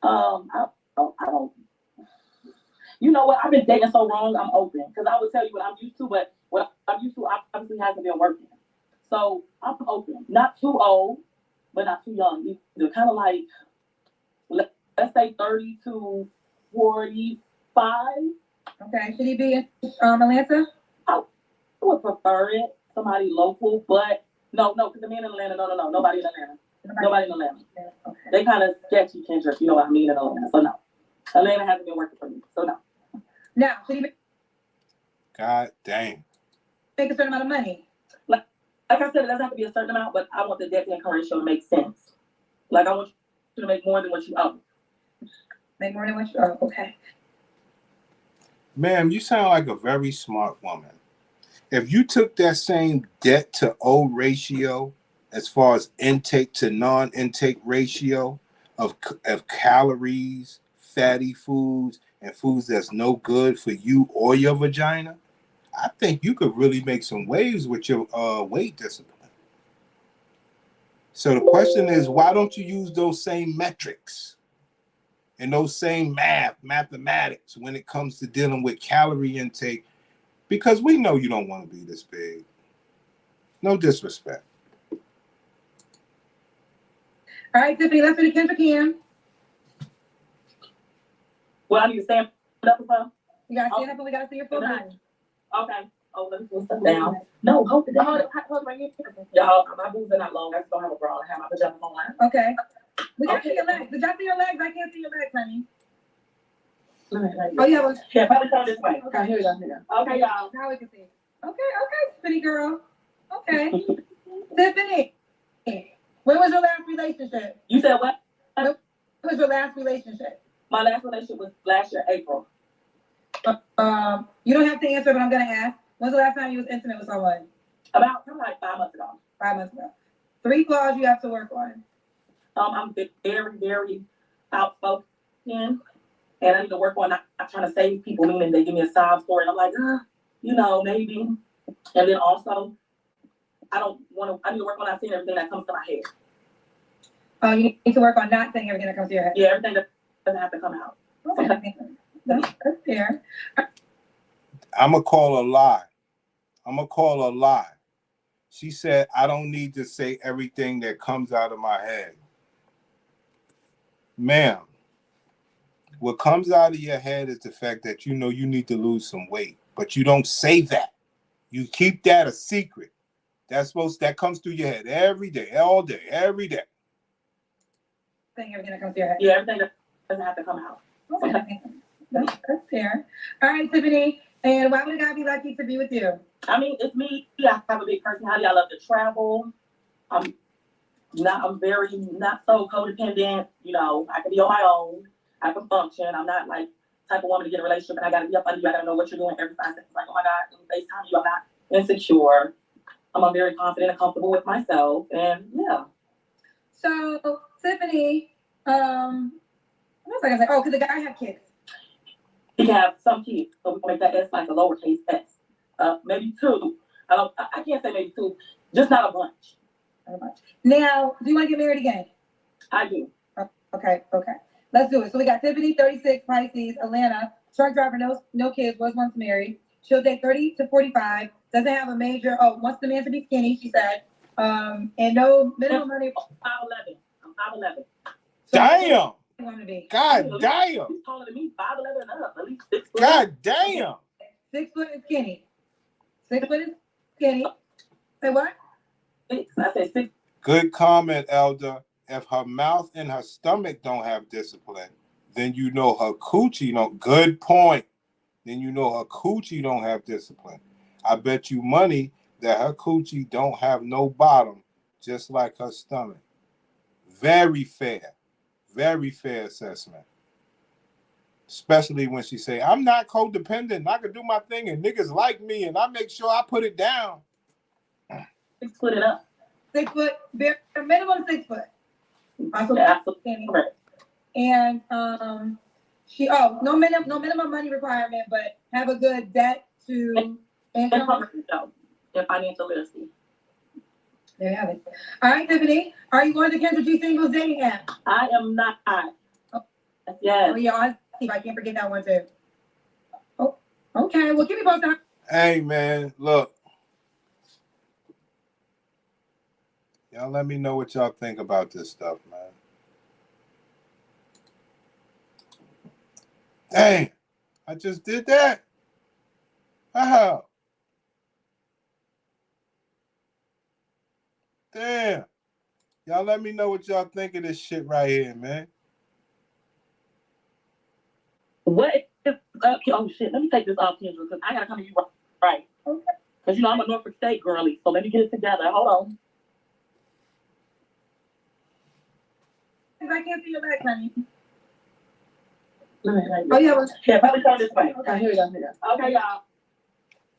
I don't. You know what? I've been dating so long. I'm open because I would tell you what I'm used to, but what I'm used to obviously hasn't been working. So I'm open. Not too old, but not too young. Either. Kind of like let's say 30 to 45. Okay, should he be in Atlanta? I would prefer it, somebody local, but No, because the men in Atlanta, no, nobody in Atlanta. Nobody in Atlanta. Okay. They kind of sketchy, Kendra, if you know what I mean, in Atlanta. So no. Atlanta hasn't been working for me. So no. Now, should he God dang. make a certain amount of money? Like I said, it doesn't have to be a certain amount, but I want the debt to income ratio to make sense. Like I want you to make more than what you owe. Make more than what you owe. Okay. Ma'am, you sound like a very smart woman. If you took that same debt to owe ratio, as far as intake to non-intake ratio of calories, fatty foods, and foods that's no good for you or your vagina, I think you could really make some waves with your weight discipline. So the question is, why don't you use those same metrics and those same mathematics when it comes to dealing with calorie intake? Because we know you don't want to be this big. No disrespect. All right, Tiffany, let's do the Kendra Cam. Well, I need to stand up or something? You gotta stand up and we gotta see your full body. Okay. Oh, let me put stuff down. No, hold it down. Hold it right here. Y'all, my boobs are not long. I just don't have a bra. I have my pajamas on. Okay. We gotta see your legs. Did y'all see your legs? I can't see your legs, honey. Oh, yeah. Yeah, probably turn this way. Okay, here we go. Okay, y'all. Now we can see. Okay, Tiffany girl. Okay. Tiffany, when was your last relationship? You said what? When was your last relationship? My last relationship was last year, April. You don't have to answer, but I'm gonna ask. When's the last time you was intimate with someone? About like 5 months ago. 5 months ago. 3 flaws you have to work on. I'm very, very outspoken, and I need to work on not trying to save people, meaning they give me a sob story, and I'm like, maybe. And then also, I need to work on not saying everything that comes to my head. Oh, you need to work on not saying everything that comes to your head. Yeah, everything that doesn't have to come out. Okay. That's fair. I'm going to call a lie. She said, I don't need to say everything that comes out of my head. Ma'am, what comes out of your head is the fact that you know you need to lose some weight, but you don't say that. You keep that a secret. That comes through your head every day, all day, every day. Saying everything that comes to your head. Yeah, everything that doesn't have to come out. Okay. That's fair. All right, Tiffany. And why would a guy be lucky to be with you? I mean, it's me. I have a big personality. I love to travel. I'm very not so codependent. I can be on my own. I can function. I'm not like type of woman to get a relationship and I gotta be up under you. I gotta know what you're doing every 5 seconds. Like, oh my God, let me FaceTime you. I'm not insecure. I'm very confident and comfortable with myself. And yeah. So, Tiffany, what was I gonna say? Oh, because the guy have kids. He can have some kids, so we can make that S like a lowercase s. Maybe 2. I can't say maybe 2, just not a bunch. Not a bunch. Now, do you want to get married again? I do. Okay. Let's do it. So we got Tiffany, 36, Pisces, Atlanta, truck driver, no kids, was once married. She'll date 30 to 45, doesn't have a major, wants the man to be skinny, she said. And no minimum money. 5'11". I'm 5'11". So Damn! Want to be? God damn! He's taller than me, 5'11" and up, at least 6 foot. God damn! 6 foot and skinny. 6 foot and skinny. Say what? 6. I said 6. Good comment, Elder. If her mouth and her stomach don't have discipline, then you know her coochie don't. Good point. Then you know her coochie don't have discipline. I bet you money that her coochie don't have no bottom, just like her stomach. Very fair assessment. Especially when she say, I'm not codependent. I can do my thing and niggas like me and I make sure I put it down. 6 foot and up. 6 foot, minimum 6 foot. Absolutely. And no minimum money requirement, but have a good debt to income. And financial literacy. There you have it. All right, Tiffany, are you going to Kendra G Singles dating app? I am not. Oh. Yes. Oh, yeah, I can't forget that one too. Oh, okay. Well, keep me posted. Hey, man, look. Y'all let me know what y'all think about this stuff, man. Dang, I just did that. How? Damn. Y'all let me know what y'all think of this shit right here, man. What if, oh shit, let me take this off, Kendra, because I gotta come to you right. Okay. Because you know I'm a Norfolk State girly, so let me get it together. Hold on. I can't see your back, honey. Oh, yeah, probably turn this way. Okay, here we go. Okay, y'all.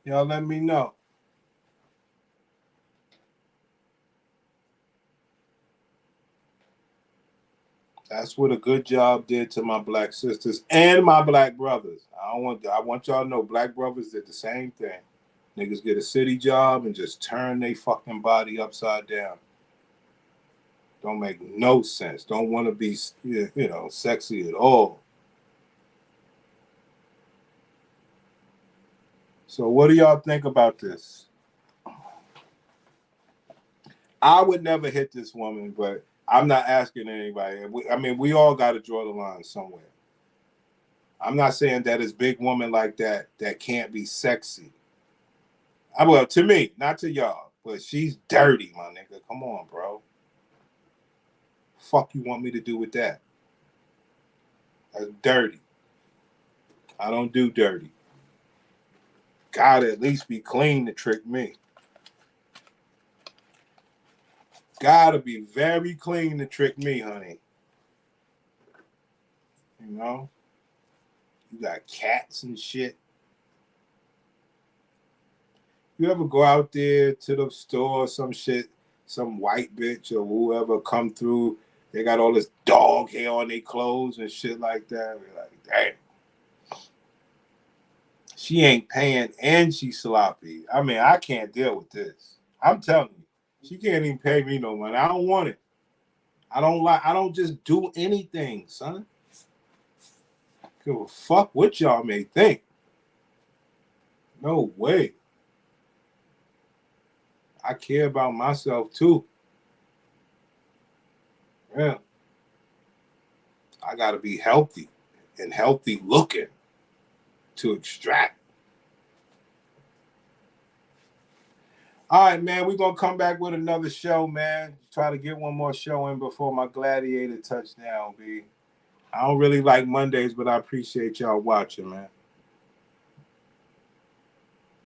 Y'all let me know. That's what a good job did to my black sisters and my black brothers. I want y'all to know black brothers did the same thing. Niggas get a city job and just turn their fucking body upside down. Don't make no sense. Don't want to be, sexy at all. So what do y'all think about this? I would never hit this woman, but I'm not asking anybody. We all got to draw the line somewhere. I'm not saying that it's big woman like that can't be sexy. Well, to me, not to y'all, but she's dirty, my nigga. Come on, bro. Fuck you want me to do with that? That's dirty. I don't do dirty. Gotta at least be clean to trick me. Gotta be very clean to trick me, honey. You know? You got cats and shit. You ever go out there to the store or some shit, some white bitch or whoever come through, they got all this dog hair on their clothes and shit like that. We're like, damn. She ain't paying and she's sloppy. I mean, I can't deal with this. I'm telling you. She can't even pay me no money. I don't want it. I don't just do anything, son. Give a fuck what y'all may think. No way. I care about myself too. Yeah. I gotta be healthy and healthy looking to extract. All right, man, we're gonna come back with another show, man. Try to get one more show in before my gladiator touchdown, B. I don't really like Mondays, but I appreciate y'all watching, man.